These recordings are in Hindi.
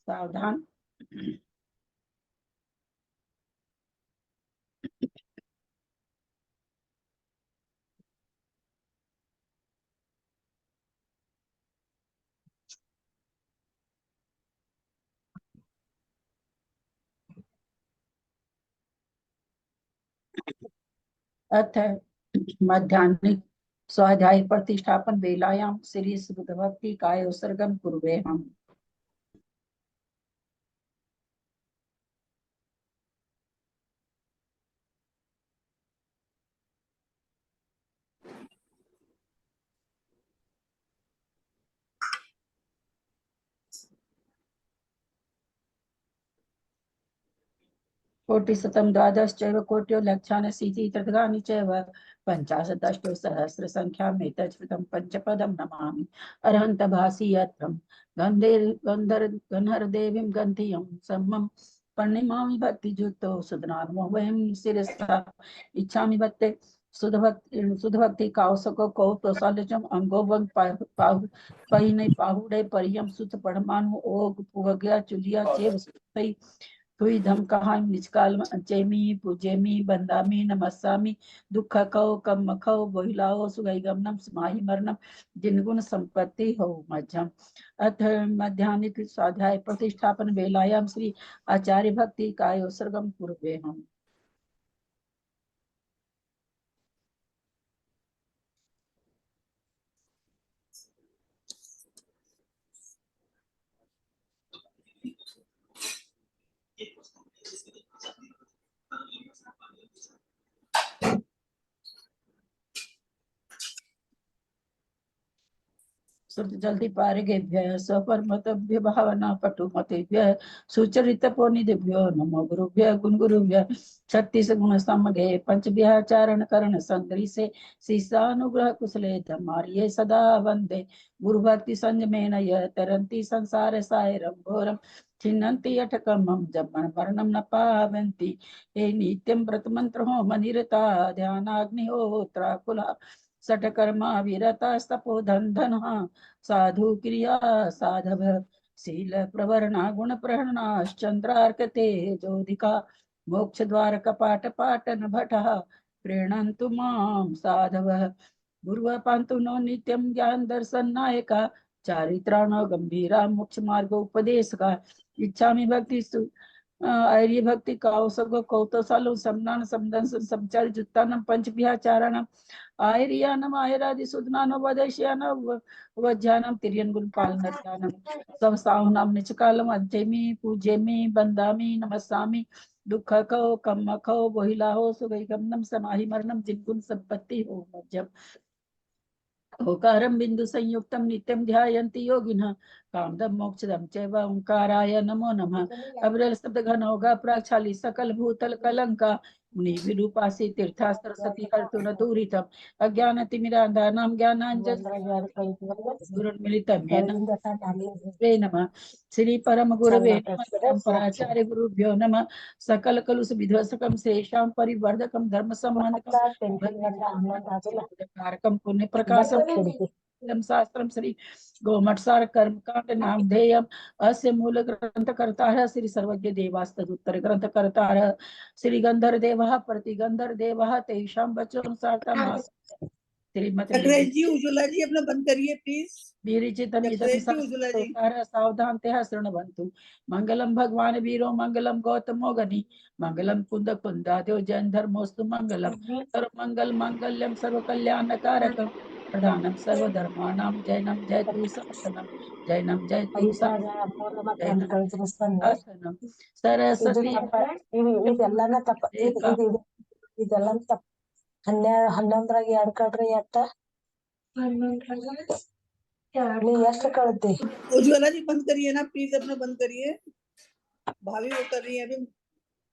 सावधान। अथ मध्याह्निक स्वाध्याय प्रतिष्ठापन वेलायां श्री बुद्धभक्ति काय उत्सर्गम कुर्वे हम। कोटिशतं द्वादश चैव कोट्यो लक्षान् सीति तद्गानि चैव पञ्चाशदष्टो सहस्र संख्यामेतच्छ्रुतं पंचपदं नमामि अरहन्त भासी यत्रं गन्धर्देवीं गन्धियं सम्मं परिणमामि भक्तियुक्तो सुधनामो वयं शिरसा इच्छामि भक्ते सुधभक्ति काउसको कौतोसालचम अंगोवं पहिने पाहुडे परियम सुत पढ़मानु ओग पुगया चुलिया चेव सुतई तुई धम कहा निष्काल चेमी पूजेमी बंदामी नमस्सामी दुख कौ कम मखौ बोहिलाओ सुगई गमनम समाहि मरणम जिनगुण संपत्ति हो मध्यम। अथ मध्याह्निक स्वाध्याय प्रतिष्ठापन वेलायाम श्री आचार्य भक्ति काय उत्सर्गम पूर्वे हम। जल्दी पारिगेभ्यः स्वपरमतभ्य भावना पटुमतेभ्यः सुचरितपोनिधिभ्यो नमो गुरुभ्यः गुणगुरुभ्यः छत्तीस गुण समगे पंचभ्यः चारण करण संदृशे शिष्यानुग्रह कुशले धमार्ये सदा वंदे गुरु भक्ति संयमेन यः तरन्ति संसार सायरं घोरं छिन्नन्ति अटकमं जन्मन मरणं न पावन्ति हे नित्यं व्रत मंत्र हो मनिरता ध्यानाग्निहोत्राकुला सटकर्मा विरतास्तपो धन साधु क्रिया साधव शील प्रवरणा गुण प्रहरणाश्चंद्रार्कते जोधिका मोक्ष द्वार कपाट पाटन भटः प्रीणन्तु मां साधवः गुरुः पान्तु नो नित्यं ज्ञान दर्शन नायका चारित्राणो गंभीरा मोक्ष मार्ग उपदेशका इच्छामि भक्ति आर्य भक्ति कौसग कौतसालो समनान समदन समचार जुत्तानम पंचभ्याचारणम आयरियानम आयरादि सुदनानो वदेश्यानम वज्जानम तिरियन गुण पालनर्यानम सब साहुनाम निचकालम अज्जेमी पूजेमी बंदामी नमस्सामी दुख को कम को बोहिला हो सुगई गमनम समाहि मरणम जिनगुण संपत्ति हो मज्जम ओकारं बिंदु संयुक्तं नित्यं ध्यायन्ति योगिनः कामदं मोक्षदं चैव ओंकाराय नमो नमः अविरल शब्द घनौघा प्राचाली सकल भूतल कलंका मुनि विरूपासी तीर्था सरस्वती हर्तु न दूरितम अज्ञान तिमिरांधानां ज्ञानांजन गुरुर्मिलितं येन तस्मै नमः श्री परम गुरवे नमः परम्पराचार्य गुरुभ्यो नमः सकल कलुष विध्वंसकं शेषां परिवर्धकं धर्म सम्मानकं कारकं पुण्य प्रकाशम शास्त्रम श्री गोमठसार कर्मकांड नामधेयम अस्य मूल ग्रंथ करता है श्री सर्वज्ञ देवास्तुत्तर ग्रंथ करता है श्री गंधर देवः प्रतिगंधर देवः तेषां वचोनुसार श्रीमती जी उज्ज्वला जी अपना बंद करिए प्लीज। सावधान ते शृण्वन्तु मंगलम भगवान वीरो मंगलम गौतमो गनि मंगलम कुंद कुंदाद्यो जैन धर्मोस्तु मंगलम सर्व मंगल मांगल्यम सर्व कल्याण कारकम प्रधानम सर्वधर्माणां जैनम जयतु सनातनम जैनम जयतु सनातनम सरस्वती ಇದೆಲ್ಲನ ತಪ್ಪ ಇದೆಲ್ಲ ತಪ್ಪ 11 ಎರಡು ಕಳ್ರಿ ಎಟ್ಟ 11 ನೀ ಎಷ್ಟು ಕಳ್ತಿ उज्ज्वला जी बंद करिए ना प्लीज अपना बंद करिए भाभी वो कर रही है अभी।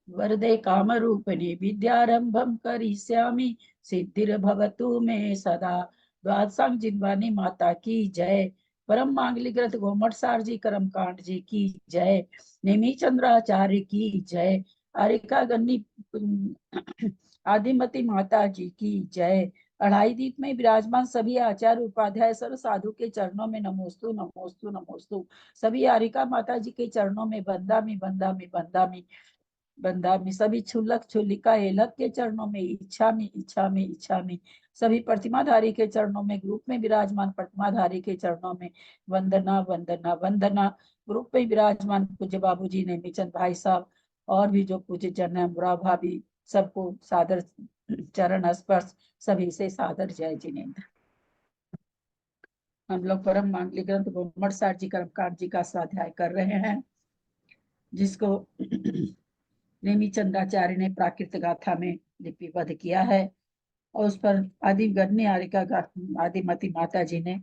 वरदे काम रूपिणी विद्यारंभम करिष्यामि सिद्धिर्भवतु मे सदा द्वादशांग जिन्वानी माता की जय परम मांगलिक ग्रंथ गोमठसार जी कर्म कांड जी की जय नेमी चंद्राचार्य की जय आरिका गन्नी आदिमती माता जी की जय अढ़ाई दीप में विराजमान सभी आचार्य उपाध्याय सर्व साधु के चरणों में नमोस्तु नमोस्तु नमोस्तु। सभी आरिका माता जी के चरणों में बंदामी बंदामी बंदामी बंदामी। सभी छुल्लक छुल्लिका एलक के चरणों में इच्छामी इच्छामी इच्छामी। सभी प्रतिमाधारी के चरणों में, ग्रुप में विराजमान प्रतिमाधारी के चरणों में वंदना वंदना वंदना। ग्रुप में विराजमान पूज्य बाबूजी नेमीचंद भाई साहब और भी जो पूज्य जन है, मुरा भाभी, सबको सादर चरण स्पर्श, सभी से सादर जय जिनेन्द्र। हम लोग परम मांगलिक ग्रंथ गोमट सार जी कर्मकांड जी का स्वाध्याय कर रहे हैं, जिसको नेमीचंदाचार्य ने प्राकृत गाथा में लिपिबद्ध किया है और उस पर आदि गण्य आरिका आदिमती माता जी ने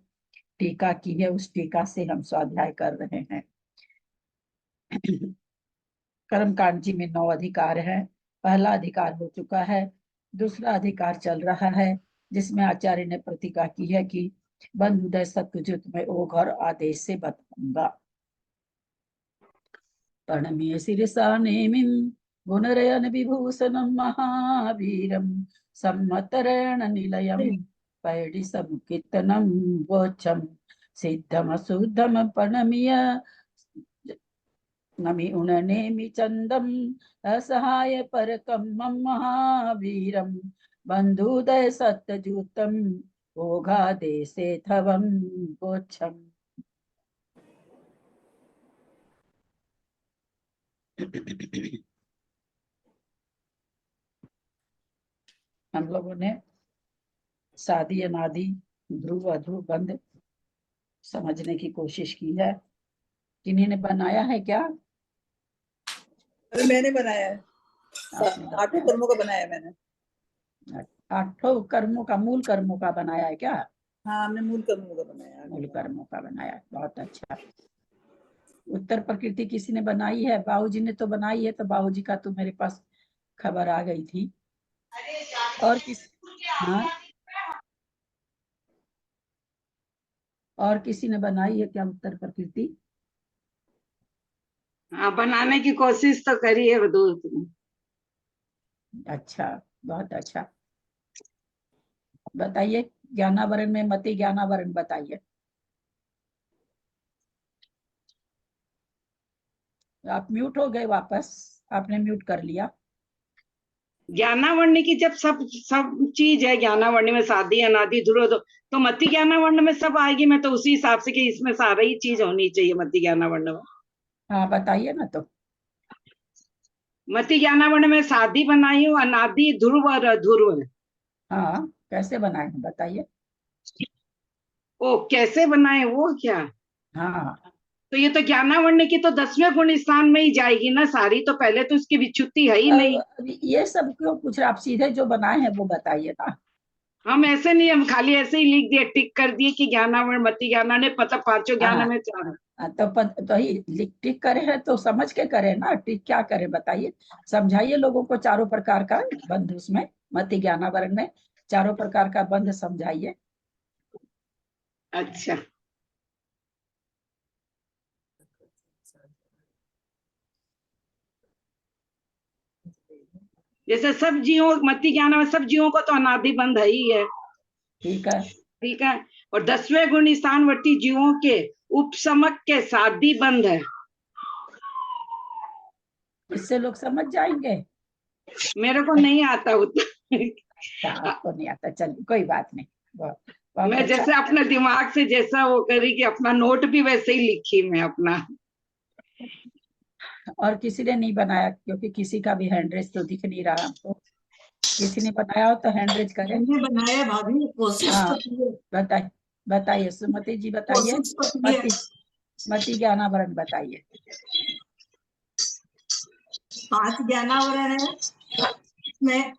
टीका की है। उस टीका से हम स्वाध्याय कर रहे हैं। कर्मकांड जी में 9 अधिकार है। पहला अधिकार हो चुका है, दूसरा अधिकार चल रहा है, जिसमें आचार्य ने प्रतिज्ञा की है कि बंधुदय सत्युजित में ओ घर आदेश से बताऊंगा। प्रणम्य शिरसा नेमिं गुणरयन विभूषणं महावीरं सम्मतरेण निलयं पैडि समुकीर्तनं वोच्छं सिद्धम शुद्धम प्रणम्य नमि उननेमि चंदम असहाय परकं मम महावीरं बंधुदय सत्यजूतम ओघादेशे थवं वोच्छम्। हम लोगों ने शादी अनादि ध्रुव अध्रुव बंध समझने की कोशिश की है। किन्हीं ने बनाया है क्या? अभी मैंने बनाया है, आपने 8 बनाया कर्मों का बनाया है मैंने। है। 8 कर्मों का, मूल कर्मों का बनाया है क्या? हाँ, हमने मूल कर्मों का बनाया है। मूल कर्मों का बनाया है, बहुत अच्छा। उत्तर प्रकृति किसी ने बनाई है? बाबूजी ने तो बनाई है, तो बाबूजी का तो मेरे पास खबर आ गई थी। और हाँ, और किसी ने बनाई है क्या उत्तर प्रकृति? हाँ, बनाने की कोशिश तो करी है दोस्त ने। अच्छा, बहुत अच्छा। बताइए, ज्ञानावरण में मति ज्ञानावरण बताइए। आप म्यूट हो गए वापस, आपने म्यूट कर लिया। ज्ञानावर्ण की जब सब चीज है, ज्ञानावर्ण में शादी अनादि ध्रुव, तो मति ज्ञानावर्ण में सब आएगी। मैं तो उसी हिसाब से कि इसमें सारा ही चीज होनी चाहिए मति ज्ञानावर्ण में। हाँ, बताइए ना। तो मति ज्ञानावर्ण में शादी बनाई हूँ, अनादि ध्रुव और अध्रुव। हाँ, कैसे बनाए हैं बताइए। ओ, कैसे बनाए वो क्या? हाँ, तो ये तो ज्ञानावर्ण की तो 10वें गुण स्थान में ही जाएगी ना सारी, तो पहले तो उसकी विच्युति है ही नहीं। ये सब क्यों पूछ रहे? आप सीधे जो बनाए हैं वो बताइए ना। हम ऐसे नहीं, हम खाली ऐसे ही लिख दिए, टिक कर दिए कि ज्ञानावर्ण मति ज्ञाना ने, मतलब 5 ज्ञान में 4। तो ही टिक करे हैं तो समझ के करे ना। टिक क्या करे बताइए, समझाइए लोगों को। चारों प्रकार का बंध उसमें मति ज्ञानावरण में चारों प्रकार का बंध समझाइए। अच्छा, जैसे सब जीवों, मति ज्ञान में सब जीवों को तो अनादि बंध ही है। ठीक है, ठीक है। और 10वें गुण स्थानवर्ती जीवों के उपसमक के शादी बंध है। इससे लोग समझ जाएंगे। मेरे को नहीं आता उतना। अच्छा, आपको नहीं आता, चलिए कोई बात नहीं। बहुत मैं अच्छा। जैसे अपने दिमाग से जैसा वो करी कि अपना नोट भी वैसे ही लिखी मैं अपना। और किसी ने नहीं बनाया? क्योंकि किसी का भी हैंड रेज तो दिख नहीं रहा हमको। किसी ने बनाया हो तो हैंड रेज करें। हमने बनाया भाभी, कोशिश हाँ, तो की है। बताइए बताइए, सुमति जी बताइए। कोशिश तो की है। मति ज्ञानावरण बताइए। 5 ज्ञानावरण है इसमें।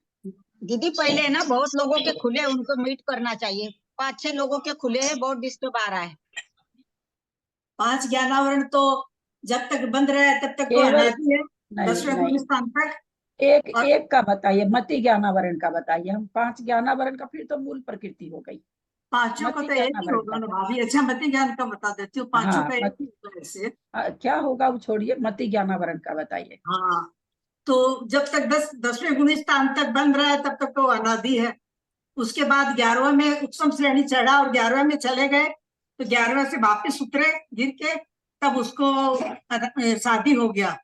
दीदी पहले है ना, बहुत लोगों के खुले, उनको मीट करना चाहिए। 5-6 लोगों के खुले हैं, बहुत डिस्टर्ब आ रहा है। 5 ज्ञानावरण तो जब तक बंद रहे तब तक तो केवल अनादि है, नहीं 10वें नहीं, गुण स्थान तक। एक और एक का बताइए, मति ज्ञानावरण का बताइए। हम 5 ज्ञानावरण का, फिर तो मूल प्रकृति हो गई। पांचों का मति तो एक ही ज्ञानावरण होगा का। ना भाभी। अच्छा, मति ज्ञान का बता देती हूँ। पांचों हाँ, का एक ही होगा ऐसे। क्या होगा वो छोड़िए, मति ज्ञानावरण का बताइए। हाँ, तो जब तक 10वें गुण स्थान तक बंद रहा है तब तक तो अनादि है। उसके बाद 11वें में उपसम श्रेणी चढ़ा और 11वें में चले गए, तो 11वें से वापिस उतरे गिर के, तब उसको शादी हो गया।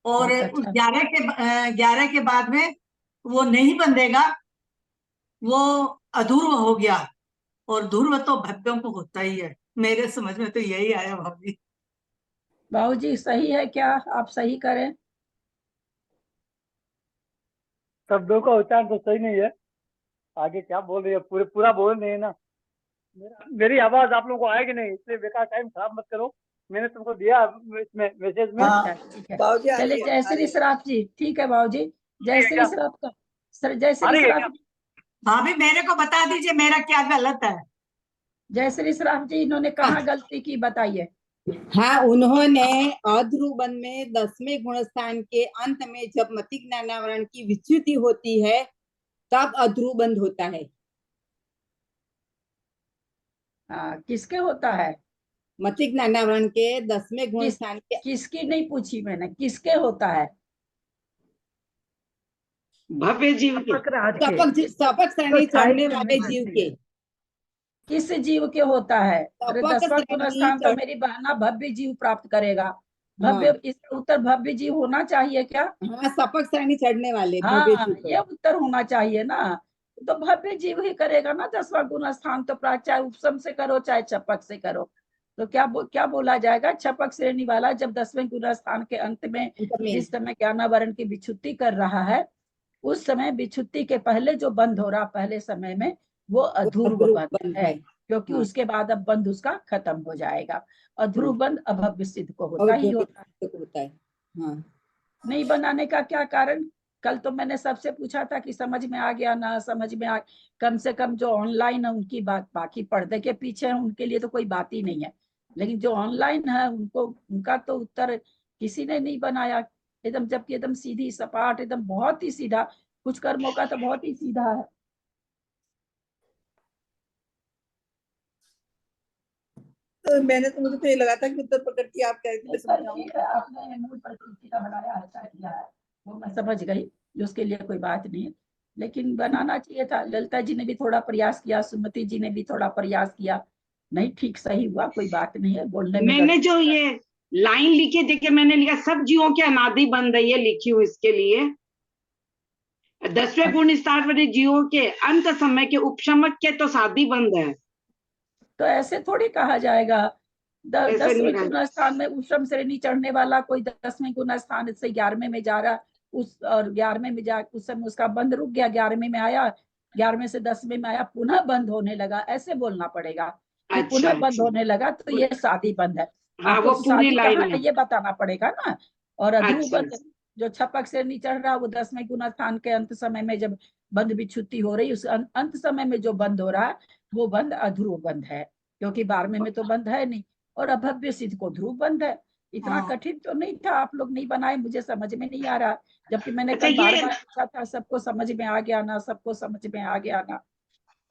और बहुत उस अच्छा। 11 के बाद में वो नहीं बंधेगा, वो अध्रुव हो गया। और ध्रुव तो भव्यों को होता ही है। मेरे समझ में तो यही आया भाभी। बाबूजी सही है क्या? आप सही करें। शब्दों का उच्चारण तो सही नहीं है, आगे क्या बोल रही है पूरा बोल नहीं है ना। मेरी आवाज आप लोगों को आएगी नहीं, इसलिए बेकार टाइम खराब मत करो। मैंने तुमको दिया इसमें मैसेज में। हाँ अच्छा ठीक है, बाबूजी आ चलिए रही है, जय आ श्री रही है। श्राप जी। ठीक है बाबूजी, जय ठीक है श्री क्या? श्राप का सर, जय आ श्री रही है श्राप क्या? जी। भाभी मेरे को बता दीजिए मेरा क्या गलत है। जय श्री श्राप जी, इन्होंने कहाँ गलती की बताइए। हाँ, उन्होंने अध्रुवन में 10वें गुणस्थान के अंत में जब मति ज्ञानावरण की विच्युति होती है तब अध्रुबंध होता है। किसके होता है? मति ज्ञानावरण के 10वें गुणस्थान के किसकी नहीं पूछी मैंने, किसके होता है? भव्य जीव के। सपक श्रेणी चढ़ने वाले जीव के। किस जीव के होता है? अरे सपक 10वां श्रेणी गुणस्थान तो मेरी बहना भव्य जीव प्राप्त करेगा। हाँ। भव्य, इसका उत्तर भव्य जीव होना चाहिए क्या? हाँ, सपक श्रेणी चढ़ने वाले भव्य हाँ, जीव। ये उत्तर होना चाहिए ना। तो भव्य जीव ही करेगा ना 10वां गुणस्थान तो प्राप्त, चाहे उपसम से करो चाहे छपक से करो। तो क्या बोला जाएगा? छपक श्रेणी वाला जब 10वें गुणस्थान के अंत में जिस समय ज्ञानावरण की विच्छुत्ति कर रहा है, उस समय विच्छुत्ति के पहले जो बंद हो रहा पहले समय में, वो अध्रुव बंध है, क्योंकि हाँ। उसके बाद अब बंध उसका खत्म हो जाएगा। अध्रुव बंध अभव्य सिद्ध को और होता ही होता है। होता है। हाँ। नहीं बनाने का क्या कारण? कल तो मैंने सबसे पूछा था कि समझ में आ गया ना समझ में आ, कम से कम जो ऑनलाइन है उनकी बात, बाकी पर्दे के पीछे है उनके लिए तो कोई बात ही नहीं है, लेकिन जो ऑनलाइन है उनको, उनका तो उत्तर किसी ने नहीं बनाया एकदम, जबकि एकदम सीधी सपाट, एकदम बहुत ही सीधा, कुछ कर्मों का तो बहुत ही सीधा है। तो मुझे तो ये लगा था कि उत्तर प्रकृति आप कह रही थी, मैं समझाऊं। ठीक है, आपने मूल प्रकृति का बनाया अच्छा किया है, वो मैं समझ गई, उसके लिए कोई बात नहीं है, लेकिन बनाना चाहिए था। ललिता जी ने भी थोड़ा प्रयास किया, सुमति जी ने भी थोड़ा प्रयास किया, नहीं ठीक सही हुआ, कोई बात नहीं है, बोलने में मैंने जो ये लाइन लिखी देखिए, मैंने लिखा सब जीवों के अनादि बंध है, ये लिखी हूँ इसके लिए। 10वें गुण स्थान वाले जीवों के अंत समय के उपशमक के तो शादी बंद है। तो ऐसे थोड़ी कहा जाएगा। ऐसे नहीं 10वें कहा। गुण स्थान में उपशम श्रेणी चढ़ने वाला कोई 10वें गुण स्थान से 11वें में जा रहा, उस और 11वें में जा, उस समय उसका बंद रुक गया, 11वें में आया, 11वें से 10वें में आया, पुनः बंद होने लगा, ऐसे बोलना पड़ेगा कि अच्छा, पुनः बंद अच्छा। होने लगा तो ये शादी बंद है। हाँ, आपको वो पूरी शादी लाइन कहाँ है। है ये बताना पड़ेगा ना। और अध्रुव अच्छा, बंद जो छपक से नहीं चढ़ रहा, वो 10वें गुण स्थान के अंत समय में जब बंद विच्छुत्ति हो रही, उस अंत समय में जो बंद हो रहा है वो बंद अध्रुव बंद है, क्योंकि 12वें में तो बंद है नहीं, और अभव्य सिद्ध को ध्रुव बंद है। इतना हाँ। कठिन तो नहीं था, आप लोग नहीं बनाए, मुझे समझ में नहीं आ रहा, जबकि मैंने अच्छा, कल बार ये बार पूछा था, सबको समझ में आ गया ना, सबको समझ में आ गया ना।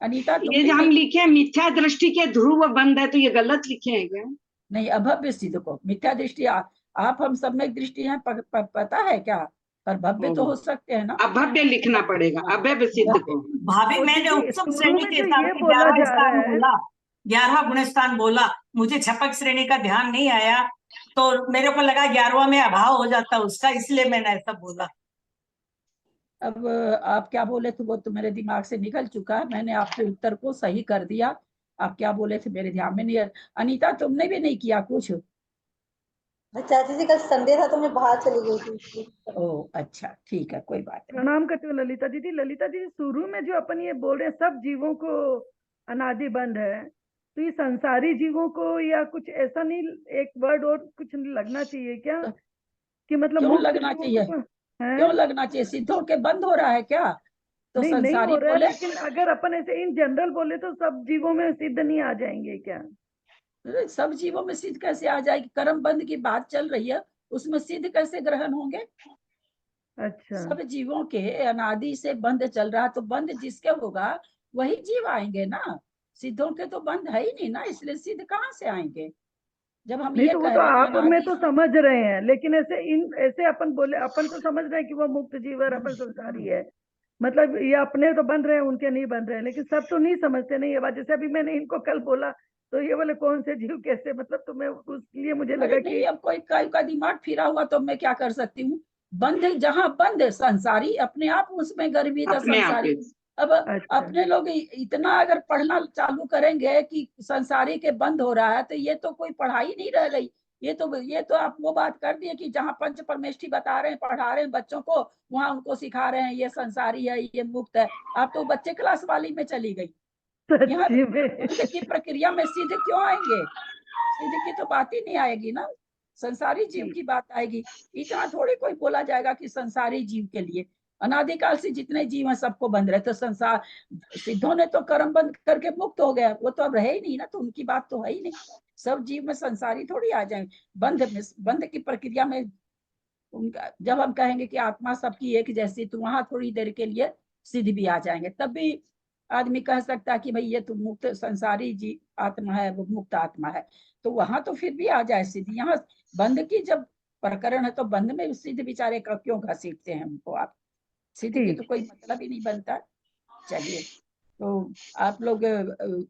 अनीता ये तुमने जो हम नहीं, लिखे हैं मिथ्या दृष्टि के ध्रुव बंद है, तो ये गलत लिखे हैं क्या? नहीं अभव्य सिद्ध को मिथ्या दृष्टि, आप हम सम्यक दृष्टि है, पता है क्या? पर भव्य तो हो सकते हैं ना। अभव्य लिखना पड़ेगा, अभव्य सिद्ध को। भाभी मैंने उपसम श्रेणी के हिसाब से 11वां स्थान बोला, 11वां गुण स्थान बोला, मुझे छपक श्रेणी का ध्यान नहीं आया, तो मेरे को लगा 11वां में अभाव हो जाता उसका, इसलिए मैंने ऐसा बोला। अब आप क्या बोले थे वो तो मेरे दिमाग से निकल चुका है, मैंने आपके उत्तर को सही कर दिया। आप क्या बोले थे मेरे ध्यान में नहीं है। अनीता तुमने भी नहीं किया कुछ? चाची जी कल संडे था तो मैं बाहर चली गई थी। ओ अच्छा, ठीक है, कोई बात नहीं। प्रणाम करती हूँ ललिता दीदी। ललिता दीदी शुरू में जो अपन ये बोल रहे हैं सब जीवों को अनादि बंद है, तो ये संसारी जीवों को या कुछ ऐसा नहीं, एक वर्ड और कुछ लगना चाहिए क्या कि मतलब क्यों मुक्त लगना जीवों चाहिए? को हैं? क्यों लगना चाहिए? सिद्धों के बंद हो रहा है क्या? तो नहीं नहीं संसारी हो रहा है, बोले, लेकिन अगर अपन ऐसे इन जनरल बोले तो सब जीवों में सिद्ध नहीं आ जाएंगे क्या? अरे सब जीवों में सिद्ध कैसे आ जाएगी? कर्म बंद की बात चल रही है, उसमें सिद्ध कैसे ग्रहण होंगे? अच्छा, सब जीवों के अनादि से बंद चल रहा, तो बंद जिसके होगा वही जीव आएंगे ना। सिद्धों के तो बंद है ही नहीं ना, इसलिए सिद्ध कहाँ से आएंगे? जब हम नहीं ये तो वो कह तो रहे हैं आप में अनादि तो समझ रहे हैं, लेकिन ऐसे इन ऐसे अपन बोले, अपन तो समझ रहे हैं कि वो मुक्त जीव है, अपन संसारी है, मतलब ये अपने तो बन रहे हैं, उनके नहीं बन रहे हैं, लेकिन सब तो नहीं समझते नहीं ये बात। जैसे अभी मैंने इनको कल बोला तो ये बोले कौन से जीव कैसे, मतलब तो मैं उसलिए मुझे अरे लगा नहीं, कि अब कोई का दिमाग फिरा हुआ तो मैं क्या कर सकती हूँ। बंद है जहाँ बंद है, संसारी अपने आप उसमें गर्वित है अपने आप संसारी। ही। अब अच्छा अपने लोग इतना अगर पढ़ना चालू करेंगे कि संसारी के बंद हो रहा है, तो ये तो कोई पढ़ाई नहीं रह गई। ये तो आप वो बात कर दिए कि जहाँ पंच परमेष्ठी बता रहे हैं, पढ़ा रहे हैं बच्चों को, वहां उनको सिखा रहे हैं ये संसारी है, ये मुक्त है। आप तो बच्चे क्लास वाली में चली गई। यहाँ सच्ची में बंद की प्रक्रिया में सीधे क्यों आएंगे? सीधे की तो बात ही नहीं आएगी ना, संसारी जीव की बात आएगी। इतना थोड़ी कोई बोला जाएगा कि संसारी जीव के लिए। अनादिकाल से जितने जीव हैं सबको बंद रहे, तो संसार सिद्धों ने तो कर्म बंद करके मुक्त हो गया, वो तो अब रहे ही नहीं ना, तो उनकी बात तो है ही नहीं। सब जीव में संसारी थोड़ी आ जाए बंद की प्रक्रिया में। उनका जब हम कहेंगे कि आत्मा सबकी एक जैसी, तो वहां थोड़ी देर के लिए सिद्ध भी आ जाएंगे, तब भी आदमी कह सकता है कि भाई ये तो मुक्त संसारी जी आत्मा है, वो मुक्त आत्मा है, तो वहां तो फिर भी आ जाए सिद्ध। यहाँ बंद की जब प्रकरण है तो बंद में सिद्ध बेचारे का क्यों घसीटते हैं उनको आप? सिद्ध की तो कोई मतलब ही नहीं बनता। चलिए, तो आप लोग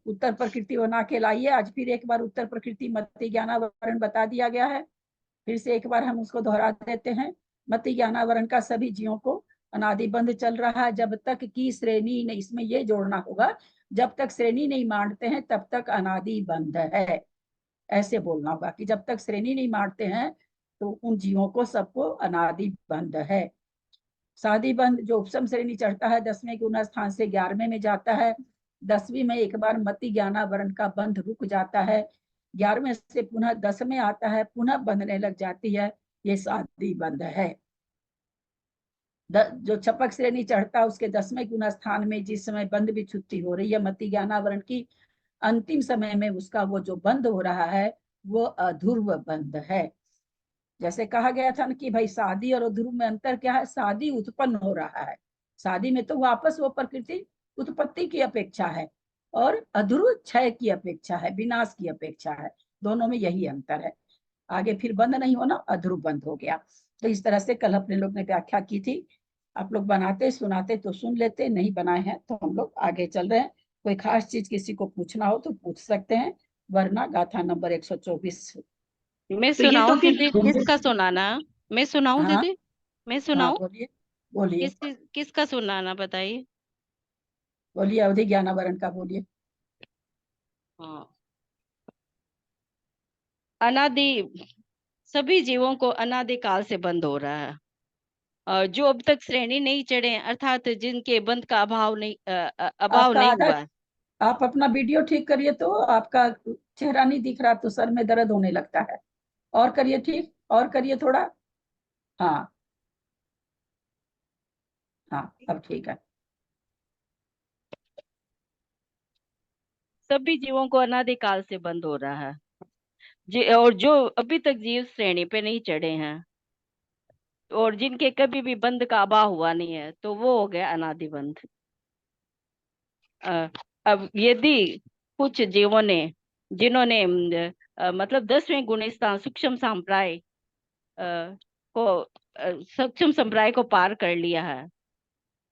उत्तर प्रकृति बना के लाइए। आज फिर एक बार उत्तर प्रकृति मति ज्ञानावरण बता दिया गया है, फिर से एक बार हम उसको दोहरा देते हैं। मति ज्ञानावरण का सभी जीवों को अनादि बंध चल रहा है जब तक की श्रेणी नहीं, इसमें ये जोड़ना होगा, जब तक श्रेणी नहीं मानते हैं तब तक अनादि बंध है। ऐसे बोलना होगा कि जब तक श्रेणी नहीं मानते हैं तो उन जीवों को सबको अनादि बंध है। सादी बंध जो उपसम श्रेणी चढ़ता है 10वें गुना स्थान से 11वें में जाता है। 10वीं में एक बार मति ज्ञानावरण का बंध रुक जाता है, 11वें से पुनः 10 में आता है, पुनः बंधने लग जाती है। ये सादी बंध है। जो छपक श्रेणी चढ़ता है उसके 10वें गुना स्थान में जिस समय बंध विच्छुत्ति हो रही है मति ज्ञानावरण की, अंतिम समय में उसका वो जो बंध हो रहा है वो अध्रुव बंध है। जैसे कहा गया था ना कि भाई शादी और अध्रुव में अंतर क्या है? शादी उत्पन्न हो रहा है, शादी में तो वापस वो प्रकृति उत्पत्ति की अपेक्षा है, और अध्रुव क्षय की अपेक्षा है, विनाश की अपेक्षा है। दोनों में यही अंतर है। आगे फिर बंद नहीं होना, अध्रुव बंद हो गया। तो इस तरह से कल अपने लोग ने व्याख्या की थी। आप लोग बनाते सुनाते तो सुन लेते, नहीं बनाए हैं तो हम लोग आगे चल रहे हैं। कोई खास चीज किसी को पूछना हो तो पूछ सकते हैं, वरना गाथा नंबर 124। मैं तो ये सुनाऊं तो फिर दीदी? किसका सुनाना? मैं सुनाऊं हाँ दीदी? मैं हाँ, सुनाऊं? बोलिए बोलिए किसका सुनाना बताइए? बोलिए, अवधि ज्ञानावरण का बोलिए। हाँ। अनादि सभी जीवों को अनादि काल से बंद हो रहा है, और जो अब तक श्रेणी नहीं चढ़े, अर्थात जिनके बंध का अभाव आपका नहीं आधा, हुआ है। आप अपना वीडियो ठीक करिए तो आपका चेहरा नहीं दिख रहा, तो सर में दर्द होने लगता है। और करिए ठीक, और करिए थोड़ा। हाँ हाँ, अब ठीक है। सभी जीवों को अनादि काल से बंद हो रहा है, और जो अभी तक जीव श्रेणी पे नहीं चढ़े हैं और जिनके कभी भी बंध का अभाव हुआ नहीं है, तो वो हो गया अनादि बंध। अब यदि कुछ जीवों ने जिन्होंने मतलब 10वें गुण स्थान सूक्ष्म संप्राय को सूक्ष्म संप्राय को पार कर लिया है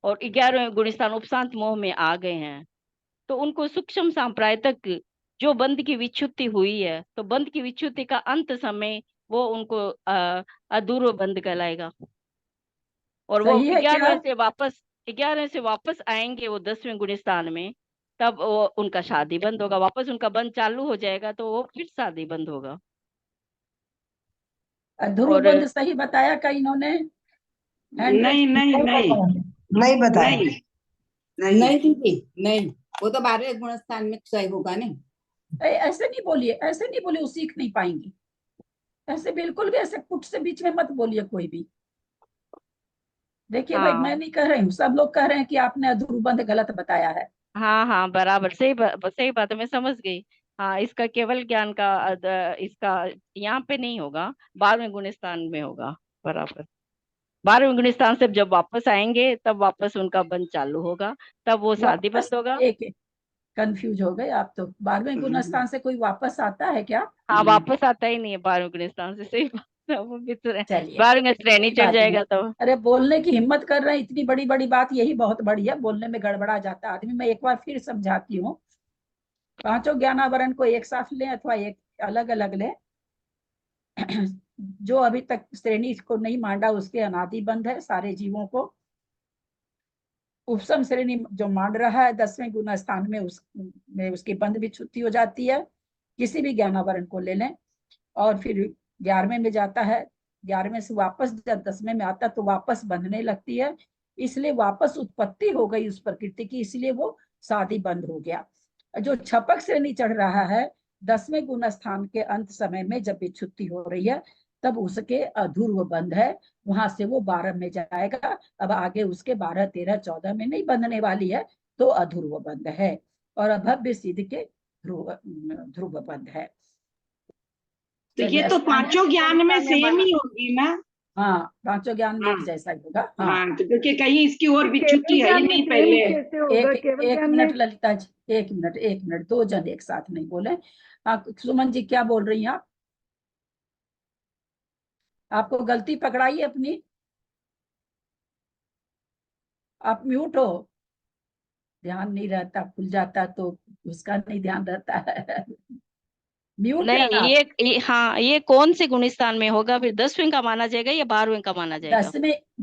और 11वें गुण स्थान उपशांत मोह में आ गए हैं, तो उनको सूक्ष्म संप्राय तक जो बंध की विच्छुत्ति हुई है, तो बंध की विच्छुत्ति का अंत समय वो उनको अधूरो बंध कहलाएगा, और वो सही है क्या? 11वें से वापस आएंगे वो 10वें गुण स्थान में, तब वो उनका शादी बंद होगा, वापस उनका बंद चालू हो जाएगा, तो वो फिर शादी बंद होगा। ध्रुव और बंद सही बताया का इन्होंने? हैंड रेज नहीं नहीं नहीं नहीं बताया। नहीं नहीं दीदी नहीं, वो तो 12 गुण स्थान में क्षय होगा नहीं। ऐसे नहीं बोलिए, ऐसे नहीं बोलिए, वो सीख नहीं पाएंगी। ऐसे बिल्कुल भी ऐसे कुछ से बीच में मत बोलिए कोई भी। देखिए भाई, मैं हाँ नहीं कह रही हूँ, सब लोग कह रहे हैं कि आपने अध्रुव बंद गलत बताया है। हाँ हाँ, बराबर, सही बात है, मैं समझ गई। हाँ, इसका केवल ज्ञान का इसका यहाँ पे नहीं होगा, 12वें गुण स्थान में होगा। बराबर, 12वें गुण स्थान से जब वापस आएंगे तब वापस उनका बंद चालू होगा, तब वो शादी वापस बंद होगा। एक कंफ्यूज हो गए आप तो। 12वें गुण स्थान से कोई वापस आता है क्या? हाँ, वापस आता ही नहीं है 12वें गुण स्थान से, सही बात। वो भी तो है। चलिए बाद में श्रेणी कोई चढ़ बात जाएगा नहीं। तो। अरे बोलने की हिम्मत कर रहे हैं, इतनी बड़ी बड़ी बात, यही बहुत बड़ी है, बोलने में गड़बड़ा जाता है आदमी। मैं एक बार फिर समझाती हूँ, पांचों ज्ञानावरण को एक साथ लें अथवा एक अलग अलग लें। जो अभी तक श्रेणी को नहीं मांडा उसके अनादि बंध है सारे जीवों को। उपसम श्रेणी जो मान रहा है 10वें गुण स्थान में उसकी बंध भी छुट्टी हो जाती है। किसी भी ज्ञानावरण को ले लें, और फिर 11वें में जाता है, 11वें से वापस जब 10वें में आता है तो वापस बंधने लगती है, इसलिए वापस उत्पत्ति हो गई उस प्रकृति की, इसलिए वो शादी बंद हो गया। जो छपक श्रेणी चढ़ रहा है 10वें गुण स्थान के अंत समय में जब विच्छुत्ति हो रही है, तब उसके अधूर्व बंध है, वहां से वो 12 में जाएगा। अब आगे उसके 12, 13, 14 में नहीं बंधने वाली है, तो अधूर्व बंध है, और अभव्य सिद्ध के ध्रुव बंध है। तो चलिए ये तो अष्टांग, पांचों ज्ञान में सेम ही होगी ना। हाँ पांचों ज्ञान में हाँ एक जैसा ही होगा। हाँ हाँ, तो क्योंकि कहीं इसकी और केवल विच्युति है ही ज्ञान में नहीं सेम पहले। कैसे होगा? केवल एक ज्ञान मिनट में ललिता जी, एक मिनट, दो जन एक साथ नहीं बोले। हाँ सुमन जी क्या बोल रही हैं आप? आपको गलती पकड़ाई है अपनी? आप म्यूट हो, ध्यान नहीं रहता, खुल जाता तो उसका नहीं ध्यान रहता है। म्यूट है नहीं, आप। हाँ, ये कौन से गुण स्थान में होगा? फिर 10वें का माना जाएगा या 12वें का माना जाएगा?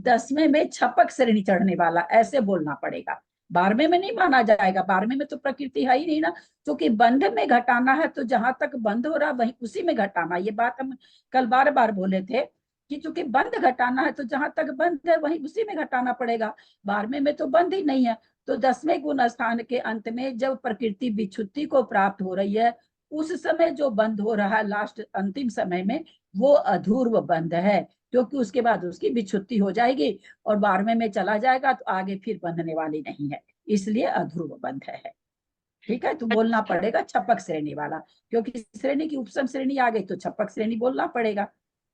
10वें में छपक श्रेणी चढ़ने वाला, ऐसे बोलना पड़ेगा। 12वें में नहीं माना जाएगा, 12वें में तो प्रकृति है ही नहीं ना, क्योंकि बंध में घटाना है तो जहां तक बंध हो रहा वहीं उसी में घटाना। ये बात हम कल बार बार बोले थे कि चूंकि बंध घटाना है तो जहां तक बंध है वहीं उसी में घटाना पड़ेगा। 12वें में तो बंध ही नहीं है, तो 10वें गुण स्थान के अंत में जब प्रकृति विच्छुत्ति को प्राप्त हो रही है, उस समय जो बंध हो रहा है लास्ट अंतिम समय में, वो अधूर्व बंध है, क्योंकि उसके बाद उसकी विच्छुत्ति हो जाएगी और 12वें में चला जाएगा तो आगे फिर बंधने वाली नहीं है, इसलिए अध्रुव बंध है। ठीक है, तो बोलना पड़ेगा छपक श्रेणी वाला, क्योंकि श्रेणी की उपसम श्रेणी आ गई तो छपक श्रेणी बोलना पड़ेगा।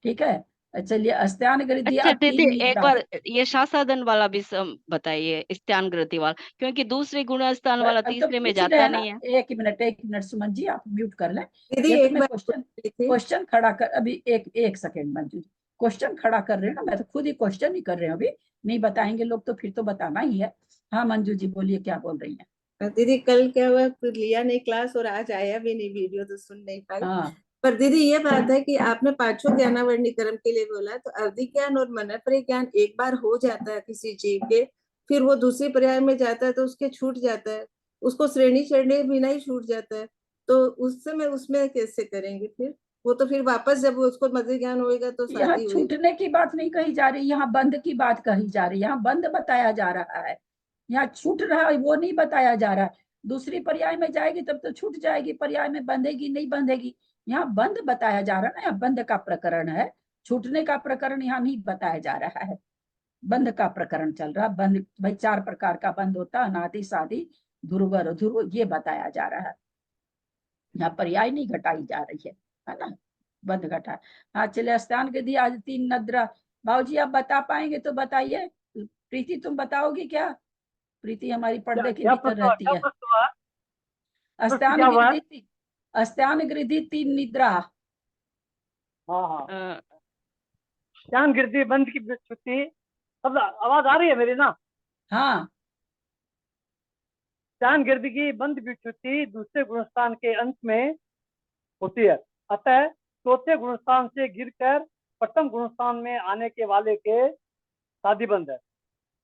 ठीक है, चलिए अस्त्यान गृद्धि अच्छा दीदी, तीन एक निद्रा। बार ये शासादन वाला भी बताइए, स्त्यान गृति वाला, क्योंकि दूसरे गुण स्थान वाला तो तीसरे में पूछ रहे जाता हैं ना, नहीं है। एक मिनट सुमन जी, आप म्यूट कर लें। दीदी ये तो एक मैं बार क्वेश्चन खड़ा कर, अभी एक सेकेंड मंजू, क्वेश्चन खड़ा कर रहे हैं ना, मैं तो खुद ही क्वेश्चन ही कर रहे हूँ। अभी नहीं बताएंगे लोग तो फिर तो बताना ही है। हाँ मंजू जी बोलिए, क्या बोल रही हैं? दीदी कल क्या हुआ, फिर लिया नहीं क्लास और आज आया भी नहीं वीडियो, तो सुन नहीं पाई। हाँ पर दीदी ये बात है कि आपने पांचों ज्ञानावरणीकरण के लिए बोला, तो अवधि ज्ञान और मनपरि ज्ञान एक बार हो जाता है किसी जीव के, फिर वो दूसरी पर्याय में जाता है तो उसके छूट जाता है, उसको श्रेणी चढ़ने बिना ही छूट जाता है, तो उस समय उसमें कैसे करेंगे फिर? वो तो फिर वापस जब उसको मध्य ज्ञान होएगा तो यहाँ शादी हुई। छूटने की बात नहीं कही जा रही, यहाँ बंद की बात कही जा रही है। यहाँ बंद बताया जा रहा है, यहाँ छूट रहा है वो नहीं बताया जा रहा है। दूसरी पर्याय में जाएगी तब तो छूट जाएगी, पर्याय में बंधेगी नहीं बंधेगी। यहाँ बंद बताया जा रहा है ना, यहाँ बंद का प्रकरण है, छूटने का प्रकरण यहाँ नहीं बताया जा रहा है। बंध का प्रकरण चल रहा। बंध भाई 4 प्रकार का बंध होता है, अनादि, शादी, ध्रुव, अध्रुव, ये बताया जा रहा है। यहाँ पर्याय नहीं घटाई जा रही है ना, बंध घटा। हाँ चलिए, स्थान के दिया आज 3 नद्रा। बाबूजी आप बता पाएंगे तो बताइए। प्रीति तुम बताओगी क्या? प्रीति हमारी पर्दे के भीतर रहती है। अस्त्यान क्या हुआ? गृद्धि, अस्त्यान गृद्धि 3 निद्रा। हाँ हाँ, ज्ञान गिरती बंद की छुट्टी, सब आवाज आ रही है मेरी ना? हाँ ज्ञान गिरदी की बंद की छुट्टी दूसरे गुणस्थान के अंत में होती है, अतः चौथे गुणस्थान से गिरकर प्रथम गुणस्थान में आने के वाले के शादी बंद है,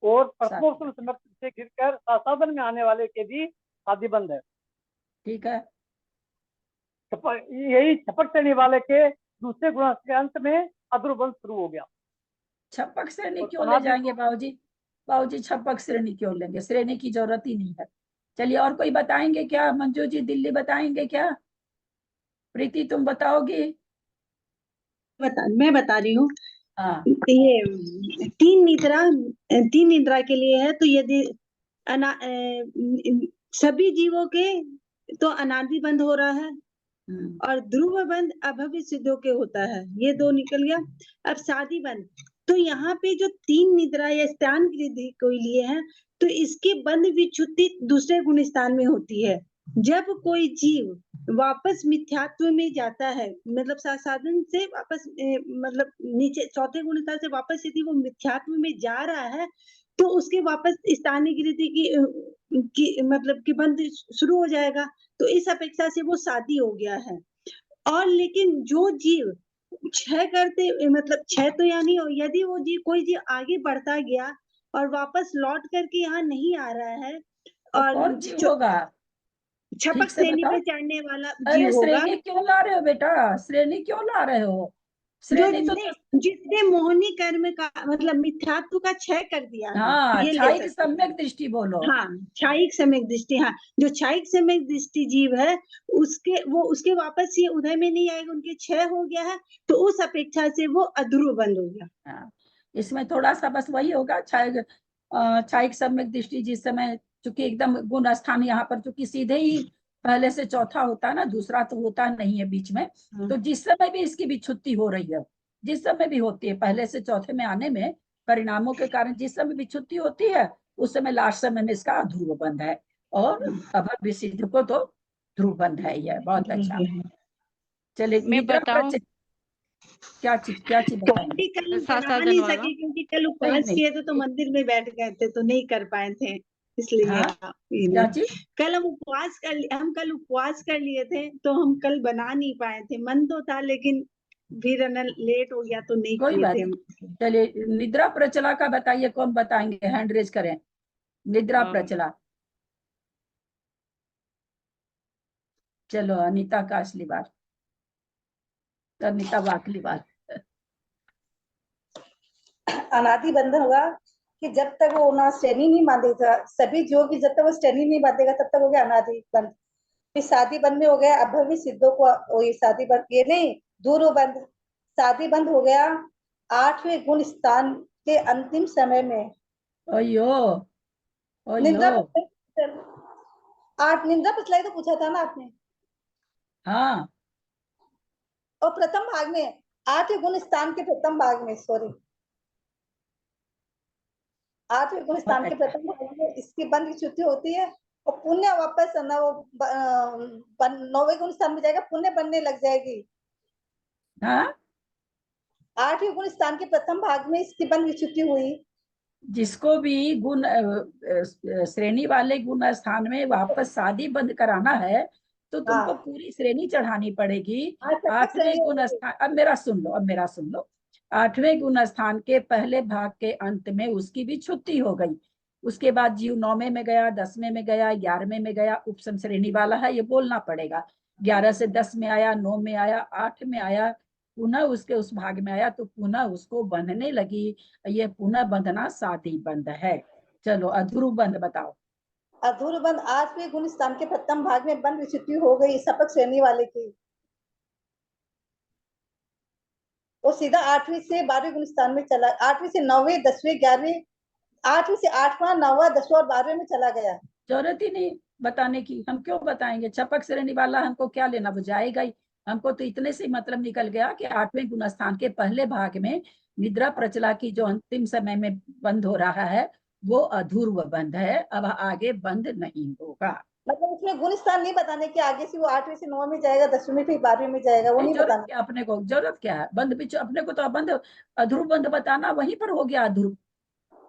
और प्रथमोत्तम समर्थ से गिरकर साधन में आने वाले के भी शादी बंद है। ठीक है, यही छपक श्रेणी वाले के दूसरे गुण के अंत में अध्रुवबंध शुरू हो गया। छपक श्रेणी क्यों ले जाएंगे बाबूजी? बाबूजी छपक श्रेणी क्यों लेंगे? श्रेणी की जरूरत ही नहीं है। चलिए और कोई बताएंगे क्या? मंजू जी दिल्ली बताएंगे क्या? प्रीति तुम बताओगी? मैं बता रही हूँ। हाँ ये 3 निद्रा के लिए है, तो यदि सभी जीवों के तो अनादि बंद हो रहा है, और ध्रुव बंद अभव्य सिद्धों के होता है, ये 2 निकल गया। अब शादी बंद, तो यहाँ पे जो 3 निद्रा या स्थान वृद्धि को लिए हैं, तो इसके बंद विच्छुत्ति दूसरे गुण स्थान में होती है। जब कोई जीव वापस मिथ्यात्व में जाता है, मतलब साधन से वापस मतलब नीचे चौथे गुण स्थान से वापस यदि वो मिथ्यात्व में जा रहा है तो उसके वापस स्थानीय गिरती की मतलब कि बंध शुरू हो जाएगा। तो इस अपेक्षा से वो शादी हो गया है। और लेकिन जो जीव क्षय करते मतलब क्षय तो यानी यदि वो जीव कोई जीव आगे बढ़ता गया और वापस लौट करके यहाँ नहीं आ रहा है तो और कौन जीव होगा? छपक ठीक से श्रेणी बताओ। पे चढ़ने वाला अरे जीव होगा, श्रेणी क्यों ला रहे हो बेटा? श्रेणी क्यों ला रहे हो? जो श्रेणी तो जिसने मोहनी कर्म का मतलब मिथ्यात्व का क्षय कर दिया है, हाँ, ये ले छाई की सकते हैं। सम्यक दृष्टि बोलो। हाँ, क्षायिक सम्यक दृष्टि, हाँ, जो क्षायिक सम्यक दृष्टि जीव है उसके वापस ये उदय में नहीं आएगा, उनके क्षय हो गया है, तो उस अपेक्षा से वो अध्रुव बंद हो गया। हाँ, इसमें थोड़ा सा बस वही होगा, छायिक सम्यक दृष्टि जिस समय चूंकि एकदम गुण स्थान यहाँ पर चूंकि सीधे ही पहले से चौथा होता है ना, दूसरा तो होता नहीं है बीच में। तो जिस समय भी इसकी विच्छुत्ति हो रही है, जिस समय भी होती है पहले से चौथे में आने में परिणामों के कारण जिस समय विच्छुत्ति होती है उस समय लास्ट समय में इसका ध्रुव बंध है, और अभव्य सिद्ध को तो ध्रुव बंध है। यह बहुत अच्छा। चलिए मैं निद्रा बताऊं? क्या चीज बताएंगे? कल सात बना दिन नहीं वाला सके क्योंकि कल नहीं उपवास नहीं किए थे तो मंदिर में बैठ गए थे तो नहीं कर पाए थे, इसलिए हाँ, क्या चीज? कल हम कल उपवास कर लिए थे तो हम कल बना नहीं पाए थे। मन तो था लेकिन फिर लेट हो गया तो नहीं कोई किए बात थे। नहीं। चलिए निद्रा प्रचला का बताइए, कौन बताएंगे? हैंड रेज करें। निद्रा प्रचला। चलो अनीता का असली बार, अनीता वाकली बार। अनादि बंधन होगा कि जब तक वो ना श्रेणी नहीं बांधेगा सभी जीवों की, जब तक वो श्रेणी नहीं बांधेगा तब तक हो गया अनादि बंध। फिर शादी बंध में हो गया अभवी सिद्धों को, ये शादी बंध ये नहीं दूर बंध। शादी बंध हो गया 8वें गुण स्थान के अंतिम समय में। OYO निंद्रा OYO. 8 निंद्रा पिछलाई तो पूछा था ना आपने। हाँ, और प्रथम भाग में 8वें गुण स्थान के प्रथम भाग में, सॉरी 8वें गुण स्थान के प्रथम भाग में इसकी बंध विच्युति होती है और पुण्य वापस ना वो 9वें गुण स्थान में जाएगा, पुण्य बनने लग जाएगी। हाँ, 8वें गुण स्थान के प्रथम भाग में इसकी बंध विच्युति हुई। जिसको भी गुण श्रेणी वाले गुण स्थान में वापस शादी बंद कराना है तो तुमको पूरी श्रेणी चढ़ानी पड़ेगी। 8वें गुण स्थान, अब मेरा सुन लो। 8वें गुण स्थान के पहले भाग के अंत में उसकी भी छुट्टी हो गई। उसके बाद जीव 9वें में गया, 10वें में गया, 11वें में गया, उपसम श्रेणी वाला है, ये बोलना पड़ेगा। 11 से 10 में आया, 9 में आया, 8 में आया, पुनः उसके उस भाग में आया तो पुनः उसको बंधने लगी। ये पुनः बंधना शादी बंध है। चलो अध्रुव बंध बताओ। अधूर बंध 8वें गुण स्थान के प्रथम भाग में बंध विच्युति हो गई सपक श्रेणी वाले की, वो सीधा 8वीं से 12वें गुण स्थान में चला, 8वीं से 9वें, 10वें, 11वें, 8वीं से 8वां, 9वां, 10वां और 12वें में चला गया। जरूरत ही नहीं बताने की, हम क्यों बताएंगे? छपक श्रेणी वाला हमको क्या लेना, वो जाएगा ही। हमको तो इतने से मतलब निकल गया कि 8वें गुण स्थान के पहले भाग में निद्रा प्रचला की जो अंतिम समय में बंद हो रहा है वो अधूर्व बंध है, अब आगे बंद नहीं होगा। मतलब उसमें गुण स्थान नहीं बताने के, आगे से वो 8वीं से 9 में जाएगा, 10वीं फिर 12वीं में जाएगा, वो नहीं जरूरत बताना। क्या अपने को, जरूरत क्या है? बंद बिच अपने को तो बंद अधूर्व बंध बताना, वहीं पर हो गया अधूर्व।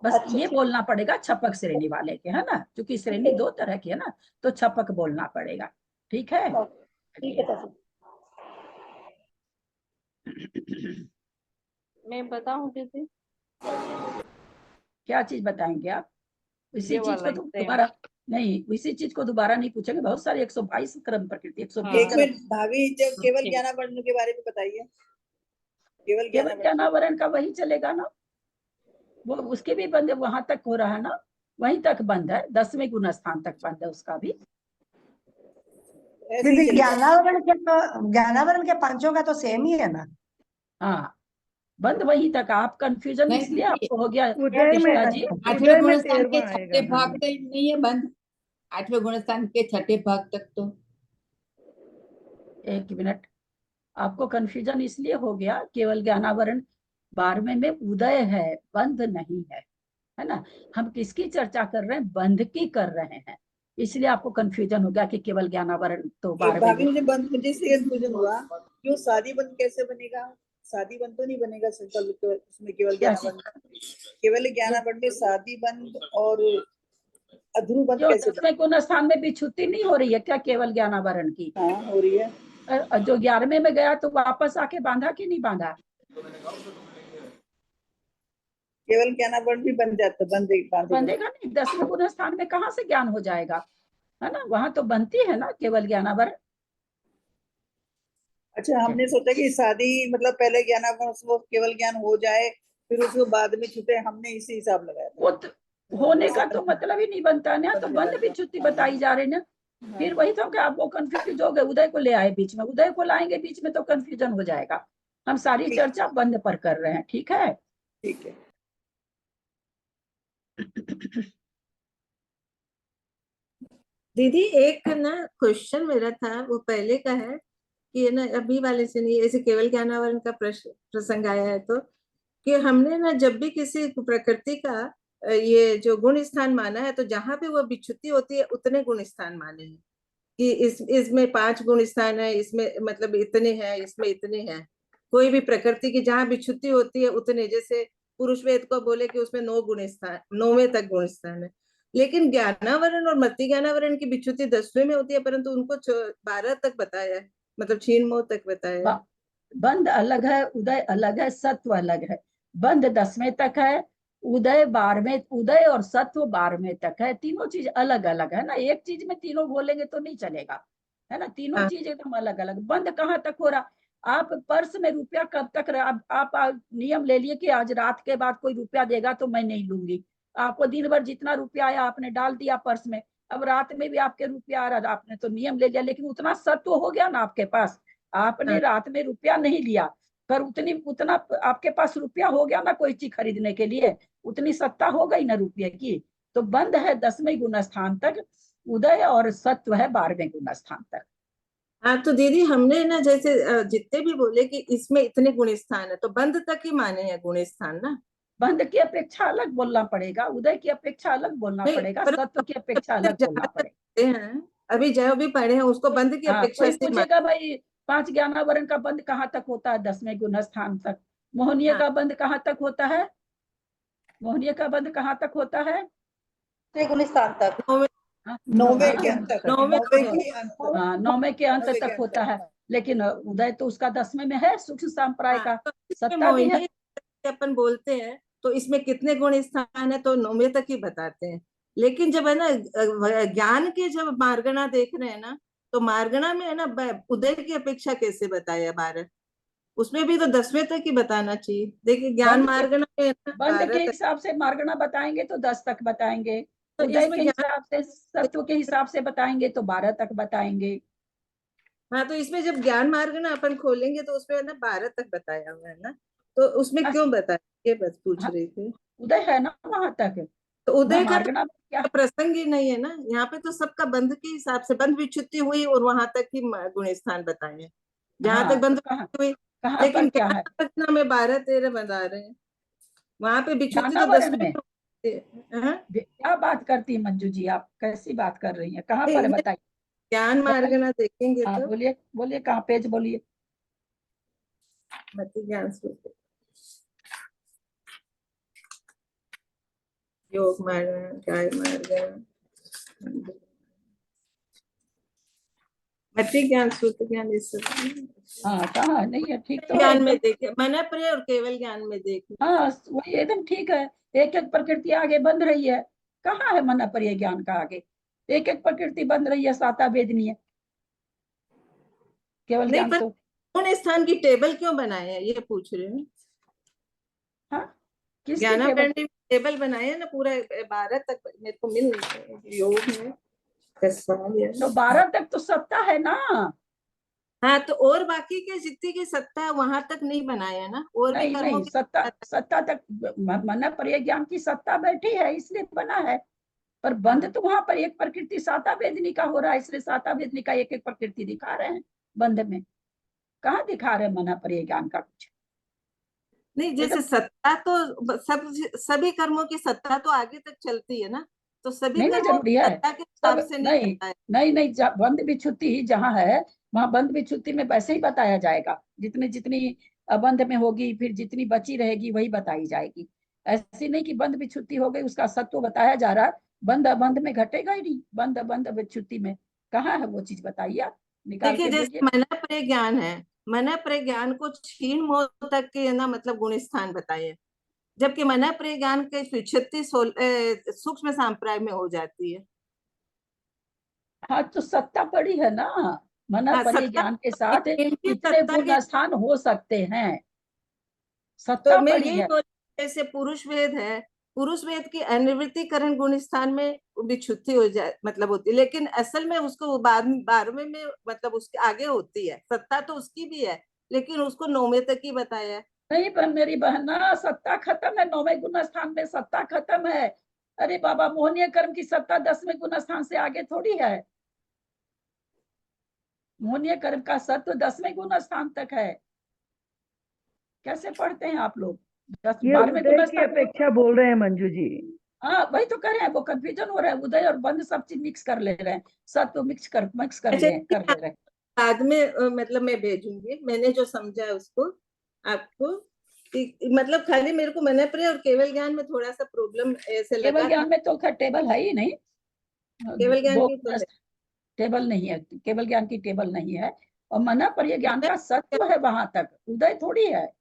बस अच्छा, ये बोलना पड़ेगा छपक श्रेणी वाले के, है ना, क्योंकि श्रेणी दो तरह की है ना, तो छपक बोलना पड़ेगा। ठीक है, ठीक है चाची। मैं बताऊं दीदी? क्या चीज बताएंगे आप? इसी ये चीज वाला को तो exam। दोबारा नहीं, इसी चीज को दोबारा नहीं पूछेंगे। बहुत सारे 122 क्रम प्रकृति, 120 एक क्रम। मिनट भाभी, जो केवल ज्ञानावरण के बारे में बताइए। केवल ज्ञानावरण का वही चलेगा ना, वो उसके भी बंद वहां तक हो रहा है ना, वहीं तक बंद है, 10वें गुण स्थान तक बंद है उसका भी। दीदी ज्ञानावरण के पांचों का तो सेम ही है ना? हाँ, बंद वहीं तक। आप कंफ्यूजन इसलिए आपको हो गया उदय में, कृष्णा जी। 8वें गुण स्थान के 13वां छठे आएगा। भाग तक नहीं है बंद, 8वें गुण स्थान के छठे भाग तक तो। एक मिनट, आपको कंफ्यूजन इसलिए हो गया, केवल ज्ञानावरण 12वें में उदय है, बंध नहीं है, है ना। हम किसकी चर्चा कर रहे हैं? बंध की कर रहे हैं। इसलिए आपको कंफ्यूजन हो गया कि केवल ज्ञानावरण तो 12वें भाभी मुझे इसलिए कंफ्यूजन हुआ, क्यों शादी बंद कैसे बनेगा? शादी बंद तो नहीं बनेगा उसमें केवल ज्ञानावरण, केवल ज्ञानावरण में शादी बंद और अध्रुव बंद जो कैसे 10वें गुण स्थान में विच्छुति नहीं हो रही है क्या केवल ज्ञानावरण की? हाँ हो रही है। जो 11वें में गया तो वापस आके बांधा कि नहीं बांधा? केवल ज्ञानावरण भी बन जाता, बंधेगा नहीं। 10वें गुण स्थान में कहाँ से ज्ञान हो जाएगा, है ना? वहां तो बनती है ना केवल ज्ञानावरण। अच्छा, हमने सोचा कि शादी मतलब पहले ज्ञानावरण वो केवल ज्ञान हो जाए, फिर उसको बाद में छूटे, हमने इसी हिसाब लगाया था। वो तो होने का तो मतलब ही नहीं बनता ना, तो बंध विच्छुति बताई जा रही ना। फिर वही तो कि आप वो कंफ्यूज हो गए, उदय को ले आए बीच में, उदय को लाएंगे बीच में तो कंफ्यूजन हो जाएगा। हम सारी चर्चा बंद पर कर रहे हैं, ठीक है? ठीक है। दीदी एक ना क्वेश्चन मेरा था, वो पहले का है कि ना अभी वाले से नहीं, ऐसे केवल ज्ञानावरण का प्रसंग आया है तो कि हमने ना जब भी किसी प्रकृति का ये जो गुण स्थान माना है तो जहां पे वो विच्युति होती है उतने गुण स्थान माने हैं कि इसमें 5 गुण स्थान है, इसमें मतलब इतने हैं, इसमें इतने हैं। कोई भी प्रकृति की जहां विच्युति होती है उतने, जैसे पुरुष वेद को बोले कि उसमें 9 गुण स्थान, 9वें तक गुण स्थान है। लेकिन ज्ञानावरण और मति ज्ञानावरण की विच्युति 10वें में होती है, परंतु उनको 12 तक बताया है, मतलब छीन मोह तक बताया है। बंध अलग है, उदय अलग है, सत्व अलग है। बंध 10वें तक है, उदय 12वें, उदय और सत्व 12वें तक है। तीनों चीज अलग अलग है ना, एक चीज में तीनों बोलेंगे तो नहीं चलेगा, है ना? तीनों चीज एकदम अलग अलग। बंद कहाँ तक हो रहा? आप पर्स में रुपया कब तक आप नियम ले लिए कि आज रात के बाद कोई रुपया देगा तो मैं नहीं लूंगी। आपको दिन भर जितना रुपया आया आपने डाल दिया पर्स में, अब रात में भी आपके रुपया आ रहा, आपने तो नियम ले लिया, लेकिन उतना सत्व हो गया ना आपके पास, आपने रात में रुपया नहीं लिया, पर उतना आपके पास रुपया हो गया ना कोई चीज खरीदने के लिए, उतनी सत्ता हो गई ना रुपये की। तो बंद है 10वें गुण स्थान तक, उदय और सत्व है 12वें गुण स्थान तक। हाँ तो दीदी हमने ना जैसे जितने भी बोले कि इसमें इतने गुण स्थान है तो बंद तक ही माने हैं गुण स्थान ना। बंद की अपेक्षा अलग बोलना पड़ेगा, उदय की अपेक्षा अलग बोलना पड़ेगा, सत्व की अपेक्षा अलग बोलना पड़ेगा। अभी जो भी पढ़े हैं उसको बंद की अपेक्षा से पूछेगा भाई 5 ज्ञानावरण का बंद कहाँ तक होता है? 10वें गुण स्थान तक। मोहनीय का बंद कहाँ तक होता है? मोहनीय का बंद कहाँ तक होता है? गुण स्थान तक, 9वें के अंत तक, 9वें के अंत तक होता है। लेकिन उदय तो उसका 10वें में है, सूक्ष्म संप्राय का सत्ता भी है। अपन बोलते हैं तो इसमें कितने गुण स्थान है तो 9वें तक ही बताते हैं। लेकिन जब है ना ज्ञान के जब मार्गणा देख रहे हैं ना, तो मार्गणा में है ना उदय की अपेक्षा कैसे बताया 12, उसमें भी तो 10वें तक ही बताना चाहिए। देखिए ज्ञान मार्गणा में बंद के हिसाब से मार्गणा बताएंगे तो 10 तक बताएंगे, उदय के हिसाब से, सत्व के हिसाब से बताएंगे तो 12 तक बताएंगे। हाँ तो इसमें जब ज्ञान मार्ग ना अपन खोलेंगे तो उसमें है ना 12 तक बताया हुआ है ना, तो उसमें क्यों बताया, ये बस पूछ रही थी। उदय है ना वहां तक, तो उदय का तो प्रसंग ही नहीं है ना यहाँ पे, तो सबका बंध के हिसाब से बंध विच्युति हुई और वहां तक ही गुण स्थान बताए, जहां तक बंध हुई। लेकिन क्या है में 12-13 बता रहे हैं, वहां पे विच्युति तो 10वें में। क्या बात करती है मंजू जी, आप कैसी बात कर रही हैं? कहाँ पर बताइए? ज्ञान मार्गणा देखेंगे तो बोलिए बोलिए, कहाँ पेज बोलिए। मति ज्ञान सूत्र, योग मार्गणा, काय मार्गणा, मति ज्ञान सूत्र ज्ञान, इस सब कहाँ नहीं है, ठीक तो ज्ञान में देखे, मनप्रिय और केवल ज्ञान में देखे। हाँ वही एकदम ठीक है। एक एक प्रकृति आगे बंध रही है, कहाँ है मनप्रिय ज्ञान का आगे? एक एक प्रकृति बंध रही है, साता वेदनीय है, केवल ज्ञान तो। कौन स्थान की टेबल क्यों बनाए हैं ये पूछ रहे हैं। हाँ ज्ञानावरण ने टेबल बनाया ना पूरा 12 तक, मेरे को मिल योग में तो 12 तक तो सत्ता है ना। हाँ तो और बाकी के जितनी की सत्ता वहां तक नहीं बनाया ना, और नहीं, भी कर्मों नहीं, सत्ता तक मनप्रिय ज्ञान की सत्ता बैठी है इसलिए बना है, पर बंद तो वहां पर एक प्रकृति साता वेदनी का हो रहा है, इसलिए साता वेदनी का एक एक प्रकृति दिखा रहे हैं बंद में। कहाँ दिखा रहे हैं मनप्रिय ज्ञान का कुछ? नहीं, जैसे सत्ता तो सभी कर्मों की सत्ता तो आगे तक चलती है ना, तो सभी नहीं कर्मों जरूरी है। सत्ता के हिसाब सब से नहीं होता है। नहीं, बंद विच्छुत्ति जहाँ है वहां बंद विच्छुत्ति में वैसे ही बताया जाएगा, जितनी जितनी अबंध में होगी फिर जितनी बची रहेगी वही बताई जाएगी। ऐसी नहीं कि बंद विच्छुत्ति हो गई उसका सत्व बताया जा रहा है, बंद अबंध में घटेगा ही नहीं। बंद अबंध विच्छुत्ति में कहाँ है वो चीज, बताइए आप, निकाल देखिए के जैसे बोलिए। मन प्रज्ञान है, मन प्रज्ञान को क्षीण मोह तक के ना मतलब गुण स्थान बताए हैं, जबकि मन प्रज्ञान के विच्छित्ति सूक्ष्म संप्राय में हो जाती है। हाँ तो सत्ता पड़ी है ना, मन हाँ, परि सत्ता ज्ञान के साथ इनकी कितने सत्ता गुण के, स्थान हो सकते हैं, तो सत्ता मैं पड़ी यही है। बोल, जैसे पुरुष वेद है, पुरुष वेद की अनिवृत्तिकरण गुण स्थान में विच्छुत्ति हो जाए मतलब होती है, लेकिन असल में उसको बाद 12वें में मतलब उसके आगे होती है, सत्ता तो उसकी भी है लेकिन उसको 9वें तक ही बताया है। नहीं पर मेरी बहना, सत्ता खत्म है 9वें गुण स्थान में, सत्ता खत्म है। अरे बाबा, मोहनीय कर्म की सत्ता 10वें गुण स्थान से आगे थोड़ी है। मोहनीय कर्म का सत्व 10वें गुण स्थान तक है। कैसे पढ़ते हैं आप लोग? ये 12वें उदय गुण की स्थान में तो, अपेक्षा बोल रहे हैं मंजू जी। हाँ वही तो कर रहे हैं, वो कंफ्यूजन हो रहा है, उदय और बंध सब चीज मिक्स कर ले रहे हैं, सत्व मिक्स कर अच्छा, ले रहे हैं। बाद में मतलब मैं भेजूंगी, मैंने जो समझा उसको आपको, मतलब खाली मेरे को मन प्रिय और केवल ज्ञान में थोड़ा सा प्रॉब्लम ऐसे केवल लगा था। ज्ञान में तो खैर टेबल है ही नहीं, केवल ज्ञान दो की तो है। टेबल नहीं है, केवल ज्ञान की टेबल नहीं है। और मना पर ये ज्ञान मैं- का सत्व है वहां तक, उदय थोड़ी है,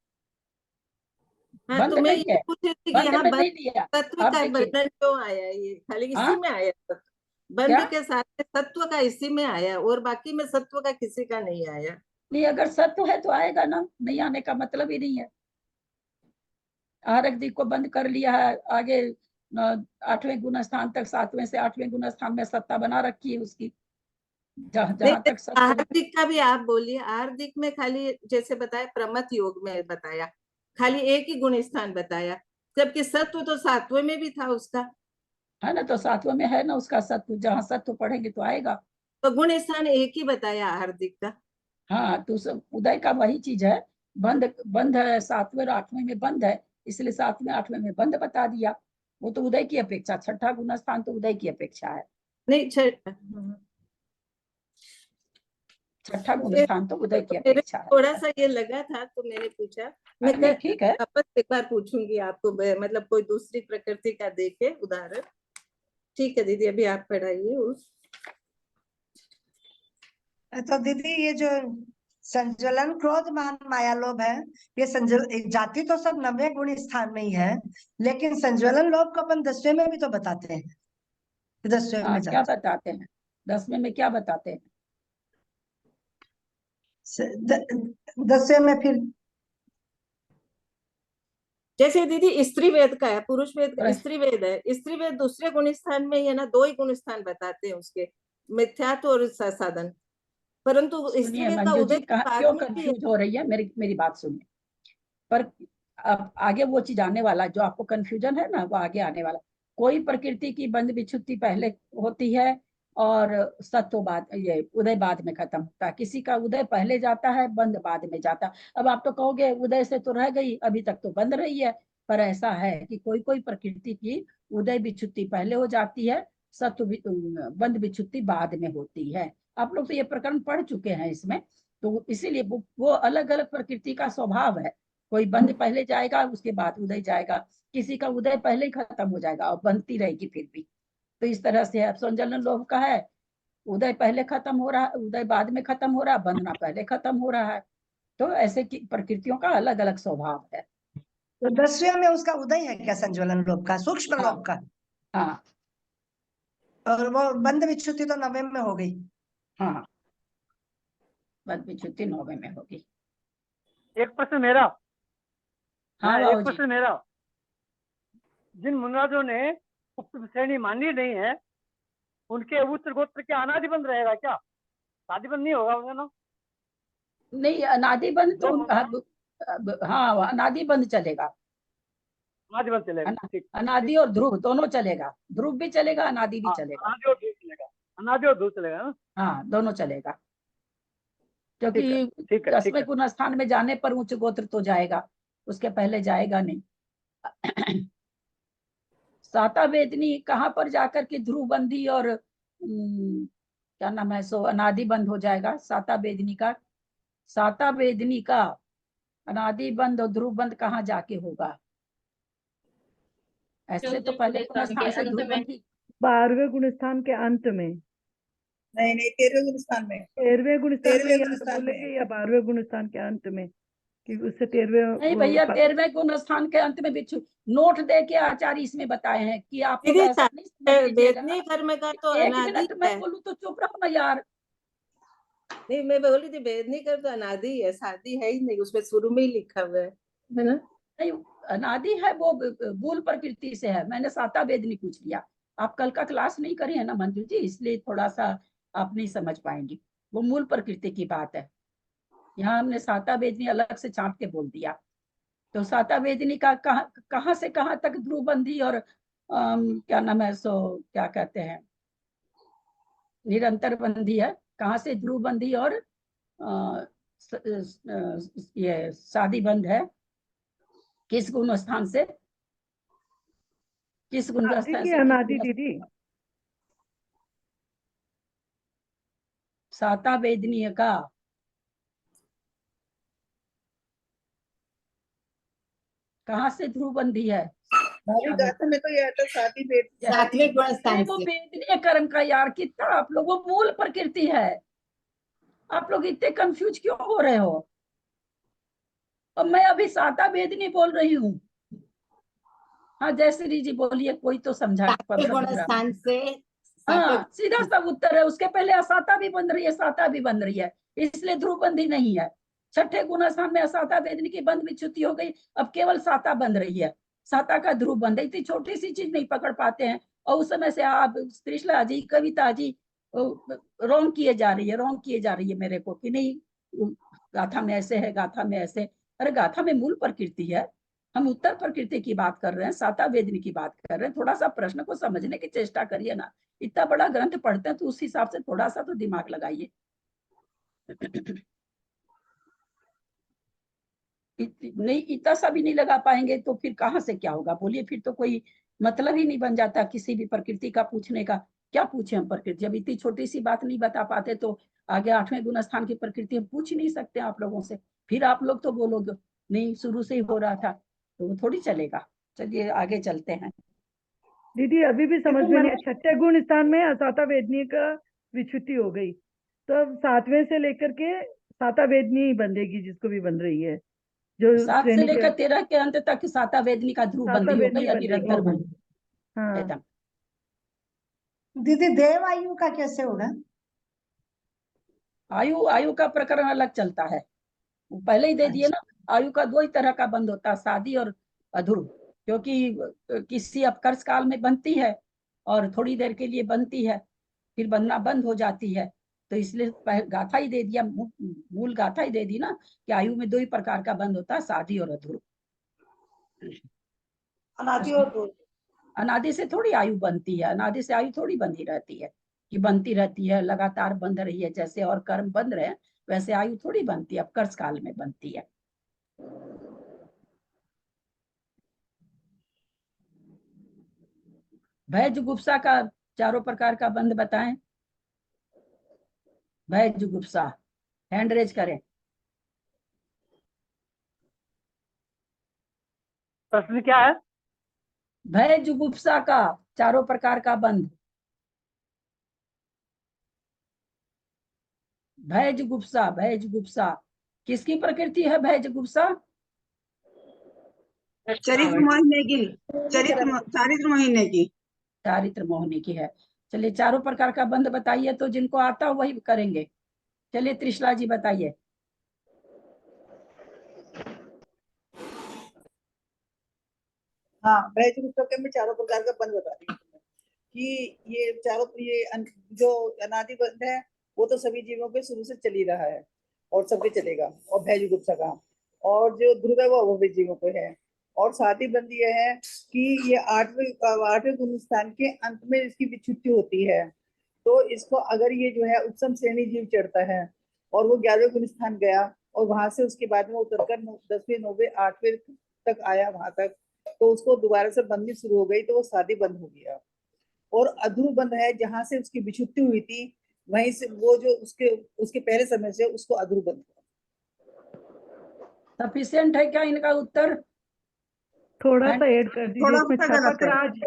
हाँ, बंद तो मैं नहीं ये है, पूछ रही थी कि बंद यहाँ में बंद नहीं दिया। तत्व आप का देखिए, वर्णन क्यों आया है, ये खाली इसी हाँ में आया तत्व। बंद क्या के साथ में सत्व का इसी में आया और बाकी में सत्व का किसी का नहीं आया। नहीं, अगर सत्व है तो आएगा ना, नहीं आने का मतलब ही नहीं है। आरक दिक को बंद कर लिया है, आगे 8वें गुण स्थान तक, 7वें से 8वें गुण स्थान में सत्ता बना रखी है उसकी, जहां नहीं, जहां तक सत्व है। आहार्दिक का भी आप बोलिए, आहार्दिक में खाली जैसे बताया प्रमथ योग में बताया, खाली एक ही गुण स्थान बताया, जबकि सत्व तो 7वें में भी था उसका। है ना, तो 7वें में है ना उसका सत्व, जहां सत्व पढ़ेंगे तो आएगा। तो गुण स्थान एक ही बताया हार्दिक का। हाँ तो सब उदय का वही चीज है, बंद बंद है 7वें और 8वें में बंद है, इसलिए 7वें 8वें में बंद बता दिया। वो तो उदय की अपेक्षा, छठा गुण स्थान तो उदय की अपेक्षा है, नहीं छठा गुण ये स्थान तो उदय की मेरे अपेक्षा है। थोड़ा सा ये लगा था तो मैंने पूछा। मैं नहीं ठीक है। वापस एक बार पूछूंगी आपको, मतलब कोई दूसरी प्रकृति का देके उदाहरण। ठीक है दीदी, अभी आप पढ़ाइए उस। तो दीदी ये जो संज्वलन, क्रोध, मान, माया, लोभ है, ये जाति तो सब 9वें गुण स्थान में ही है, लेकिन संज्वलन लोभ को अपन 10वें में भी तो बताते हैं, 10वें हाँ में क्या जाते बताते हैं, 10वें में क्या बताते हैं? 10वें में फिर जैसे दीदी स्त्री वेद का है, पुरुष वेद का अरे, स्त्री वेद है, स्त्री वेद दूसरे गुण स्थान में ही है ना, 2 ही गुण स्थान बताते हैं उसके, मिथ्यात्व और साधन, परंतु स्त्री सुनिए वेद का मंजू उदय जी, के बाद क्यों में भी है। कंफ्यूज हो रही है, मेरी मेरी बात सुनिए। पर अब आगे वो चीज आने वाला है, जो आपको कंफ्यूजन है ना वो आगे आने वाला। कोई प्रकृति की बंद विच्छुत्ति पहले होती है और सत्व बाद, ये उदय बाद में खत्म होता है, किसी का उदय पहले जाता है, बंद बाद में जाता है। अब आप तो कहोगे उदय से तो रह गई, अभी तक तो बंद रही है, पर ऐसा है कि कोई कोई प्रकृति की उदय विच्छुत्ति पहले हो जाती है, सत्व बंद विच्छुत्ति बाद में होती है। आप लोग तो ये प्रकरण पढ़ चुके हैं इसमें, तो इसीलिए वो अलग अलग प्रकृति का स्वभाव है। कोई बंद पहले जाएगा उसके बाद उदय जाएगा, किसी का उदय पहले ही खत्म हो जाएगा और बनती रहेगी फिर भी। तो इस तरह से है, संजलन लोभ का है, उदय पहले खत्म हो रहा है, उदय बाद में खत्म हो रहा है, बंधना पहले खत्म हो रहा है। तो ऐसे की प्रकृतियों का अलग अलग स्वभाव है। तो 10वें में उसका उदय है क्या, संज्वलन लोभ का, सूक्ष्म हाँ लोभ का, हाँ और वो बंद विच्छुत्ति तो 9वें में हो गई। हाँ, बंद विच्छुत्ति 9वें में होगी। एक प्रश्न मेरा, हाँ एक बाबू जी, प्रश्न मेरा, जिन मुनिराजों ने उक्त श्रेणी मानी नहीं है, उनके उच्च गोत्र के अनादि बंद रहेगा क्या? शादी बंद नहीं होगा उनका ना? नहीं अनादि बंद तो जो हाँ अनादि बंद चलेगा, अनादि बंद चलेगा, ठीक अनादि ठीक, और ध्रुव दोनों चलेगा, ध्रुव भी चलेगा अनादि भी हाँ चलेगा। अनादि और दूर चलेगा, अनादि और दूर चलेगा ना? हाँ दोनों चलेगा, ठीक है, क्योंकि ठीक है, ठीक 10वें है। गुण स्थान में जाने पर उच्च गोत्र तो जाएगा, उसके पहले जाएगा नहीं। साता वेदनी कहाँ पर जाकर के ध्रुव बंदी और क्या नाम है सो अनादि बंद हो जाएगा? साता वेदनी का अनादि बंद और ध्रुव बंद कहाँ जाके होगा? ऐसे तो पहले गुणस्थान से ध्रुव बंदी 12वें गुणस्थान के अंत में, नहीं नहीं, 13वें गुणस्थान में, 13वें गुणस्थान में 13वें याद गुणस्थान बोलेंगे में। या 12वें गुणस्थान के अंत में? कि उससे 13वें नहीं भैया, 13वें गुणस्थान के अंत में बिच्छू नोट दे के आचार्य इसमें बताए हैं कि आप लोग दीदी ऐसा नहीं समझ लीजिएगा। वेदनी कर्म का तो एक अनादि मिनट मैं है। बोलूं तो चुप रहो ना यार। नहीं, मैं बोल रही थी वेदनी कर्म तो अनादि है, शादी है ही नहीं, उसमें शुरू में ही लिखा हुआ है ना? नहीं, अनादि है वो मूल प्रकृति से है। मैंने साता वेदनी पूछ लिया। आप कल का क्लास नहीं करे हैं ना मंजू जी, इसलिए थोड़ा सा आप नहीं समझ पाएंगे। वो मूल प्रकृति की बात है। यहाँ हमने साता वेदनी अलग से छांट के बोल दिया। तो साता वेदनी का कहाँ से कहाँ तक ध्रुवबंदी और क्या नाम है सो क्या कहते हैं निरंतर बंदी है? कहाँ से ध्रुवबंदी और ये शादी बंद है? किस गुण स्थान से? किस गुण आदि स्थान की से अनादि दीदी? साता वेदनीय का कहाँ से ध्रुवबंदी है? हमारी गाथा में तो ये आता शादी वेद, सातवें गुणस्थान वो से। वेदनीय कर्म का यार, कितना आप लोग, वो मूल प्रकृति है। आप लोग इतने कंफ्यूज क्यों हो रहे हो? और मैं अभी साता वेदनी बोल रही हूँ। हाँ जयश्री जी बोलिए, कोई तो समझा सातवें गुणस्थान से। हाँ सीधा सा उत्तर है। उसके पहले असाता भी बन रही है, साता भी बन रही है, इसलिए ध्रुवबंदी नहीं है। छठे गुणस्थान में असाता वेदनी की बंद विच्युति हो गई, अब केवल साता बन रही है। साता का ध्रुव बंद है। इतनी छोटी सी चीज नहीं पकड़ पाते हैं, और उस समय से आप त्रिशला जी, कविता जी रॉन्ग किए जा रही है, रॉन्ग किए जा रही है मेरे को कि नहीं गाथा में ऐसे है, गाथा में ऐसे। अरे गाथा में मूल प्रकृति है, हम उत्तर प्रकृति की बात कर रहे हैं, साता वेदनी की बात कर रहे हैं। थोड़ा सा प्रश्न को समझने की चेष्टा करिए ना। इतना बड़ा ग्रंथ पढ़ते हैं तो उस हिसाब से थोड़ा सा तो दिमाग लगाइए। नहीं, इतना सा भी नहीं लगा पाएंगे तो फिर कहाँ से क्या होगा? बोलिए, फिर तो कोई मतलब ही नहीं बन जाता किसी भी प्रकृति का पूछने का। क्या पूछे हम प्रकृति? जब इतनी छोटी सी बात नहीं बता पाते तो आगे 8वें गुण स्थान की प्रकृति हम पूछ नहीं सकते आप लोगों से। फिर आप लोग तो बोलोगे नहीं शुरू से ही हो रहा था, तो वो थोड़ी चलेगा। चलिए आगे चलते हैं। दीदी अभी भी समझ में नहीं, छठे गुण स्थान में असाता वेदनी का विच्युति हो गई, तो अब 7वें से लेकर के साता वेदनी ही बंधेगी, जिसको भी बन रही है, जो 7 से श्रेणी के लेकर 13 के अंत तक साता वेदनी का ध्रुव साता बंदी हो गई वेदनी या बंधेगी। निरंतर बंदी हाँ एकदम। दीदी देव आयु का कैसे होगा? आयु का प्रकरण अलग चलता है, वो पहले ही दे दिए ना। आयु का 2 ही तरह का बंद होता है, शादी और अध्रुव। क्योंकि किसी अपकर्ष काल में बनती है और थोड़ी देर के लिए बनती है, फिर बनना बंद हो जाती है। तो इसलिए गाथा ही दे दिया, मूल गाथा ही दे दी ना कि आयु में 2 ही प्रकार का बंद होता है, शादी और अध्रुव। अनादि और ध्रुव। अनादि से थोड़ी आयु बनती है, अनादि से आयु थोड़ी बंधी रहती है कि बनती रहती है लगातार बंध रही है। जैसे और कर्म बंध रहे हैं वैसे आयु थोड़ी बनती है, अपकर्ष काल में बनती है। भय जुगुप्सा का चारों प्रकार का बंध बताएं। भय जुगुप्सा हैंड रेज करें। प्रश्न क्या है? भय जुगुप्सा का चारों प्रकार का बंध। भय जुगुप्सा, भय जुगुप्सा किसकी प्रकृति है? भय जुगुप्सा चरित्र मोहिनी की, चारित्र मोहिनी की, चारित्र मोहिनी की है। चलिए चारों प्रकार का बंध बताइए, तो जिनको आता हो वही करेंगे। चलिए त्रिशला जी बताइए। हाँ, भय जुगुप्सा में चारों प्रकार का बंध बता रही हूँ कि ये चारों जो अनादि बंध है वो तो सभी जीवों के शुरू से चल ही रहा है और सबके चलेगा। और भय जुगुप्सा का, और जो ध्रुव है वो भी जीवों को है। और साथ ही बंद ये है कि ये 8वें गुण स्थान के अंत में इसकी विच्युति होती है। तो इसको अगर ये जो है उत्तम श्रेणी जीव चढ़ता है और वो 11वें गुण स्थान गया और वहां से उसके बाद में उतरकर 10वें 9वें 8वें तक आया वहां तक, तो उसको दोबारा से बंदी शुरू हो गई तो वो शादी बंद हो गया। और अध्रुव बंद है जहां से उसकी विच्छुत्ति हुई थी, वहीं से वो जो उसके पहले समय से उसको अध्रुव बंद हुआ। सफिशिएंट है क्या इनका उत्तर? थोड़ा सा ऐड कर दीजिए, थोड़ा इसमें सा गलत छपक है। राज,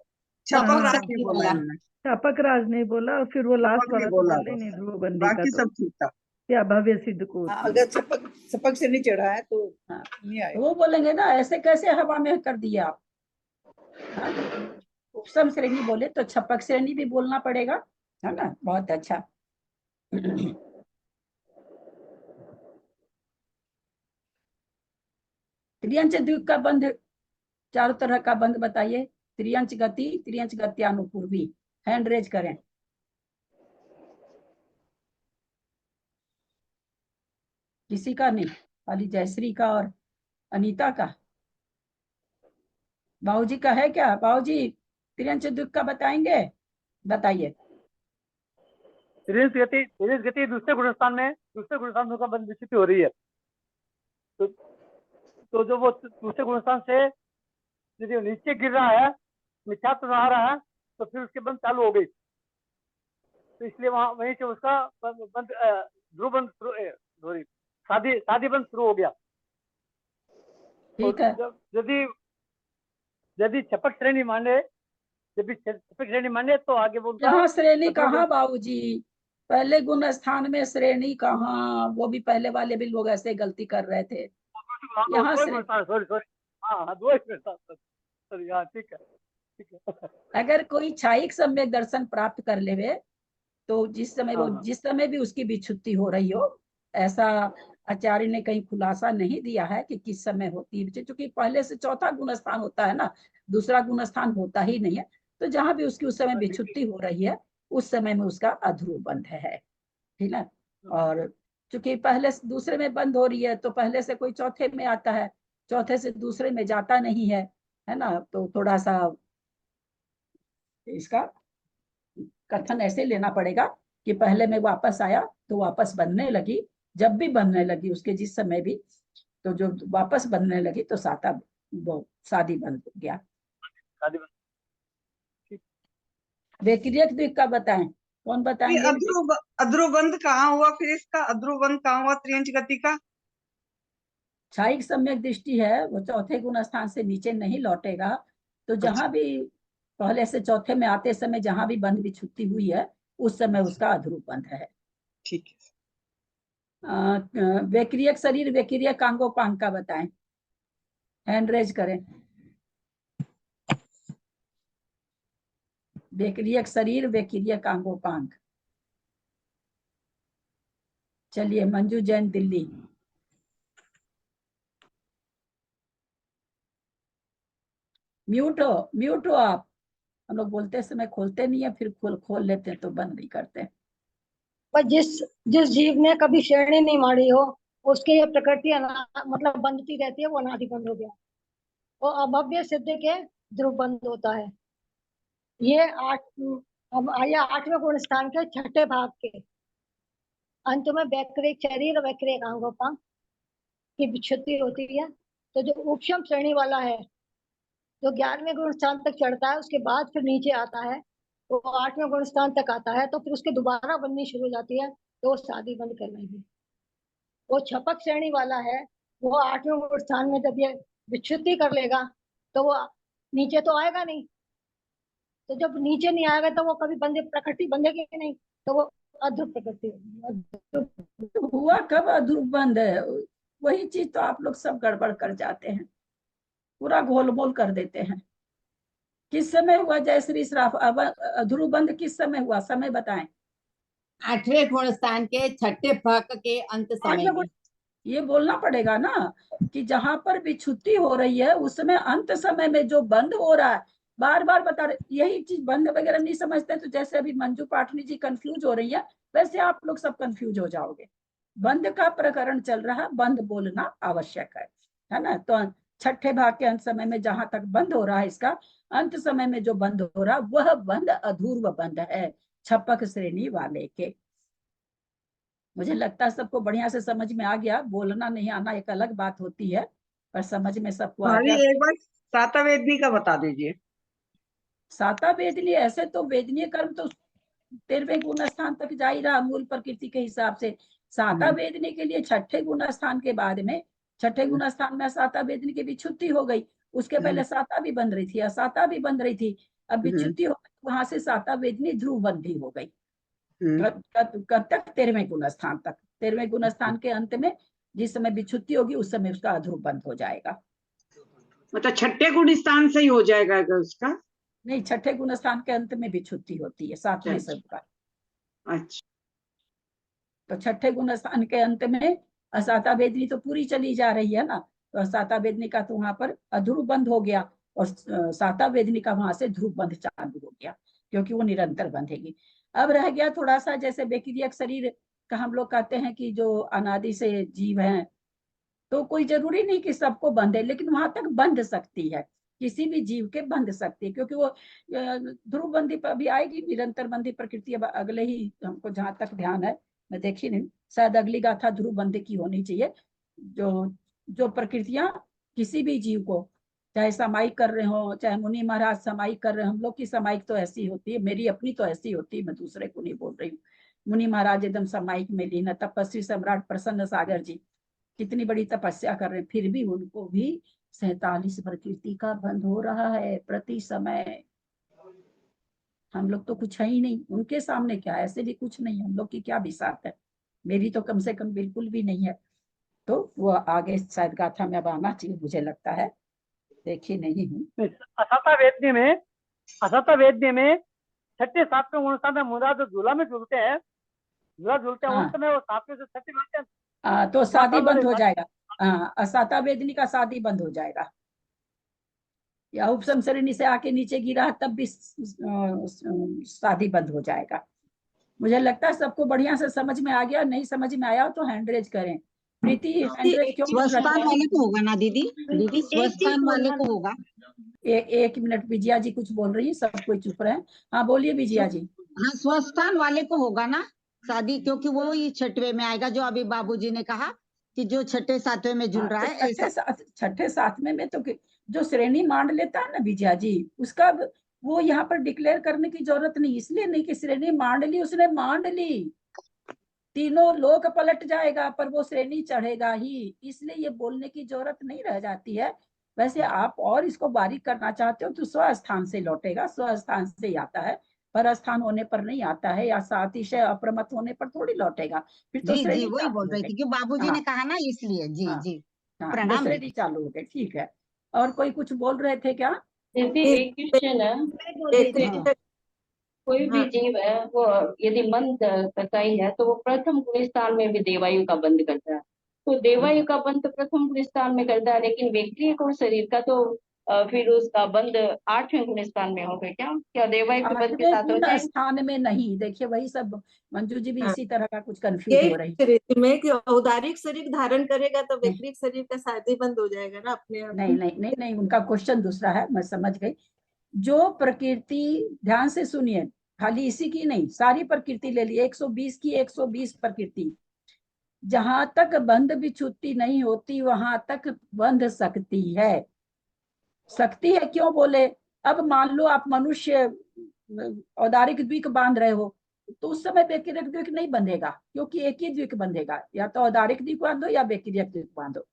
छपक हाँ, राज नहीं बोला इन्होंने, छपक राज नहीं बोला, और फिर वो लास्ट छपक नहीं वाला तो बोला, बोले नहीं ध्रुव बंदी का, बाकी तो सब ठीक था। क्या भव्य सिद्ध को हाँ, अगर छपक से नहीं चढ़ा है तो हाँ, नहीं आएगा। वो बोलेंगे ना ऐसे कैसे हवा में कर दिए आप। हाँ, उपसम श्रेणी बोले तो छपक श्रेणी भी बोलना पड़ेगा, है ना। बहुत अच्छा। त्रियंच द्वीप का बंध, चारों तरह का बंध बताइए। त्रियंच गति, त्रियंच गत्यानुपूर्वी, हैंड रेज करें। किसी का नहीं, खाली जयश्री का और अनीता का। बाबूजी का है क्या? बाबूजी त्रियंच द्वीप का बताएंगे? बताइए। त्रियंच गति दूसरे गुणस्थान में का बंध विच्छित्ति हो रही है। तो जो वो दूसरे गुणस्थान से यदि नीचे गिर रहा है, मिथ्यात्व आ रहा है, तो फिर उसके बंद चालू हो गई। तो इसलिए वहीं से उसका बंद ध्रुव बंद शादी बंद शुरू हो गया। ठीक है। यदि छपक श्रेणी माने, तो आगे वो जहाँ श्रेणी कहाँ बाबूजी, पहले गुण स्थान में श्रेणी कहाँ? वो भी पहले वाले भी लोग ऐसे गलती कर रहे थे। यहाँ से ठीक है। अगर कोई छायिक सम्यक दर्शन प्राप्त कर लेवे, तो जिस समय वो जिस समय भी उसकी विच्छुत्ति हो रही हो, ऐसा आचार्य ने कहीं खुलासा नहीं दिया है कि किस समय होती है, क्योंकि पहले से चौथा गुण स्थान होता है ना, दूसरा गुण स्थान होता ही नहीं है। तो जहां भी उसकी उस समय विच्छुत्ति हो रही है, उस समय में उसका अध्रुव बंध है, ठीक है। और चूंकि पहले से दूसरे में बंद हो रही है, तो पहले से कोई चौथे में आता है, चौथे से दूसरे में जाता नहीं है ना। तो थोड़ा सा इसका कथन ऐसे लेना पड़ेगा कि पहले में वापस आया तो वापस बनने लगी, जब भी बनने लगी उसके जिस समय भी, तो जो वापस बनने लगी तो शादी बंद हो गया। बेक्रियक द्वीप का बताएं, कौन बताएंगे? अध्रुव बंद कहाँ हुआ? फिर इसका अध्रुव बंद कहाँ हुआ त्रियंच गति का? छायिक सम्यक दृष्टि है, वो चौथे गुण स्थान से नीचे नहीं लौटेगा। तो जहां भी पहले से चौथे में आते समय जहां भी बंध विच्छुत्ति हुई है, उस समय उसका अध्रुव बंध है। ठीक है। बेक्रियक शरीर, बेक्रियक अंगोपांग का बताएं, हैंड रेज करें। बेक्रियक शरीर, बेक्रियक अंगोपांग। चलिए, मंजू जैन दिल्ली। म्यूट हो आप। हम लोग बोलते समय खोलते नहीं है, फिर खोल लेते हैं तो बंद नहीं करते। पर जिस जीव ने कभी श्रेणी नहीं मारी हो, उसके ये प्रकृति मतलब बंधती रहती है, वो अनादि बंद हो गया। वो अभव्य सिद्ध के ध्रुव बंद होता है। ये अब आया 8वें गुण स्थान के 6ठे भाग के अंत में वैक्रिक शरीर और वैक्रिक अंगोपांग की विच्छुत्ति होती है। तो जो उपशम श्रेणी वाला है, जो 11वें गुण स्थान तक चढ़ता है, उसके बाद फिर नीचे आता है, वो 8वें गुण स्थान तक आता है, तो फिर उसके दोबारा बननी शुरू हो जाती है, तो वो शादी बंद कर लेगी। वो छपक श्रेणी वाला है, वो 8वें गुण स्थान में जब ये विच्छुत्ति कर लेगा, तो वो नीचे तो आएगा नहीं। तो जब नीचे नहीं आएगा तो वो कभी प्रकृति बंधेगी नहीं, तो वो अध्रुव प्रकृति होगी। हुआ कब अध्रुव बंद है? वही चीज तो आप लोग सब गड़बड़ कर जाते हैं, पूरा घोलमोल कर देते हैं। किस समय हुआ जयश्री श्राफ? अब अध्रुव बंद किस समय हुआ? समय बताएं। 8वें गुण स्थान के 6ठे भाग के अंत समय में। ये बोलना पड़ेगा ना कि जहां पर विच्छुत्ति हो रही है, उस समय अंत समय में जो बंद हो रहा है, बार बार बता रहे। यही चीज बंद वगैरह नहीं समझते, तो जैसे अभी मंजू पाठनी जी कंफ्यूज हो रही है, वैसे आप लोग सब कंफ्यूज हो जाओगे। बंद का प्रकरण चल रहा है, बंद बोलना आवश्यक है ना। तो 6ठे भाग के अंत समय में जहां तक बंद हो रहा है, इसका अंत समय में जो बंद हो रहा है, वह बंद अधूर्व बंद है, छपक श्रेणी वाले के। मुझे लगता है सबको बढ़िया से समझ में आ गया। बोलना नहीं आना एक अलग बात होती है, पर समझ में सबको आ गया। साता वेदनी का बता दीजिए। साता वेदनी, ऐसे तो वेदनीय कर्म तो 13वें गुण स्थान तक जा ही रहा मूल प्रकृति के हिसाब से। साता वेदनी के लिए छठे गुण स्थान के बाद में, छठे गुण स्थान में साता वेदनी की विच्छुत्ति हो गई। उसके पहले साता भी बन रही थी, असाता भी बन रही थी। अब विच्छुत्ति हो गई, वहां से साता वेदनी ध्रुव बंधी हो गई। कब तक? 13वें गुण स्थान तक। 13वें गुण स्थान के अंत में जिस समय विच्छुत्ति होगी उस समय उसका अध्रुव बंद हो जाएगा। मतलब छठे गुण स्थान से ही हो जाएगा उसका? नहीं, छठे गुण स्थान के अंत में विच्छुत्ति होती है 7वें शब्द का। अच्छा, तो छठे गुण स्थान के अंत में असाता वेदनी तो पूरी चली जा रही है ना, तो असाता वेदनी का तो वहां पर अध्रुव बंद हो गया और साता वेदनी का वहां से ध्रुव बंद चालू हो गया, क्योंकि वो निरंतर बंधेगी। अब रह गया थोड़ा सा, जैसे बेक्रियक शरीर का हम लोग कहते हैं कि जो अनादि से जीव हैं, तो कोई जरूरी नहीं कि सबको बंधे, लेकिन वहां तक बंध सकती है, किसी भी जीव के बंध सकती है, क्योंकि वो ध्रुव बंदी पर भी आएगी। निरंतर बंदी प्रकृति अब अगले ही, हमको जहां तक ध्यान है, मैं देखी नहीं, शायद अगली गाथा ध्रुव बंदी की होनी चाहिए। जो प्रकृतियां किसी भी जीव को, चाहे समाई कर रहे हो, चाहे मुनि महाराज समाई कर रहे हो, हम लोग की समाई तो ऐसी होती है, मेरी अपनी तो ऐसी होती है, मैं दूसरे को नहीं बोल रही हूँ। मुनि महाराज एकदम समाई में लीन, तपस्वी सम्राट प्रसन्न सागर जी कितनी बड़ी तपस्या कर रहे हैं, फिर भी उनको भी 47 प्रकृति का बंध हो रहा है प्रति समय। हम लोग तो कुछ है ही नहीं उनके सामने, क्या ऐसे भी कुछ नहीं, हम लोग की क्या बिसात है। मेरी तो कम से कम बिल्कुल भी नहीं है। तो वो आगे शायद गाथा में अब आना चाहिए, मुझे लगता है, देखी नहीं हूँ। असाता वेदनी में छठे सातवें गुण स्थान में मुद्रा जो झूला में झूलते हैं, झूला झूलते हैं उस समय वो सातवें से छठे गुण तो शादी बंद हो जाएगा। असाता वेदनी का शादी बंद हो जाएगा, या उपसम श्रेणी से आके नीचे गिरा तब भी शादी बंद हो जाएगा। मुझे लगता है सबको बढ़िया से समझ में आ गया। नहीं समझ में आया तो हैंड रेज करें। प्रीति हैंड रेज क्यों कर स्वस्थान रही है? वाले को होगा ना दीदी? दीदी स्वस्थान वाले को होगा। एक मिनट, विजया जी कुछ बोल रही है, सब कोई चुप रहे। हाँ बोलिए विजया जी। हाँ, स्वस्थान वाले को होगा ना शादी, क्योंकि वो ही छठवे में आएगा, जो अभी बाबूजी ने कहा कि जो छठे सातवें में झूल रहा है। छठे सातवें में तो जो श्रेणी मान लेता है ना विजया जी, उसका वो यहाँ पर डिक्लेयर करने की जरूरत नहीं। इसलिए नहीं कि श्रेणी मान ली, उसने मान ली, तीनों लोक पलट जाएगा पर वो श्रेणी चढ़ेगा ही, इसलिए ये बोलने की जरूरत नहीं रह जाती है। वैसे आप और इसको बारीक करना चाहते हो तो स्वस्थान से लौटेगा, स्वस्थान से ही आता है, पर स्थान होने पर नहीं आता है, या सातिशय अप्रमत होने पर थोड़ी लौटेगा। फिर तो जी जी, वही बोल रही थी कि बाबूजी ने कहा ना, इसलिए। जी जी, प्रणाम। श्रेणी चालू हो गई, ठीक है। और कोई कुछ बोल रहे थे क्या? दीदी एक क्वेश्चन है, कोई भी जीव है वो यदि मन करता ही है तो वो प्रथम गुण स्थान में भी देवायु का बंध करता है। तो देवायु का बंध तो प्रथम गुण स्थान में करता है, लेकिन व्यक्ति और शरीर का तो फिर उसका बंध 8वें गुण स्थान में होगा क्या? क्या देवायु के बंध के साथ हो जाएगा? स्थान में नहीं, देखिए वही सब मंजू जी भी इसी तरह का कुछ कंफ्यूज हो रही है। में कि औदारिक शरीर धारण करेगा तो वैक्रिक शरीर का शादी बंद हो जाएगा ना अपने आप। नहीं नहीं नहीं नहीं, उनका क्वेश्चन दूसरा है, मैं समझ गई। जो प्रकृति, ध्यान से सुनिए, खाली इसी की नहीं, सारी प्रकृति ले ली, 120 की 120 प्रकृति, जहां तक बंध विच्छुत्ति नहीं होती वहां तक बंध सकती है। सकती है क्यों बोले? अब मान लो आप मनुष्य औदारिक द्विक बांध रहे हो, तो उस समय व्यक्तिगत द्विक नहीं बंधेगा, क्योंकि एक ही द्विक बंधेगा, या तो औदारिक द्विक बांधो या व्यक्तिगत द्विक बांधो।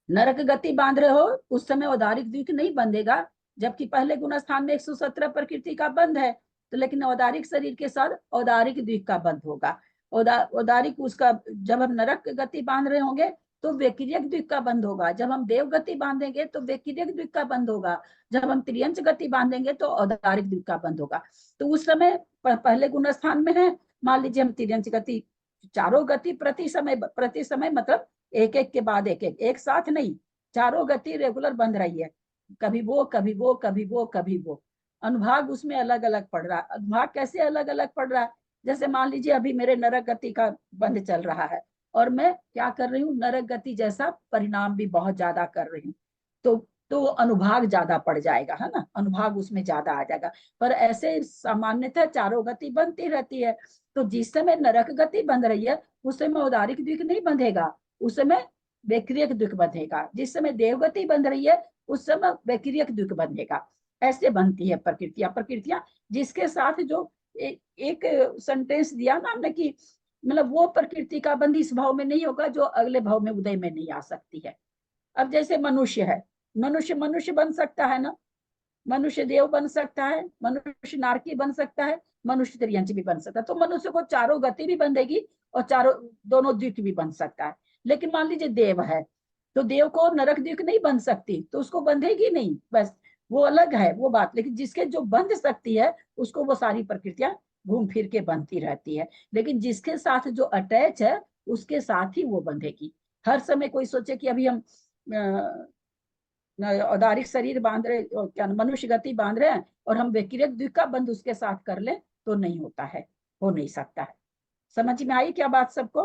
नरक गति बांध रहे हो, उस समय औदारिक द्विक नहीं बंधेगा, जबकि पहले गुण स्थान में 117 प्रकृति का बंध है, तो लेकिन औदारिक शरीर के साथ औदारिक द्विक का बंध होगा। औदारिक उसका, जब हम नरक गति बांध रहे होंगे तो व्यक्तिगत द्विक का बंध होगा, जब हम देव गति बांधेंगे तो व्यक्तिगत द्विक का बंध होगा, जब हम त्रियंच गति बांधेंगे तो औदारिक द्विक का बंध होगा। तो उस समय पहले गुण स्थान में है, मान लीजिए हम त्रियंच गति, चारों गति प्रति समय मतलब एक एक के बाद एक साथ नहीं, चारों गति रेगुलर बंध रही है, कभी वो कभी वो कभी वो कभी वो। अनुभाग उसमें अलग अलग पड़ रहा है। अनुभाग कैसे अलग अलग पड़ रहा है? जैसे मान लीजिए अभी मेरे नरक गति का बंध चल रहा है और मैं क्या कर रही हूँ, नरक गति जैसा परिणाम भी बहुत ज्यादा कर रही हूँ, तो अनुभाग ज्यादा पड़ जाएगा, है ना, अनुभाग उसमें ज्यादा आ जाएगा। पर ऐसे सामान्यतः चारों गति बनती रहती है, तो जिस समय नरक गति बंध रही है उस समय औदारिक द्विक नहीं बंधेगा, उस समय व्यक्तिगत द्विक बंधेगा। जिस समय देवगति बंध रही है उस समय वैक्रियक द्विक बनेगा। ऐसे बनती है प्रकृतियां जिसके साथ जो एक सेंटेंस दिया ना हमने कि मतलब वो प्रकृति का बंध इस भाव में नहीं होगा जो अगले भाव में उदय में नहीं आ सकती है। अब जैसे मनुष्य है, मनुष्य बन सकता है ना, मनुष्य देव बन सकता है, मनुष्य नारकी बन सकता है, मनुष्य त्रियंच भी बन सकता है। तो मनुष्य को चारों गति भी बंधेगी और चारों दोनों द्विक भी बन सकता है। लेकिन मान लीजिए देव है तो देव को नरक द्विक नहीं बन सकती, तो उसको बंधेगी नहीं, बस वो अलग है वो बात। लेकिन जिसके जो बंध सकती है उसको वो सारी प्रकृतियां घूम फिर के बनती रहती है। लेकिन जिसके साथ जो अटैच है उसके साथ ही वो बंधेगी। हर समय कोई सोचे कि अभी हम औदारिक शरीर बांध रहे, क्या मनुष्य गति बांध रहे हैं और हम वैक्रियक द्विक का बंध उसके साथ कर ले तो नहीं होता है, हो नहीं सकता है। समझ में आई क्या बात सबको?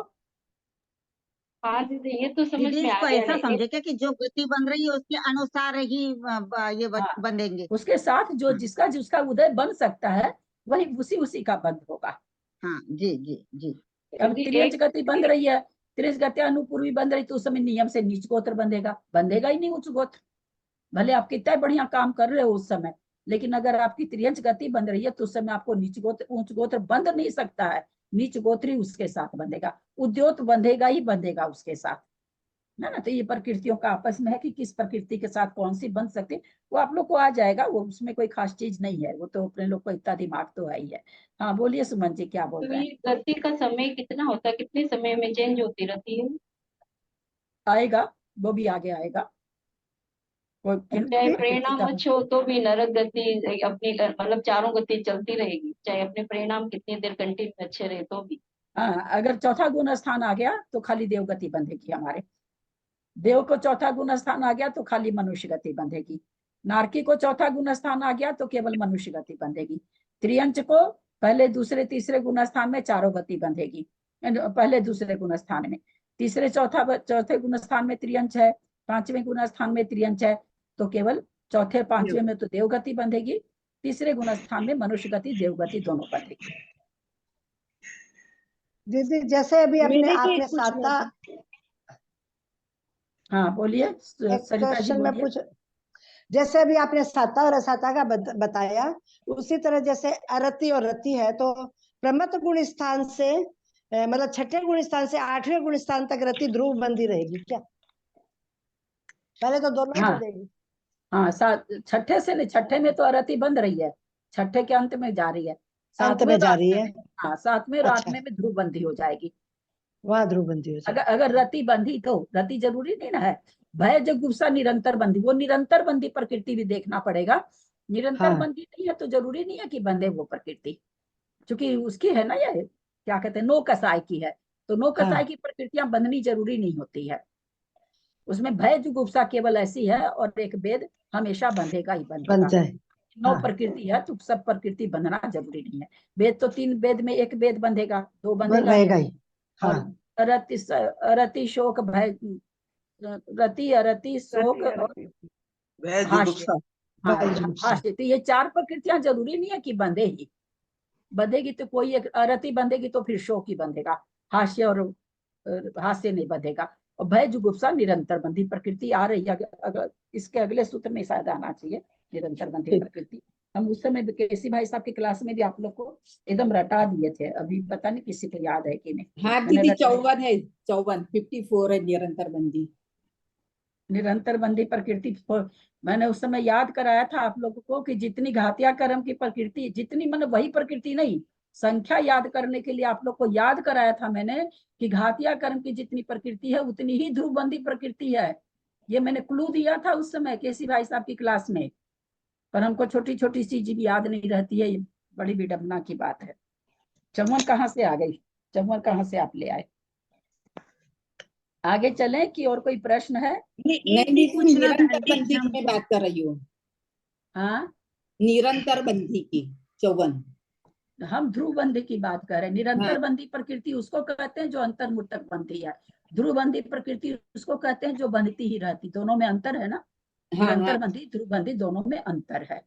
हाँ दीदी, ये तो समझ दीदी में आ इसको गया ऐसा है। समझे क्या कि जो गति बन रही है उसके अनुसार ही ये हाँ, बंधेंगे। उसके साथ जो जिसका उदय बन सकता है वही उसी का बंध होगा। हाँ जी जी जी। अब दीदी त्रियंच एक गति बंध रही है, त्रियंच गति अनुपूर्वी बंध रही तो उस समय नियम से नीच गोत्र बंधेगा ही नहीं उच्च गोत्र। भले आप कितना बढ़िया काम कर रहे हो उस समय, लेकिन अगर आपकी त्रियंच गति बन रही है तो उस समय आपको नीच गोत्र उच्च गोत्र बंध नहीं सकता है। नीच गोत्र ही उसके साथ बंधेगा, उद्योत बंधेगा ही बंधेगा उसके साथ, है ना। तो ये प्रकृतियों का आपस में है कि किस प्रकृति के साथ कौन सी बन सकती, वो आप लोग को आ जाएगा, वो उसमें कोई खास चीज नहीं है, वो तो अपने लोग को इतना दिमाग तो है ही है। हाँ बोलिए सुमन जी, क्या बोल तो रहे हैं? ये गति का समय कितना होता है, कितने समय में चेंज होती रहती है? आएगा, वो भी आगे आएगा। वो किन चाहे प्रकृति का परिणाम अच्छे हो तो भी नरक गति अपनी मतलब चारों गति चलती रहेगी, चाहे अपने परिणाम कितनी देर कंटिन्यू अच्छे रहे तो भी। हाँ, अगर चौथा गुण स्थान आ गया तो खाली देव गति बंधेगी हमारे। देव को चौथा गुण स्थान आ गया तो खाली मनुष्य गति बंधेगी। नारकी को चौथा गुण स्थान आ गया तो केवल मनुष्य गति बंधेगी। त्रियंच को पहले दूसरे तीसरे गुण स्थान में चारों गति बंधेगी, पहले दूसरे गुण स्थान में। तीसरे चौथे गुण स्थान में त्रियंच है, पांचवें गुण स्थान में त्रियंच है, तो केवल चौथे पांचवें में तो देव गति बंधेगी, तीसरे गुण स्थान में मनुष्य गति देव गति दोनों बंधेगी। दीदी जैसे अभी अपने मेरे के आपने पूछना साता था। हाँ बोलिए एक सरिता जी क्वेश्चन में बोलिए। पूछ, जैसे अभी आपने साता और असाता का बताया, उसी तरह जैसे अरति और रति है तो प्रमथ गुण स्थान से मतलब छठे गुण स्थान से आठवें गुण स्थान तक रति ध्रुव बंधी रहेगी क्या? पहले तो दोनों ही हाँ बंधेगी। हाँ, छठे से नहीं, छठे में तो अरति बंद रही है, छठे के अंत में जा रही है, अंत सातवें में और जा रही आठवें है। में। हाँ, सातवें और अच्छा, आठवें में ध्रुव बंदी हो जाएगी। वहां ध्रुव बंधी हो अगर जाएगी। अगर रति बंधी तो रति जरूरी नहीं ना है। भय जो गुस्सा निरंतर बंदी, वो निरंतर बंदी प्रकृति भी देखना पड़ेगा। निरंतर हाँ बंदी नहीं है तो जरूरी नहीं है कि बंधे वो प्रकृति, क्योंकि उसकी है ना, ये क्या कहते हैं, नो कसाई की है। तो नो हाँ कसाई की प्रकृतियां बंधनी जरूरी नहीं होती है। उसमें भय जुगुप्सा केवल ऐसी है, और एक वेद हमेशा बंधेगा ही बंधेगा। बनता है। नौ हाँ प्रकृति है तो सब प्रकृति बंधना जरूरी नहीं है। वेद तो 3 वेद में एक वेद बंधेगा, 2 बंधेगा नहीं। रहेगा ही। हाँ और अरति शोक भय, रति अरति शोक और हास्य। हाँ, भय जुगुप्सा। हास्य, तो ये 4 प्रकृतियां जरूरी नहीं है कि बंधे ही। बंधेगी तो कोई एक अरति बंधेगी तो फिर शोक ही बंधेगा, हास्य और हास्य नहीं बंधेगा। और भय जुगुप्सा निरंतर बंधी प्रकृति आ रही है। अगर इसके अगले सूत्र में शायद आना चाहिए निरंतर बंधी प्रकृति। हम उस समय केसी भाई साहब की क्लास में भी आप लोग को एकदम रटा दिए थे, अभी पता नहीं किसी को याद है कि नहीं। हाँ मैंने दीदी, रटा 54 है, 54 है निरंतर बंदी। निरंतर बंदी प्रकृति मैंने उस समय याद कराया था आप लोगों को कि जितनी घातिया कर्म की प्रकृति, जितनी मतलब वही प्रकृति नहीं, संख्या याद करने के लिए आप लोग को याद कराया था मैंने कि घातिया कर्म की जितनी प्रकृति है उतनी ही ध्रुवबंदी प्रकृति है। ये मैंने क्लू दिया था उस समय केसी भाई साहब की क्लास में, पर हमको छोटी छोटी चीज भी याद नहीं रहती है, ये बड़ी विडम्बना की बात है। चमन कहाँ से आ गई, चमन कहाँ से आप ले आए? आगे चलें कि और कोई प्रश्न है? नहीं दीदी, निरंतर बंदी की मैं बात कर रही हूँ। हाँ, निरंतर बंदी की 54। हम ध्रुव बंदी की बात कर रहे हैं। निरंतर हाँ। बंदी प्रकृति उसको कहते हैं जो अंतर्मुतक बंदी है। ध्रुव बंदी प्रकृति उसको कहते हैं जो बंधती ही रहती। दोनों में अंतर है ना। हाँ, निरंतर बंदी ध्रुव बंदी दोनों में अंतर है।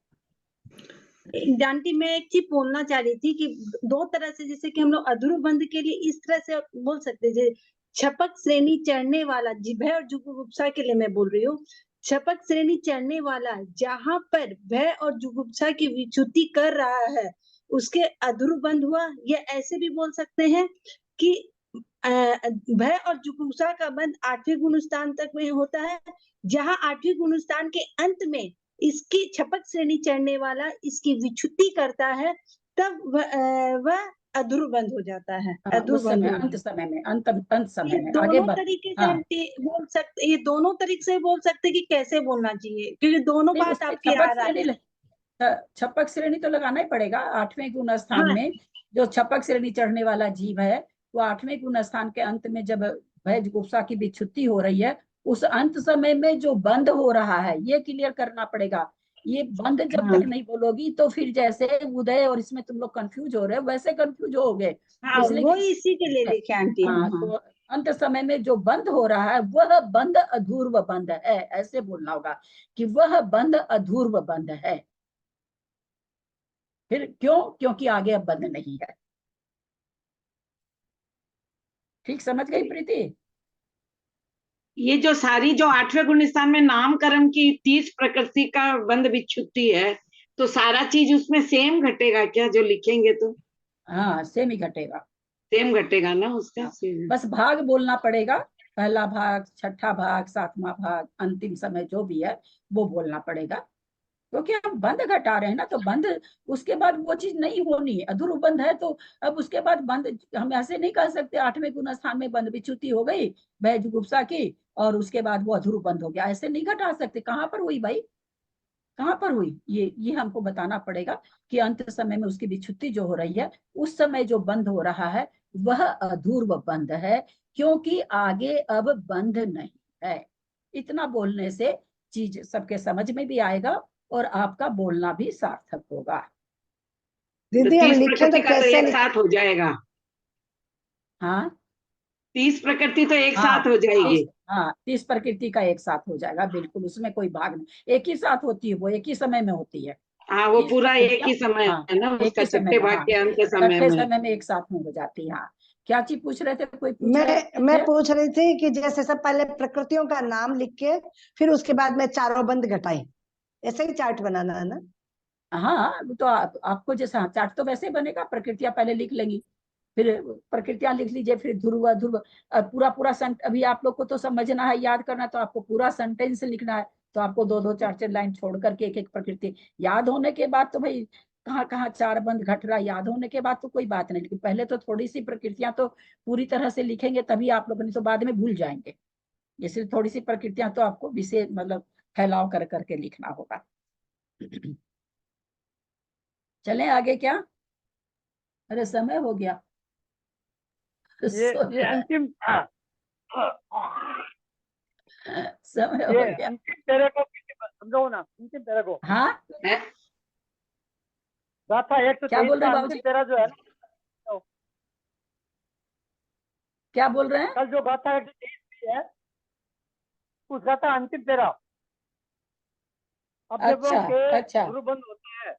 डांटी, मैं एक चीज बोलना चाह रही थी कि 2 तरह से, जैसे कि हम लोग अध्रुव बंध के लिए इस तरह से बोल सकते हैं, छपक श्रेणी चढ़ने वाला भय और जुगुप्सा के लिए मैं बोल रही हूँ छपक श्रेणी चढ़ने वाला जहां पर भय और जुगुप्सा की विच्युति कर रहा है उसके अध्रुव बंध हुआ। या ऐसे भी बोल सकते हैं कि भय और जुगुप्सा का बंध 8वें गुण स्थान तक में होता है, जहां 8वें गुण स्थान के अंत में इसकी छपक श्रेणी चढ़ने वाला इसकी विच्युति करता है, तब वह अध्रुव बंध हो जाता है। उस समय अंत समय में अंत समय में आगे दोनों तरीके से हम बोल सकते, ये दोनों तरीके से बोल सकते कि कैसे बोलना चाहिए, क्योंकि दोनों नहीं, बात उसमें आपकी आ रही है। छपक श्रेणी तो लगाना ही पड़ेगा। 8वें गुण स्थान में जो छपक श्रेणी चढ़ने वाला जीव है वो 8वें गुण स्थान के अंत में जब भय जुगुप्सा की विच्युति हो रही है, उस अंत समय में जो बंद हो रहा है ये क्लियर करना पड़ेगा। ये बंद जब तक नहीं बोलोगी तो फिर जैसे उदय और इसमें तुम लोग कंफ्यूज हो रहे हो वैसे कंफ्यूज हो गए। वो इसी के लिए लिखे आंटी। तो अंत समय में जो बंद हो रहा है वह बंद अधूर्व बंद है, ऐसे बोलना होगा कि वह बंद अधूर्व बंद है। फिर क्यों? क्योंकि आगे अब बंद नहीं है। ठीक समझ गई प्रीति? ये जो सारी जो 8वें गुण स्थान में नाम कर्म की 30 प्रकृति का बंध विच्युति है, तो सारा चीज उसमें सेम घटेगा क्या जो लिखेंगे? तो हाँ सेम ही घटेगा, सेम घटेगा ना उसका। बस भाग बोलना पड़ेगा, पहला भाग, छठा भाग, 7वां भाग, अंतिम समय जो भी है वो बोलना पड़ेगा। क्योंकि हम बंद घटा रहे हैं ना, तो बंद उसके बाद वो चीज नहीं होनी। अधूर बंद है तो अब उसके बाद बंद हम ऐसे नहीं कह सकते 8वें गुण स्थान में बंद विच्युति हो गई भय जुगुप्सा की और उसके बाद वो अधूर बंद हो गया, ऐसे नहीं घटा सकते। कहाँ पर हुई भाई, कहाँ पर हुई? ये हमको बताना पड़ेगा कि अंत समय में उसकी विच्युति जो हो रही है उस समय जो बंद हो रहा है वह अधूर्व बंद है, क्योंकि आगे अब बंद नहीं है। इतना बोलने से चीज सबके समझ में भी आएगा और आपका बोलना भी सार्थक होगा। दीदी 30 प्रकृति का तो एक साथ हो जाएगा। हाँ 30 प्रकृति तो एक साथ हो जाएगी। 30 प्रकृति का एक साथ हो जाएगा, बिल्कुल, उसमें कोई भाग नहीं। एक ही साथ होती है, वो एक ही समय में होती है। हाँ वो पूरा एक ही समय है ना, उसका छठे भाग के अंत समय में एक साथ में हो जाती है। हाँ क्या चीज पूछ रहे थे? कोई मैं पूछ रही थी कि जैसे सब पहले प्रकृतियों का नाम लिख के फिर उसके बाद में चारों बंद घटाई, ऐसे ही चार्ट बनाना है ना? हाँ तो आपको जैसा चार्ट तो वैसे बनेगा, प्रकृतियां पहले लिख लेंगी, फिर प्रकृतियां लिख लीजिए, फिर ध्रुव ध्रुव पूरा अभी आप लोग को तो समझना है, याद करना, तो आपको पूरा सेंटेंस लिखना है। तो आपको 2-2 4-4 लाइन छोड़ करके एक प्रकृति याद होने के बाद तो भाई कहाँ कहाँ चार बंद घट रहा, याद होने के बाद तो कोई बात नहीं, लेकिन पहले तो थोड़ी सी प्रकृतियां तो पूरी तरह से लिखेंगे तभी आप लोग, नहीं तो बाद में भूल जाएंगे। इसलिए थोड़ी सी प्रकृतियां तो आपको विशेष मतलब फैलाव कर करके लिखना होगा। चलें आगे क्या? अरे समय हो गया। ये अंतिम समय हो गया। अंतिम तेरे को समझाओ ना, अंतिम तेरे को। हाँ गाथा 123 क्या बोल रहे हैं अंतिम तेरा जो है ना, क्या बोल रहे हैं? कल जो गाथा 123 है उस गाथा अंतिम तेरा अच्छा गुरु बंद होता है।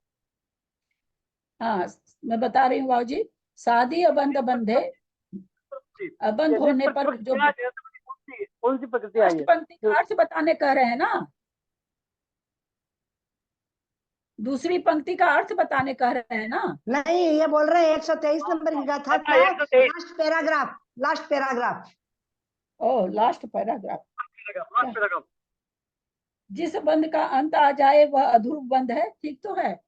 हाँ मैं बता रही हूँ बाबूजी, शादी अबंध बंधे, अबंध होने पर जो कौन सी प्रकृति आई है? पंक्ति का अर्थ बताने कह रहे हैं ना, दूसरी पंक्ति का अर्थ बताने कह रहे हैं ना। नहीं, ये बोल रहे हैं 123 नंबर की गाथा का लास्ट पैराग्राफ, लास्ट पैराग्राफ। ओ लास्ट पैराग्राफ। जिस बंध का अंत आ जाए वह अधूर बंध है, ठीक तो है।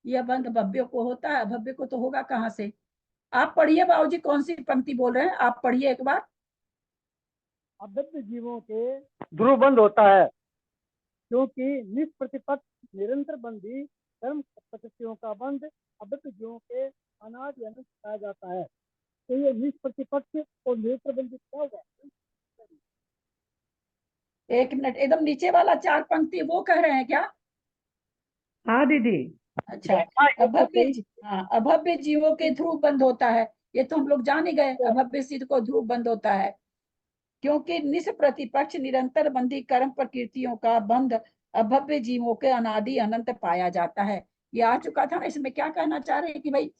यह बंध भव्य को होता है, अभव्य को तो होगा कहाँ से? आप पढ़िए बाबूजी, कौन सी पंक्ति बोल रहे हैं आप पढ़िए एक बार। अभव्य जीवों के ध्रुव बंद होता है, क्योंकि निष्प्रतिपक्ष निरंतर बंधी कर्म प्रकृतियों का बंध अभव्य जीवों के अनादि अनंत पाया जाता है। तो ये निष्प्रतिपक्ष और निरंतर बंधी क्या होगा? एक मिनट, एकदम नीचे वाला 4 पंक्ति वो कह रहे हैं क्या? हाँ दीदी। अच्छा, अभव्य जीवों के ध्रुव बंद होता है, ये तो हम लोग जान ही गए। अभव्य सिद्ध को ध्रुव बंद होता है क्योंकि निष्प्रतिपक्ष निरंतर बंधी कर्म प्रकृतियों का बंध अभव्य जीवों के अनादि अनंत पाया जाता है। ये आ चुका था ना। इसमें क्या कहना चाह रहे हैं कि भाई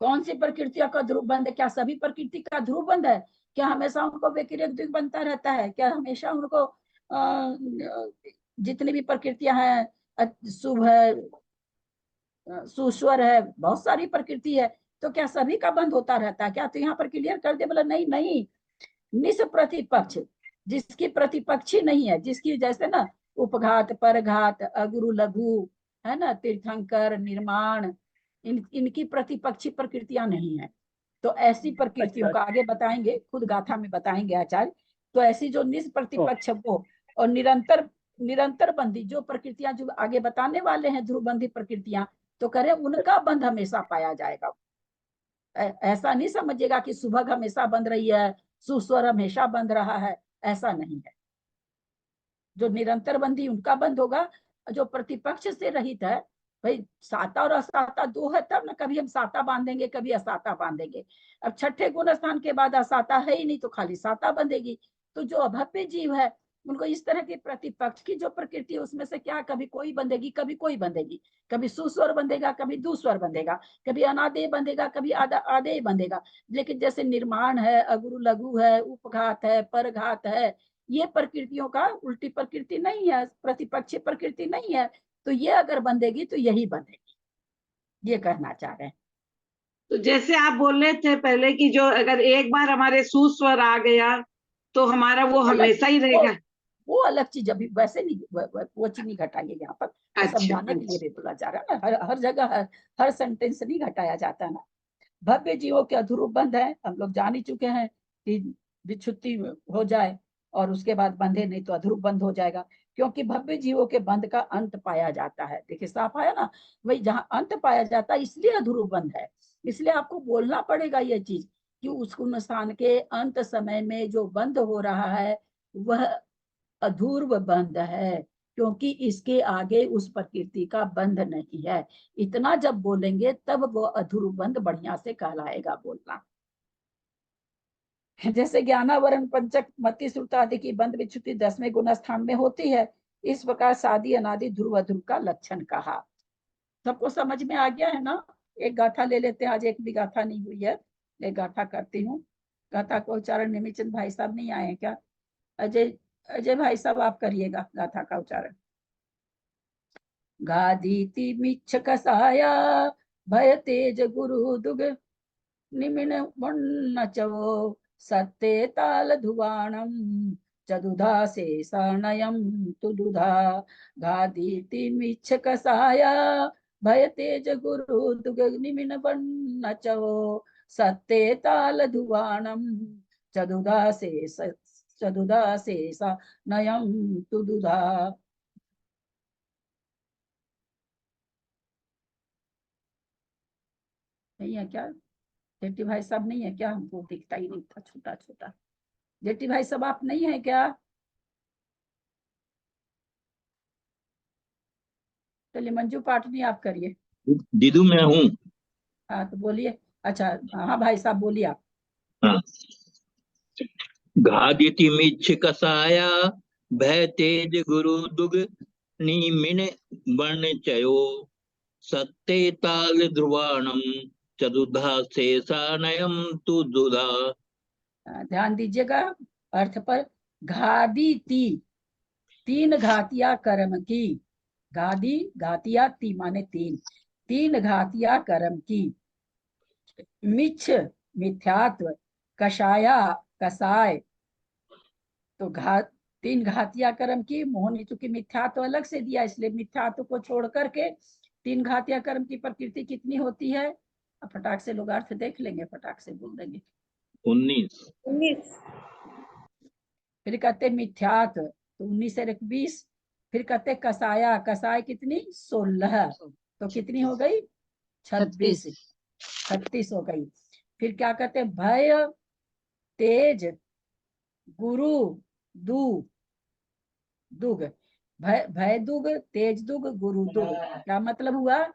कौन सी प्रकृतियों का ध्रुव बंध है? क्या सभी प्रकृति का ध्रुव बंध है? क्या हमेशा उनको व्यतिरिक्त बनता रहता है? क्या हमेशा उनको जितनी भी प्रकृतियां हैं, शुभ है, सुस्वर है, बहुत सारी प्रकृति है, तो क्या सभी का बंध होता रहता है क्या? तो यहाँ पर क्लियर कर दे, बोला नहीं नहीं, निष्प्रतिपक्ष, जिसकी प्रतिपक्षी नहीं है, जिसकी जैसे ना उपघात, परघात, अगुरु, लघु, है ना, तीर्थंकर, निर्माण, इनकी प्रतिपक्षी प्रकृतियां नहीं है। तो ऐसी प्रकृतियों का आगे बताएंगे, खुद गाथा में बताएंगे आचार्य। तो ऐसी जो निष्प्रतिपक्ष वो और निरंतर बंधी जो प्रकृतियां जो आगे बताने वाले हैं, ध्रुवबंधी प्रकृतियां, तो करें उनका बंध हमेशा पाया जाएगा। ऐसा नहीं समझिएगा कि सुबह हमेशा बंध रही है, सुस्वर हमेशा बंध रहा है, ऐसा नहीं है। जो निरंतर बंधी उनका बंध होगा, जो प्रतिपक्ष से रहित है, भाई साता और असाता दो है, तब ना कभी हम साता बांधेंगे, कभी असाता बांधेंगे। अब छठे गुण स्थान के बाद असाता है ही नहीं, तो खाली साता बंधेगी। तो जो अभव्य जीव है, उनको इस तरह की प्रतिपक्ष की जो प्रकृति है, उसमें से क्या कभी कोई बंधेगी, कभी कोई बंधेगी, कभी सुस्वर बंधेगा, कभी दुस्वर बंधेगा, कभी अनादेय बंधेगा, कभी आदेय बंधेगा। लेकिन जैसे निर्माण है, अगुरु लघु है, उपघात है, परघात है, ये प्रकृतियों का उल्टी प्रकृति नहीं है, प्रतिपक्षी प्रकृति नहीं है। तो ये अगर बंधेगी तो यही बंधेगी, ये कहना चाह रहे हैं। तो जैसे आप बोल रहे थे पहले कि जो अगर एक बार हमारे सुस्वर आ गया तो हमारा वो हमेशा ही रहेगा, वो अलग चीज, अभी वैसे नहीं, वो चीज नहीं घटाएंगे यहाँ पर। तो समझाने के लिए भी बोला जा रहा है ना, हर जगह हर सेंटेंस नहीं घटाया जाता है ना। भव्य जीवों के अधूरूप बंध है, हम लोग जान ही चुके हैं कि विच्छुत्ति हो जाए और उसके बाद बंधे नहीं तो अधूरूप बंध हो जाएगा, क्योंकि भव्य जीवों के बंध का अंत पाया जाता है। देखिए साफ आया ना, वही जहाँ अंत पाया जाता है इसलिए अधूरूप बंध है। इसलिए आपको बोलना पड़ेगा ये चीज कि उस स्थान के अंत समय में जो बंध हो रहा है वह अधूर्व बंध है, क्योंकि इसके आगे उस प्रकृति का बंध नहीं है। इतना जब बोलेंगे तब वो अधूर्व बंध बढ़िया से कहलाएगा बोलना। जैसे ज्ञानावरण, पंचक, मति, श्रुत आदि की बंध विच्युति 10वें गुण स्थान में होती है, इस प्रकार सादी अनादि ध्रुव अध्रुव का लक्षण कहा। सबको समझ में आ गया है ना? एक गाथा ले लेते हैं, आज एक भी गाथा नहीं हुई है, एक गाथा करती हूँ। गाथा को उच्चारण निमिचंद भाई साहब नहीं आए हैं क्या? अजय भाई साहब आप करिएगा गाथा का उच्चारण। गादीति मिच्छ कसाया भय तेज गुरु दुग निमिन वन्न चवो सत्ते ताल धुवाणम चदुधा से सनयम तुदुधा। गादीति मिच्छ कसाया भय तेज गुरु दुग निमिन वन्न चवो सत्ते ताल धुवाणम चदुधा से सनयम तुदुधा। नहीं है क्या? जेठी भाई साहब नहीं है क्या? हमको दिखता ही नहीं था, छोटा छोटा। जेठी भाई साहब आप नहीं है क्या? चलिए मंजू पाटनी आप करिए। दीदू मैं हूँ। हाँ तो बोलिए। अच्छा हाँ भाई साहब बोलिए आप। हाँ। घादिति मिच्छ कसाया भय तेज गुरु दुग निमिन वर्ण चयो सत्ते ताल ध्रुवाणम चतुधा शेषानयम तुदुधा। ध्यान दीजिएगा अर्थ पर। घादी ती, तीन घातिया कर्म की। घादी घातिया ती माने तीन, तीन घातिया कर्म की। मिच्छ मिथ्यात्व, कषाया कसाय, तो तीन घातिया कर्म की। मोहन चूंकि मिथ्यात्व अलग से दिया इसलिए मिथ्यात्व को छोड़ करके तीन घातिया कर्म की प्रकृति कितनी होती है? अब फटाक से लोग अर्थ देख लेंगे, फटाक से बोल देंगे। 19। फिर कहते मिथ्यात्व तो 19 से 20। फिर कहते कसाया, कसाय कितनी? 16, तो कितनी हो गई? 26, 36 हो गई। फिर क्या कहते भय तेज गुरु दुग, भय दुग, तेज दुग, गुरु दुग। क्या मतलब हुआ?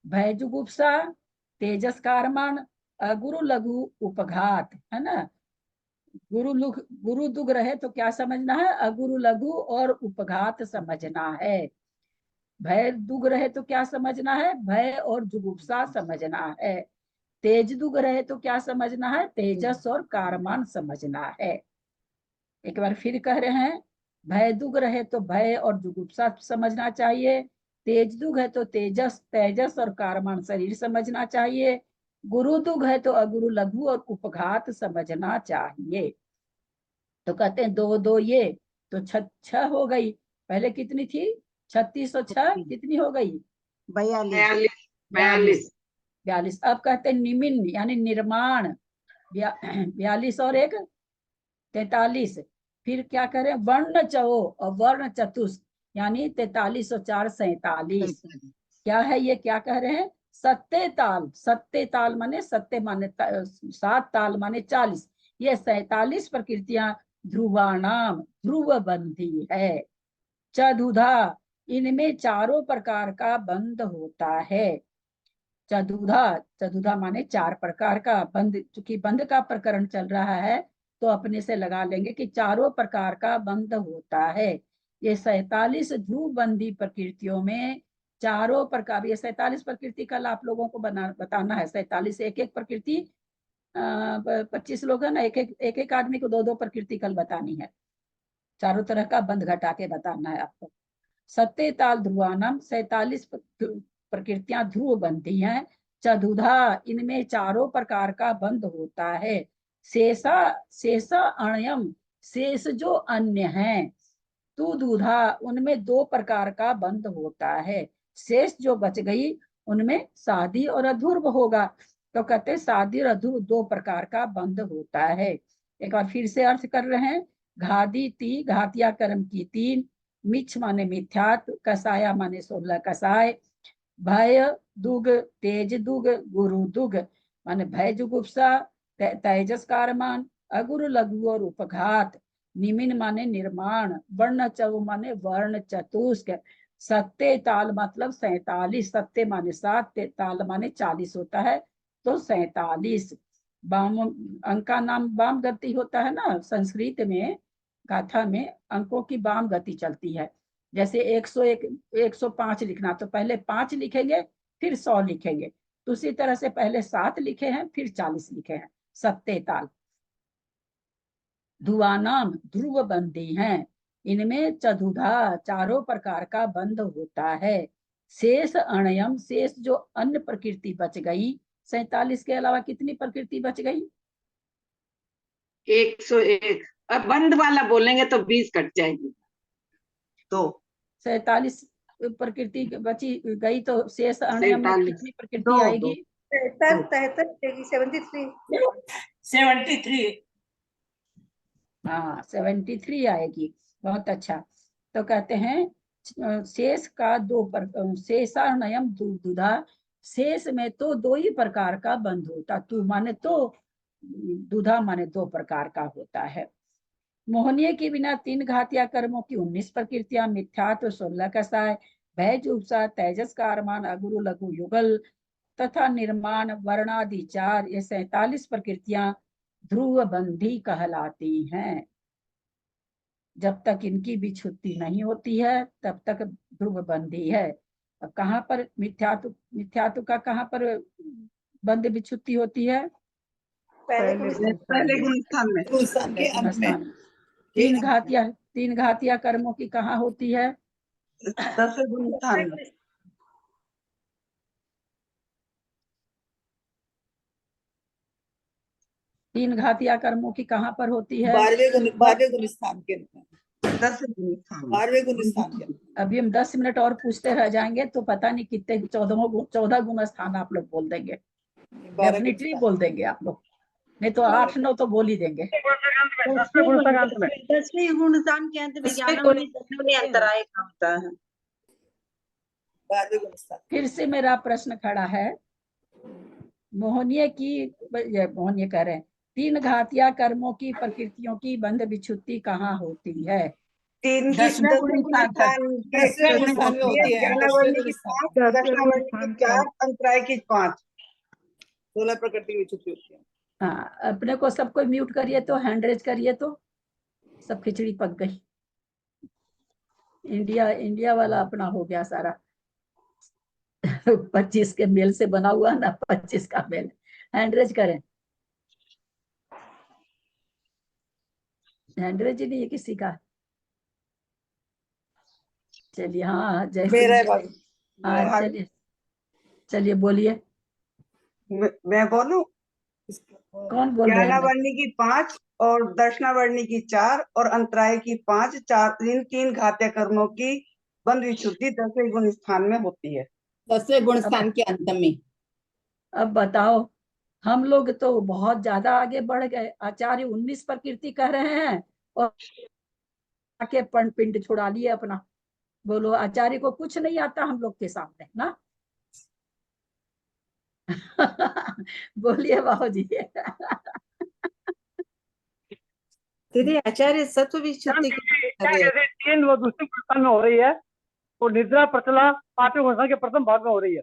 भय जुगुप्सा, तेजस कारमान, गुरु लघु उपघात, है ना। गुरु दुग रहे तो क्या समझना है? अगुरु लघु और उपघात समझना है। भय दुग रहे तो क्या समझना है? भय और जुगुप्सा समझना है। तेज दुग रहे तो क्या समझना है? तेजस और कारमान समझना है। एक बार फिर कह रहे हैं, भय दुग रहे तो भय और जुगुप्सा समझना चाहिए। तेज दुग है तो तेजस तेजस और कारमान शरीर समझना चाहिए। गुरु दुग है तो अगुरु लघु और उपघात समझना चाहिए। तो कहते हैं दो दो ये तो छह हो गई। पहले कितनी थी? 36 और 6 कितनी हो गई? 42 42 42। अब कहते हैं निमिन यानी निर्माण 42 और 1 43। फिर क्या करें? वर्ण चौ और वर्ण चतुष्क यानी 43 और 4 47। क्या है ये? क्या कह रहे हैं? सत्ते ताल। सत्ते ताल माने सत्ते माने 7 ताल माने 40। ये 47 प्रकृतियां ध्रुवाणाम ध्रुव बंधी है। चदुधा इनमें चारों प्रकार का बंध होता है। चदुधा चदुधा माने 4 प्रकार का बंध। चूंकि बंध का प्रकरण चल रहा है तो अपने से लगा लेंगे कि चारों प्रकार का बंध होता है। ये 47 ध्रुव बंधी प्रकृतियों में चारों प्रकार, ये 47 प्रकृति कल आप लोगों को बताना है। 47 एक एक प्रकृति 25 लोग है ना, एक एक आदमी को 2 प्रकृति कल बतानी है। चारों तरह का बंध घटा के बताना है आपको। सत्ते ताल ध्रुवानम 47 प्रकृतियां ध्रुव बनती हैं। चदुधा इनमें चारों प्रकार का बंध होता है। शेषा शेषा अण्यम शेष जो अन्य हैं। तू दूधा उनमें 2 प्रकार का बंध होता है। शेष जो बच गई उनमें साधी और अध्रुव होगा। तो कहते हैं साधी और अध्रुव 2 प्रकार का बंध होता है। एक बार फिर से अर्थ कर रहे हैं। घादी ती घातिया कर्म की 3। मिछ माने मिथ्यात्व, कसाया माने 16 कसाय, भय दुग तेज दुग गुरु दुग माने भय जुगुप्सा, तेजस कारमान, अगुरु लघु और उपघात, निमिन माने निर्माण, वर्ण चव माने वर्ण चतुष्क, सत्ते ताल मतलब 47। सत्ते माने 7, ताल माने 40 होता है तो 47। बाम अंक का नाम वाम गति होता है ना। संस्कृत में गाथा में अंकों की वाम गति चलती है। जैसे 101 105 लिखना तो पहले 5 लिखेंगे फिर 100 लिखेंगे। तो उसी तरह से पहले 7 लिखे हैं फिर 40 लिखे हैं। सत्ते ताल ध्रुवानाम ध्रुव बंधी हैं। इनमें चतुधा चारों प्रकार का बंध होता है। शेष अणयम शेष जो अन्य प्रकृति बच गई। 47 के अलावा कितनी प्रकृति बच गई? 101। अब बंद वाला बोलेंगे तो 20 कट जाएगी। तो 47 प्रकृति बची गई तो शेष अणयम में कितनी प्रकृति आएगी? 73। हाँ 73 आएगी। बहुत अच्छा। तो कहते हैं शेष का 2 शेषानयम दुधा शेष में तो 2 ही प्रकार का बंध होता। तू माने तो दुधा माने 2 प्रकार का होता है। मोहनीय के बिना 3 घातिया कर्मों की 19 प्रकृतियां मिथ्यात्व 16 कसाय, भय जुगुप्सा तेजस कारमान अगुरु लघु युगल तथा निर्माण वर्णादि 4 ये 47 प्रकृतियां ध्रुव बंधी कहलाती हैं। जब तक इनकी विच्छुत्ति नहीं होती है तब तक ध्रुव बंधी है। अब कहाँ पर मिथ्यात्व का कहाँ पर बंध विच्छुत्ति होती है? पहले गुणस्थान में गुणस्थान। 3 घातिया कर्मों की कहाँ होती है? 10वें गुणस्थान में। 3 घातिया कर्मों की कहाँ पर होती है? 12वें गुणस्थान के 12वें गुणस्थान के। अभी हम 10 मिनट और पूछते रह जाएंगे तो पता नहीं कितने 14 गुण स्थान आप लोग बोल देंगे। डेफिनेटली बोल देंगे आप लोग, नहीं तो 8-9 तो बोल ही देंगे। 10वें गुणस्थान के अंत में 11वें अंतराय का होता है। 12वें गुणस्थान। फिर से मेरा प्रश्न खड़ा है। मोहनीय कह रहे हैं 3 घातिया कर्मों की प्रकृतियों की बंध विच्छुत्ति कहाँ होती है? 10वें गुणस्थान में होती है। 4 अंतराय की 5 16 प्रकृति की विच्छुत्ति होती है। हाँ अपने को सबको म्यूट करिए तो, हैंड रेज करिए तो सब खिचड़ी पक गई। इंडिया वाला अपना हो गया सारा। 25 के मेल से बना हुआ ना, 25 का मेल। हैंड रेज करें। हैंड रेज ही नहीं है किसी का। चलिए, हाँ जय मेरा है गुरु। भाभी। हाँ हाँ, चलिए, चलिए बोलिए, मैं बोलूं? कौन बोल रहे हैं? ज्ञानावर्णी की 5 और दर्शनावर्णी की 4 और अंतराय की 5, इन 3 घात्य कर्मों की बंध विच्छुद्धि 10वें गुण स्थान में होती है। 10वें गुण स्थान के अंत में। अब बताओ, हम लोग तो बहुत ज्यादा आगे बढ़ गए। आचार्य 19 प्रकृति कह रहे हैं और आके पिंड छुड़ा लिए अपना। बोलो, आचार्य को कुछ नहीं आता हम लोग के सामने ना। बोलिए बाबू जी। दीदी आचार्य सत्व विच्छुद्धि की क्या कहते हैं, 3 वो दूसरे गुणस्थान में हो रही है और निद्रा प्रचला 5वें गुणस्थान के प्रथम भाग में हो रही है।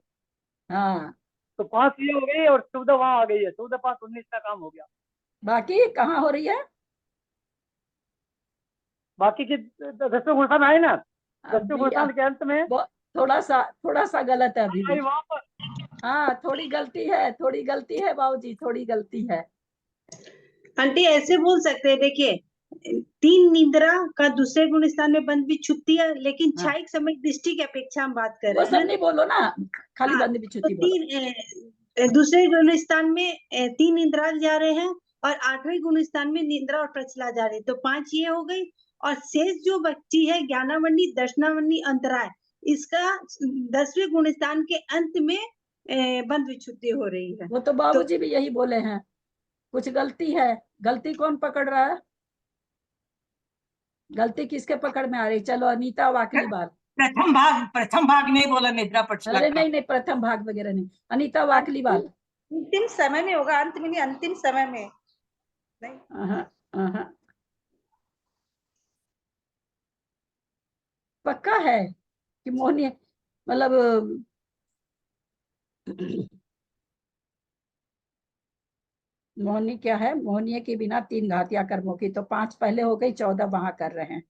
हाँ, तो 5 ये हो गई और 14 वहां आ गई है। 14 5 19 का काम हो गया। बाकी कहाँ हो रही है? बाकी की 10वें गुणस्थान आए ना, 10वें गुणस्थान के अंत में थोड़ा सा गलत है अभी भी। वहां पर। हाँ, थोड़ी गलती है बाबू जी, थोड़ी गलती है। आंटी ऐसे बोल सकते हैं, देखिए 3 निद्रा का दूसरे गुण स्थान में बंध विच्छुद्धि है, लेकिन हाँ। क्षायिक समय दृष्टि की अपेक्षा हम बात कर वो रहे सब हैं। नहीं बोलो ना, खाली हाँ, बंद तो विच्छुद्धि बोलो। 3 दूसरे गुण स्थान में 3 निद्रा जा रहे हैं और 8वें गुण स्थान में निद्रा और प्रचला जा रही है, तो 5 ये हो गई। और शेष जो बच्ची है ज्ञानावर्णी, दर्शनावर्णी, अंतराय, इसका 10वें गुण स्थान के अंत में बंध विच्छुद्धि हो रही है। वो तो बाबूजी भी यही बोले हैं, कुछ गलती है। गलती कौन पकड़ रहा है? गलती किसके पकड़ में आ रही? चलो अनीता वाकली बाल। प्रथम भाग नहीं बोला निद्रा पटला अरे का। नहीं, प्रथम भाग वगैरह नहीं। अनीता वाकली बाल। अंतिम समय में होगा, अंत में नहीं, अंतिम समय में नहीं। पक्का है कि मोहनी मतलब मोहनी क्या है? मोहनीय के बिना 3 घातिया कर्मों की, तो 5 पहले हो गई, 14 वहां कर रहे हैं।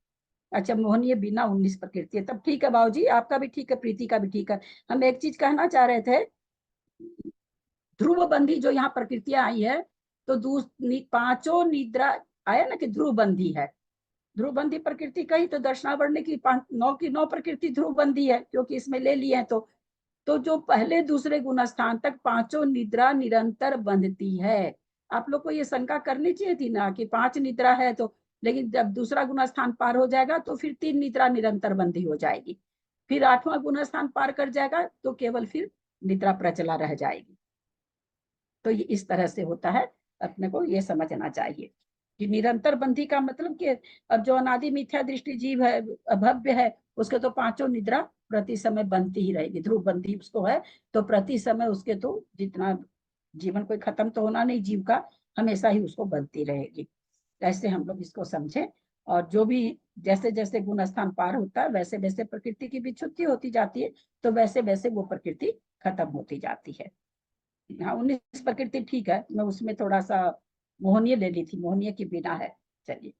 अच्छा, मोहनीय बिना 19 प्रकृति है, तब ठीक है बाबूजी, आपका भी ठीक है, प्रीति का भी ठीक है। हम एक चीज कहना चाह रहे थे, ध्रुव बंधी जो यहाँ प्रकृतियां आई है, तो 5 निद्रा आया ना कि ध्रुव बंधी है। ध्रुव बंधी प्रकृति कही तो दर्शनावर्णी की 9 की 9 प्रकृति ध्रुव बंधी है, क्योंकि इसमें ले लिए हैं। तो जो पहले दूसरे गुण स्थान तक 5 निद्रा निरंतर बंधती है। आप लोग को ये शंका करनी चाहिए थी ना कि 5 निद्रा है तो, लेकिन जब दूसरा गुण स्थान पार हो जाएगा तो फिर 3 निद्रा निरंतर बंधी हो जाएगी। फिर 8वां गुण स्थान पार कर जाएगा तो केवल फिर निद्रा प्रचला रह जाएगी। तो ये इस तरह से होता है, अपने को ये समझना चाहिए कि निरंतर बंधी का मतलब कि अब जो अनादि मिथ्या दृष्टि जीव है, अभव्य है, उसके तो 5 निद्रा प्रति समय बनती ही रहेगी। ध्रुव बंधी उसको है तो प्रति समय उसके तो जितना जीवन कोई खत्म तो होना नहीं जीव का, हमेशा ही उसको बनती रहेगी। ऐसे हम लोग इसको समझे। और जो भी जैसे जैसे गुण स्थान पार होता है वैसे वैसे प्रकृति की विच्छुद्धि होती जाती है, तो वैसे वैसे वो प्रकृति खत्म होती जाती है। हाँ, 19 प्रकृति ठीक है, मैं उसमें थोड़ा सा मोहनीय ले ली थी, मोहनीय की बिना है। चलिए,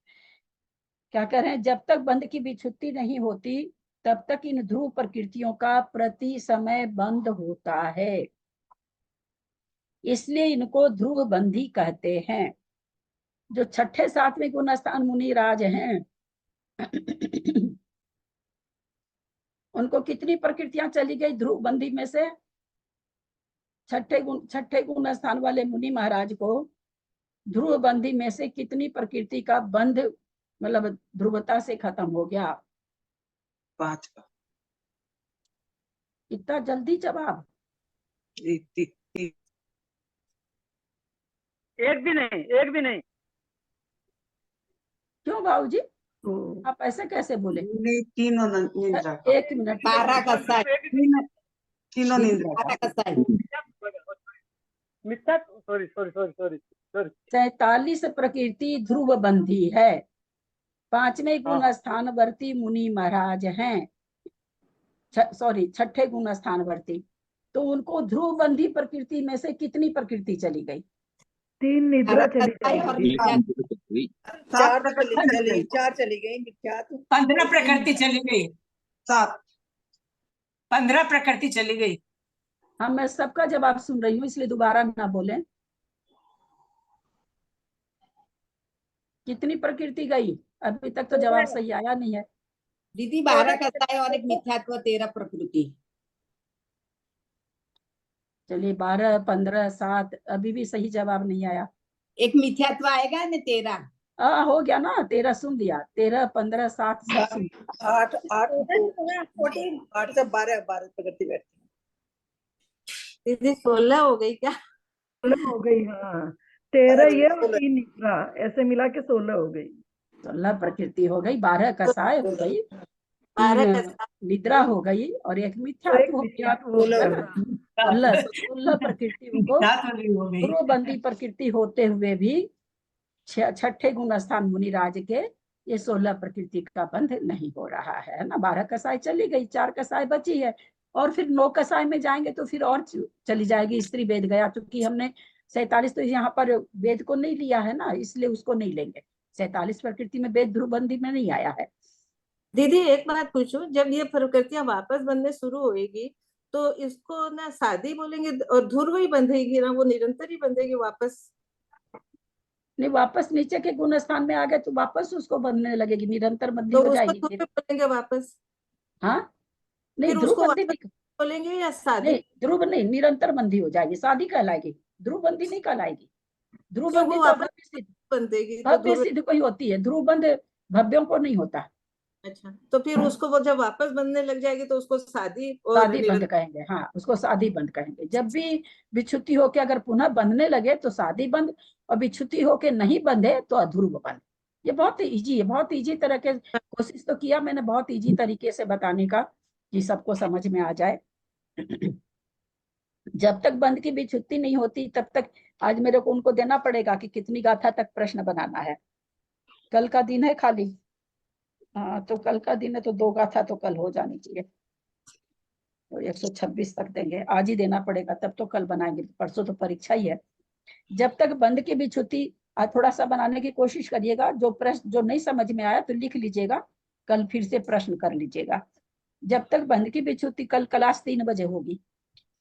क्या कह रहे हैं? जब तक बंध की विच्छुद्धि नहीं होती तब तक इन ध्रुव प्रकृतियों का प्रति समय बंध होता है, इसलिए इनको ध्रुव बंधी कहते हैं। जो 6ठे 7वें गुण स्थान मुनि राज हैं, उनको कितनी प्रकृतियां चली गई ध्रुव बंधी में से? 6ठे गुण स्थान वाले मुनि महाराज को ध्रुव बंधी में से कितनी प्रकृति का बंध मतलब ध्रुवता से खत्म हो गया? 5 का। इतना जल्दी जवाब? एक भी नहीं। क्यों बाबूजी, आप ऐसे कैसे बोले? नहीं, तीनों निद्रा का। 1 मिनट। 12 का साइड। तीनों निद्रा का। 47 प्रकृति ध्रुव बंधी है। 5वें गुण स्थानवर्ती मुनि महाराज हैं, सॉरी 6ठे गुण स्थानवर्ती, तो उनको ध्रुव बंधी प्रकृति में से कितनी प्रकृति चली गई? 3 निद्रा चली गई। 4 चली गई मिथ्या। 15 प्रकृति चली गई। 7 15 प्रकृति चली गई। हाँ, मैं सबका जवाब सुन रही हूँ, इसलिए दोबारा ना बोलें। कितनी प्रकृति गई? अभी तक तो जवाब सही आया नहीं है। दीदी 12 कसाय और एक मिथ्यात्व 13 प्रकृति। चलिए 12, 15, 7 अभी भी सही जवाब नहीं आया। एक मिथ्यात्व आएगा ना 13। हो गया ना, 13 सुन लिया, 13, 15, 7 सब सुन। 8 से 12 प्रकृति बैठती दीदी 16 हो गई क्या? 16 हो गई, हाँ 13 ये और 3 निद्रा, ऐसे मिला के 16 हो गई। 16 प्रकृति हो गई, 12 कसाय हो गई, 12 3 निद्रा हो गई और एक तो मिथ्यात्व एक हो गया। मिथ्यात्व हो गया ना। 16 प्रकृतियों को ध्रुवबंदी प्रकृति होते हुए भी छठे गुण स्थान मुनिराज के ये 16 प्रकृति का बंध नहीं हो रहा है ना। 12 कसाय चली गई, 4 कसाय बची है और फिर 9 कसाय में जाएंगे तो फिर और चली जाएगी। स्त्री वेद गया, क्योंकि हमने 47 तो यहाँ पर वेद को नहीं लिया है ना, इसलिए उसको नहीं लेंगे। 47 प्रकृति में वेद ध्रुवबंदी में नहीं आया है। दीदी एक बात पूछूं, जब ये प्रकृतियां वापस बनने शुरू होएगी तो इसको ना शादी बोलेंगे और ध्रुव ही बंधेगी ना, वो निरंतर ही बंधेगी वापस? नहीं, वापस नीचे के गुण स्थान में आ गए तो वापस उसको बनने लगेगी, निरंतर बंदी तो हो उसको जाएगी। ध्रुव बोलेंगे वापस? हाँ नहीं, फिर ध्रुव उसको बंदी वापस बोलेंगे या शादी? नहीं, ध्रुव नहीं, निरंतर बंदी हो जाएगी, शादी कहलाएगी, ध्रुव बंदी नहीं कहलाएगी। ध्रुव क्यों बंदी वो तो वापस भव्य सिद्ध, बंधेगी तो भव्य ध्रुव? सिद्ध को ही होती है, ध्रुव बंद भव्यों को नहीं होता। अच्छा, तो फिर उसको वो जब वापस बनने लग जाएगी तो उसको शादी और शादी बंद कहेंगे, हाँ उसको शादी बंद कहेंगे। जब भी विच्छुति होके अगर पुनः बंधने लगे तो शादी बंद, और विच्छुति होके नहीं बंधे तो अध्रुव बंद। ये बहुत इजी है, बहुत इजी तरह के, कोशिश तो किया मैंने बहुत इजी तरीके से बताने का कि सबको समझ में आ जाए। जब तक बंध की विच्छुति नहीं होती तब तक आज मेरे को उनको देना पड़ेगा कि कितनी गाथा तक प्रश्न बनाना है। कल का दिन है खाली, हाँ तो कल का दिन है तो 2 गाथा तो कल हो जानी चाहिए, तो 126 तक देंगे, आज ही देना पड़ेगा तब तो कल बनाएंगे, परसों तो परीक्षा ही है। जब तक बंध की विच्छुति, आज थोड़ा सा बनाने की कोशिश करिएगा, जो प्रश्न जो नहीं समझ में आया तो लिख लीजिएगा, कल फिर से प्रश्न कर लीजिएगा। जब तक बंध की विच्छुति, कल क्लास 3 बजे होगी,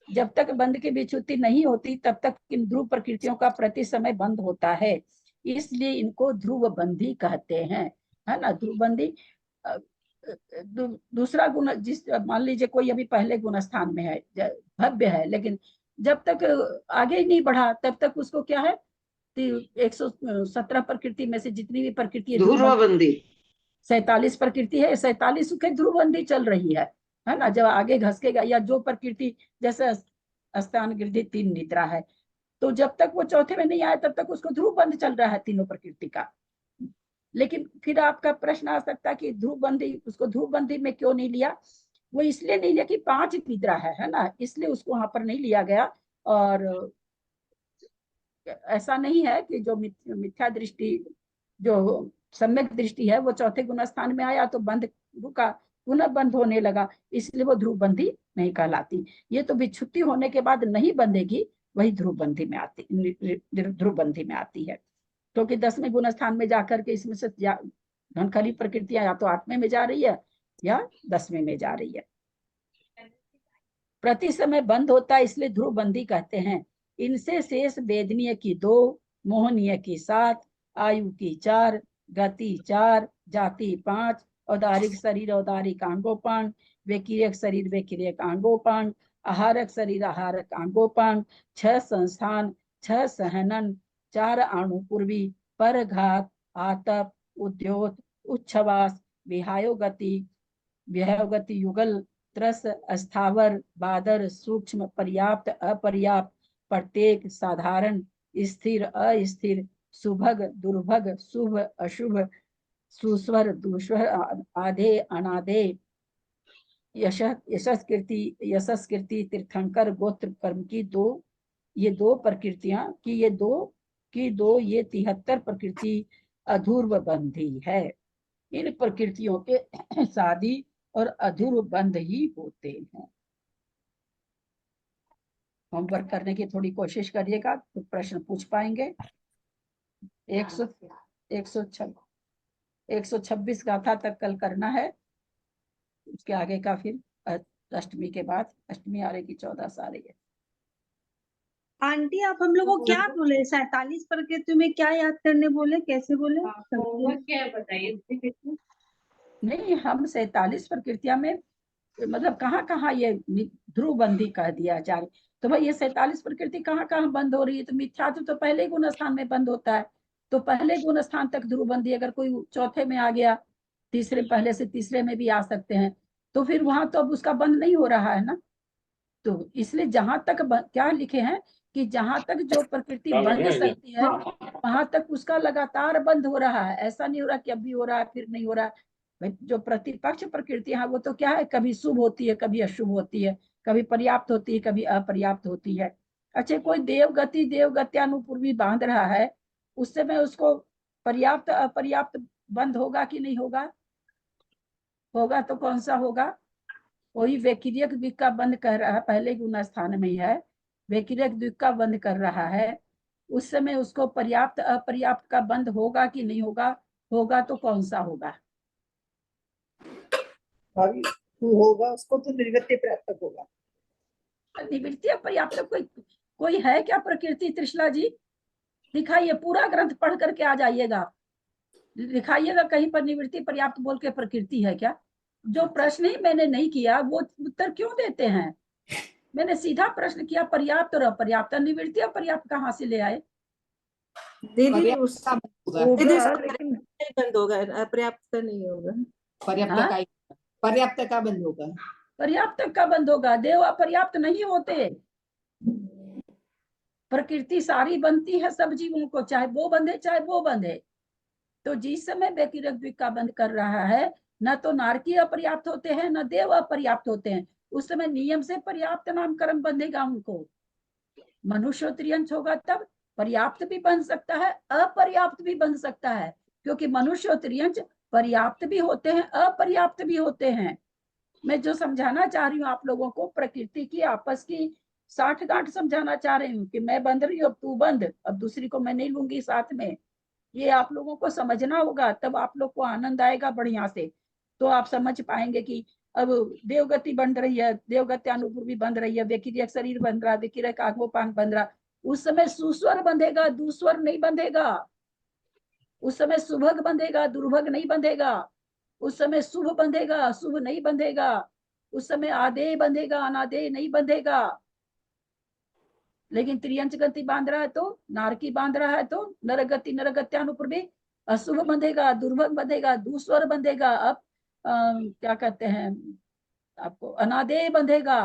जब तक बंध की विच्छुति नहीं होती तब तक इन ध्रुव प्रकृतियों का प्रति समय बंध होता है, इसलिए इनको ध्रुव बंधी कहते हैं, है ना। ध्रुव बंधी दूसरा गुण, जिस मान लीजिए कोई अभी पहले गुण स्थान में है, भव्य है, लेकिन जब तक आगे ही नहीं बढ़ा तब तक उसको क्या है, 117 प्रकृति में से जितनी भी प्रकृति है ध्रुवबंदी, 47 प्रकृति है, 47 के ध्रुवबंदी चल रही है ना। जब आगे घसकेगा या जो प्रकृति, जैसे स्थान गिरधी 3 निद्रा है, तो जब तक वो चौथे में नहीं आया तब तक उसको ध्रुव बंद चल रहा है तीनों प्रकृति का। लेकिन फिर आपका प्रश्न आ सकता है कि ध्रुव बंदी, उसको ध्रुव बंदी में क्यों नहीं लिया? वो इसलिए नहीं लिया कि 5 निद्रा है ना, इसलिए उसको वहां पर नहीं लिया गया। और ऐसा नहीं है कि जो मिथ्या दृष्टि, जो सम्यक दृष्टि है वो चौथे गुण स्थान में आया तो बंद रुका, पुनः बंद होने लगा, इसलिए वो ध्रुव बंदी नहीं कहलाती। ये तो विच्छुति होने के बाद नहीं बंधेगी, वही ध्रुव बंदी में आती, ध्रुव बंदी में आती है। क्योंकि 10वें गुण स्थान में जाकर के इसमें से घनखली प्रकृतियां या तो 8वें में जा रही है या 10वें में जा रही है। प्रति समय बंद होता है इसलिए ध्रुव बंदी कहते हैं। इनसे शेष वेदनीय की 2, मोहनीय की 7, आयु की 4, गति 4, जाति 5, औदारिक शरीर औदारिक आंगोपांग, वेकिरिक शरीर वेकिरिक आंगोपांग, आहारक शरीर आहारक आंगोपांग, 6 संस्थान, 6 सहनन, 4 अणुपूर्वी, परघात, आतप, उद्योत, उच्छवास, विहायोगति, विहायोगति युगल, त्रस, अस्थावर, बादर, सूक्ष्म, पर्याप्त, अपर्याप्त, प्रत्येक, साधारण, स्थिर, अस्थिर, सुभग, दुर्भग, शुभ, अशुभ, सुस्वर, दुस्वर, आधे, अनाधे, यशस्कृति, तीर्थंकर, गोत्र कर्म की 2, ये 2 प्रकृतियां की ये 73 प्रकृति अध्रुव बंधी है। इन प्रकृतियों के शादी और अध्रुव बंध ही होते हैं। होमवर्क करने की थोड़ी कोशिश करिएगा तो प्रश्न पूछ पाएंगे। 126 गाथा तक कल करना है, उसके आगे का फिर अष्टमी के बाद, अष्टमी आ रही 14 आ रही है। आंटी आप हम लोगों को क्या बोले? 47 प्रकृति में क्या याद करने बोले, कैसे बोले? क्या है बताइए। नहीं, हम 47 प्रकृतियां में मतलब कहाँ कहाँ ये ध्रुव बंदी कह दिया आचार्य। तो भाई ये 47 प्रकृति कहाँ कहाँ बंद हो रही है? तो मिथ्यात्व तो पहले गुण स्थान में बंद होता है, तो पहले गुण स्थान तक ध्रुव बंदी, अगर कोई चौथे में आ गया, तीसरे पहले से तीसरे में भी आ सकते हैं, तो फिर वहां तो अब उसका बंद नहीं हो रहा है ना। तो इसलिए जहां तक क्या लिखे हैं कि जहां तक जो प्रकृति बंध सकती है वहां तक उसका लगातार बंद हो रहा है। ऐसा नहीं हो रहा कि अभी हो रहा है फिर नहीं हो रहा है। भाई जो प्रतिपक्ष प्रकृति है वो तो क्या है, कभी शुभ होती है कभी अशुभ होती है, कभी पर्याप्त होती है कभी अपर्याप्त होती है। अच्छा, कोई देवगति देवगत्यानुपूर्वी बांध रहा है, उस समय उसको पर्याप्त अपर्याप्त बंद होगा कि नहीं होगा? होगा तो कौन सा होगा? वही व्यतिरेक द्विक का बंद कर रहा है, पहले गुण स्थान में ही है, व्यतिरेक द्विक का बंद कर रहा है, उस समय उसको पर्याप्त अपर्याप्त का बंद होगा कि नहीं होगा? होगा तो कौन सा होगा? भाभी होगा उसको तो निर्वृत्ति प्राप्त होगा। निवृत्ति अपर्याप्त कोई है क्या प्रकृति? त्रिशला जी दिखाइए, पूरा ग्रंथ पढ़ करके आ जाइएगा, दिखाइएगा कहीं पर निवृत्ति पर्याप्त बोल के प्रकृति है क्या? जो प्रश्न ही मैंने नहीं किया वो उत्तर क्यों देते हैं? मैंने सीधा प्रश्न किया, पर्याप्त और अपर्याप्त, निवृत्ति अपर्याप्त कहाँ से ले आए? दीदी उसका दीदी बंद होगा, अपर्याप्त का नहीं होगा। पर्याप्त का बंद होगा। पर्याप्त का बंद होगा, देव अपर्याप्त नहीं होते। प्रकृति सारी बनती है सब जीवों को, चाहे वो बंधे चाहे वो बंधे। तो जिस समय व्यतिरेक द्विक का बंद कर रहा है, न तो नारकी अपर्याप्त होते हैं न देव अपर्याप्त होते हैं, उस समय नियम से पर्याप्त नामकरण बंधेगा उनको। मनुष्य त्रियंश होगा तब पर्याप्त भी बन सकता है अपर्याप्त भी बन सकता है, क्योंकि मनुष्य त्रियंश पर्याप्त भी होते हैं अपर्याप्त भी होते हैं। मैं जो समझाना चाह रही हूँ आप लोगों को, प्रकृति की आपस की साठगांठ समझाना चाह रही हूँ कि मैं बंध रही हूँ अब तू बंध, अब दूसरी को मैं नहीं लूंगी साथ में। ये आप लोगों को समझना होगा, तब आप लोग को आनंद आएगा बढ़िया से। तो आप समझ पाएंगे कि अब देवगति बन रही है, देवगति अनुपूर्वी बन रही है, व्यतिरेक शरीर बन रहा है, व्यतिरेक आगमोपांग बन रहा, उस समय सुस्वर बंधेगा, दुस्वर नहीं बंधेगा। उस समय सुभग बंधेगा, दुर्भग नहीं बंधेगा। उस समय शुभ बंधेगा, अशुभ नहीं बंधेगा। उस समय आदेय बंधेगा, अनादेय नहीं बंधेगा। लेकिन त्रियंच गति बांध रहा है तो, नारकी बांध रहा है तो नरगति नरगत्यानुपूर्वी अशुभ बंधेगा, दुर्भग बंधेगा, दुस्वर बंधेगा, अब क्या कहते हैं आपको, अनादेय बंधेगा।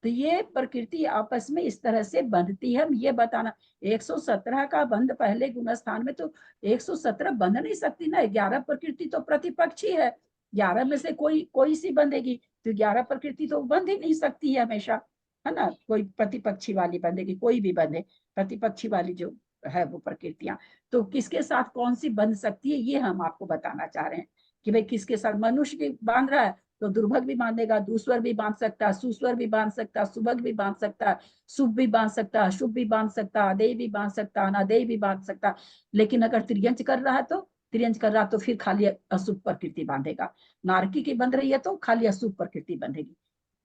तो ये प्रकृति आपस में इस तरह से बंधती है। ये बताना 117 का बंध पहले गुण स्थान में, तो 117 बंध नहीं सकती ना। 11 प्रकृति तो प्रतिपक्षी है, 11 में से कोई सी बंधेगी, तो 11 प्रकृति तो बंध ही नहीं सकती है हमेशा, है ना। कोई प्रतिपक्षी वाली बंधेगी, कोई भी बंधे, प्रतिपक्षी वाली जो है वो प्रकृतियां। तो किसके साथ कौन सी बंध सकती है ये हम आपको बताना चाह रहे हैं कि भाई किसके साथ। मनुष्य की बांध रहा है तो दुर्भग भी बांधेगा, दुस्वर भी बांध सकता है, सुस्वर भी बांध सकता है, सुभग भी बांध सकता है, शुभ भी बांध सकता है, अशुभ भी बांध सकता है, आदेय भी बांध सकता है, अनादेय भी बांध सकता है। लेकिन अगर त्रियंच कर रहा है तो, त्रियंच कर रहा तो फिर खाली अशुभ प्रकृति बांधेगा। नारकी की बंध रही है तो खाली अशुभ प्रकृति बंधेगी,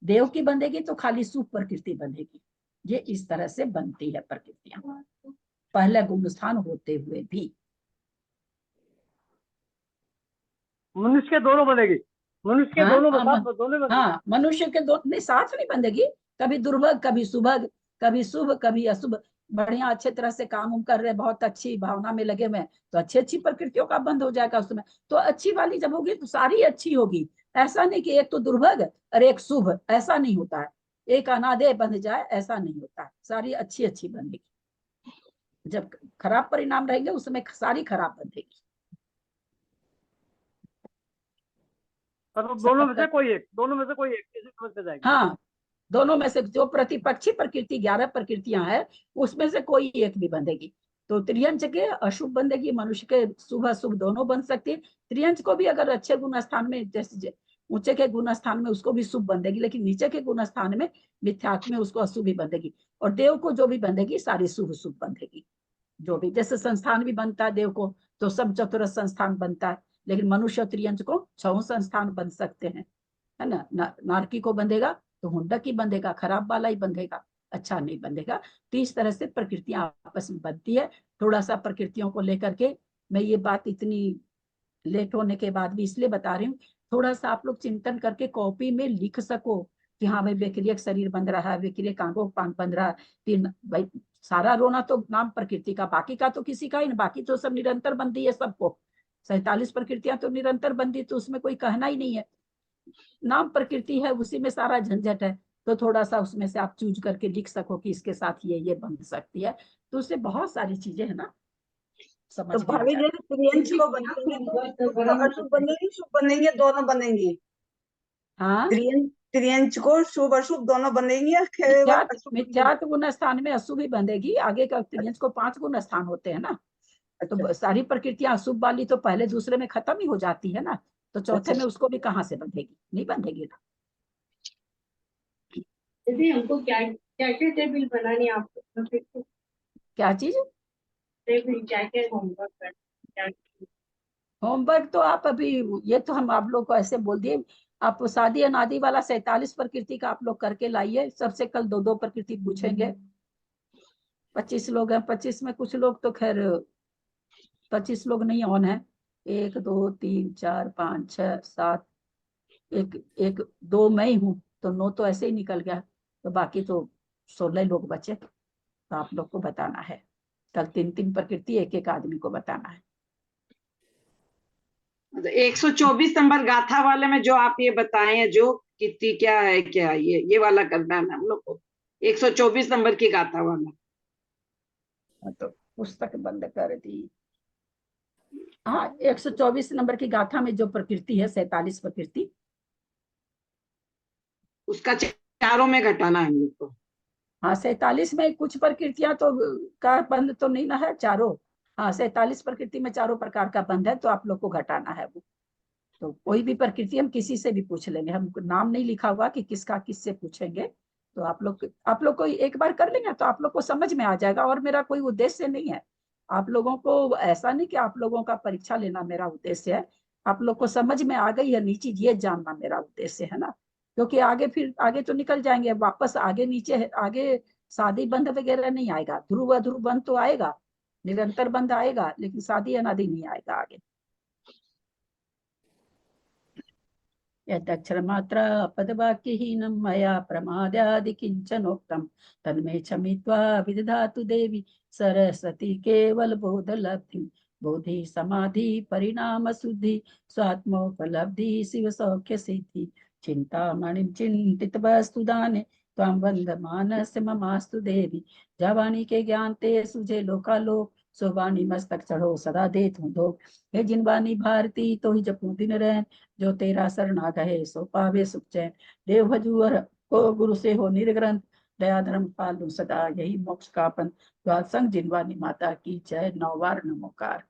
देव की बंधेगी तो खाली शुभ प्रकृति बंधेगी। ये इस तरह से बनती है प्रकृतियां, पहला गुण स्थान होते हुए भी। मनुष्य के दोनों बनेगी, मनुष्य के दोनों में साथ दोनों में। हाँ, मनुष्य के दोनों नहीं, साथ नहीं बंधेगी, कभी दुर्भग कभी सुभग, कभी शुभ कभी अशुभ। बढ़िया अच्छे तरह से काम कर रहे, बहुत अच्छी भावना में लगे हुए, तो अच्छी अच्छी प्रकृतियों का बंध हो जाएगा उसमें। तो अच्छी वाली जब होगी तो सारी अच्छी होगी। ऐसा नहीं कि एक तो दुर्भग और एक शुभ, ऐसा नहीं होता है। एक अनादेय बंध जाए ऐसा नहीं होता है, सारी अच्छी अच्छी बंधेगी। जब खराब परिणाम रहेंगे उस समय सारी खराब बंधेगी। दोनों में से कोई एक, दोनों में से कोई एक किसी समझ में जाएगी। हाँ, दोनों में से जो प्रतिपक्षी प्रकृति 11 प्रकृतियां हैं उसमें से कोई एक भी बंधेगी। तो त्रियंच के अशुभ बंधेगी, मनुष्य के शुभ अशुभ दोनों बन सकती है। त्रियंच को भी अगर अच्छे गुण स्थान में, जैसे ऊंचे के गुण स्थान में उसको भी शुभ बंधेगी, लेकिन नीचे के गुण स्थान में मिथ्यात्व में उसको अशुभ ही बंधेगी। और देव को जो भी बंधेगी सारी शुभ शुभ बंधेगी। जो भी जैसे संस्थान भी बनता है देव को तो सब चतुरथ संस्थान बनता है, लेकिन मनुष्य त्रियंच को 6 संस्थान बन सकते हैं, है ना। नारकी को बंधेगा तो हुंडक ही बंधेगा, खराब वाला ही बंधेगा, अच्छा नहीं बंधेगा। तो इस तरह से प्रकृतियां आपस में बनती है। थोड़ा सा प्रकृतियों को लेकर के मैं ये बात इतनी लेट होने के बाद भी, इसलिए बता रही हूँ थोड़ा सा आप लोग चिंतन करके कॉपी में लिख सको कि हाँ भाई विक्रियक शरीर बन रहा है, विक्रियक अंगों बन रहा है। तीन भाई सारा रोना तो नाम प्रकृति का, बाकी का तो किसी का ही नहीं, बाकी तो सब निरंतर बंदी है सबको। 47 प्रकृतियां तो निरंतर बंदी, तो उसमें कोई कहना ही नहीं है। नाम प्रकृति है, उसी में सारा झंझट है। तो थोड़ा सा उसमें से आप चूज करके लिख सको कि इसके साथ ये बन सकती है, तो उससे बहुत सारी चीजें है ना समझ तो में आ भाभी जाती जैसे त्रियंच को बनाएंगे तो अशुभ बनेगी, शुभ बनेंगे, दोनों बनेंगी। हाँ त्रियंच को शुभ अशुभ दोनों बनेंगी या केवल अशुभ बनेंगी? मिथ्यात्व गुण स्थान में अशुभ ही बंधेगी। आगे का त्रियंच को 5 गुण स्थान होते हैं ना, तो सारी प्रकृतियां अशुभ वाली तो पहले दूसरे में खत्म ही हो जाती है ना, तो चौथे में उसको भी कहाँ से बंधेगी, नहीं बंधेगी ना। दीदी हमको क्या क्या क्या टेबल बनानी है आपको? क्या चीज? टेबल क्या क्या होमवर्क? होमवर्क तो आप अभी, ये तो हम आप लोग को ऐसे बोल दिए, आप शादी अनादि वाला 47 प्रकृति का आप लोग करके लाइए। सबसे कल 2-2 प्रकृति पूछेंगे। 25 लोग हैं, 25 में कुछ लोग तो खैर 25 लोग नहीं ऑन है। 1 2 3 4 5 6 7, एक 2 मैं ही हूँ, तो 9 तो ऐसे ही निकल गया, तो बाकी तो 16 लोग बचे। तो आप लोग को बताना है कल 3-3 प्रकृति एक आदमी को बताना है। 124 नंबर गाथा वाले में जो आप ये बताए हैं, जो कितनी क्या है, क्या ये वाला करना है हम लोग को। 124 नंबर की गाथा वाला। तो पुस्तक बंद कर दी। हाँ 124 नंबर की गाथा में जो प्रकृति है 47 प्रकृति, उसका चारों में घटाना है हम लोग को। हाँ 47 में कुछ प्रकृतियां तो का बंध तो नहीं ना है चारों। हाँ 47 प्रकृति में चारों प्रकार का बंध है, तो आप लोग को घटाना है वो। तो कोई भी प्रकृति हम किसी से भी पूछ लेंगे, हम नाम नहीं लिखा हुआ कि किसका किससे पूछेंगे। तो आप लोग को एक बार कर लेंगे तो आप लोग को समझ में आ जाएगा। और मेरा कोई उद्देश्य नहीं है आप लोगों को, ऐसा नहीं कि आप लोगों का परीक्षा लेना मेरा उद्देश्य है। आप लोग को समझ में आ गई है नी चीज, ये जानना मेरा उद्देश्य है ना। क्योंकि आगे फिर आगे तो निकल जाएंगे वापस, आगे नीचे आगे शादी बंध वगैरह नहीं आएगा। ध्रुव अध्रुव बंध तो आएगा, निरंतर बंध आएगा, लेकिन शादी अनादि नहीं आएगा आगे। यदक्षरमात्रा पदवाक्यहीनं मया प्रमादादि किंचनोक्तं तन्मे क्षमित्वा विदधातु देवी सरस्वती केवल बोधलब्धिं। बोधि समाधि परिणाम शुद्धि स्वात्मोपलब्धि शिव सौख्य सिद्धि। चिंतामणिं चिंतित वस्तु दाने त्वां वंदमानस्य ममास्तु देवी। जवानी के ज्ञान ते सुझे लोकालोक सोबानी मस्तक चढ़ो सदा देत हूँ धोख। हे जिनवानी भारती तो ही जपू दिन रैन जो तेरा शरणा कहे सो पावे सुख चैन। देव भजूअर को गुरु से हो निर्ग्रंथ दया धर्म पालू सदा यही मोक्ष का पंथ। संग जिनवानी माता की जय। 9 बार नमोकार।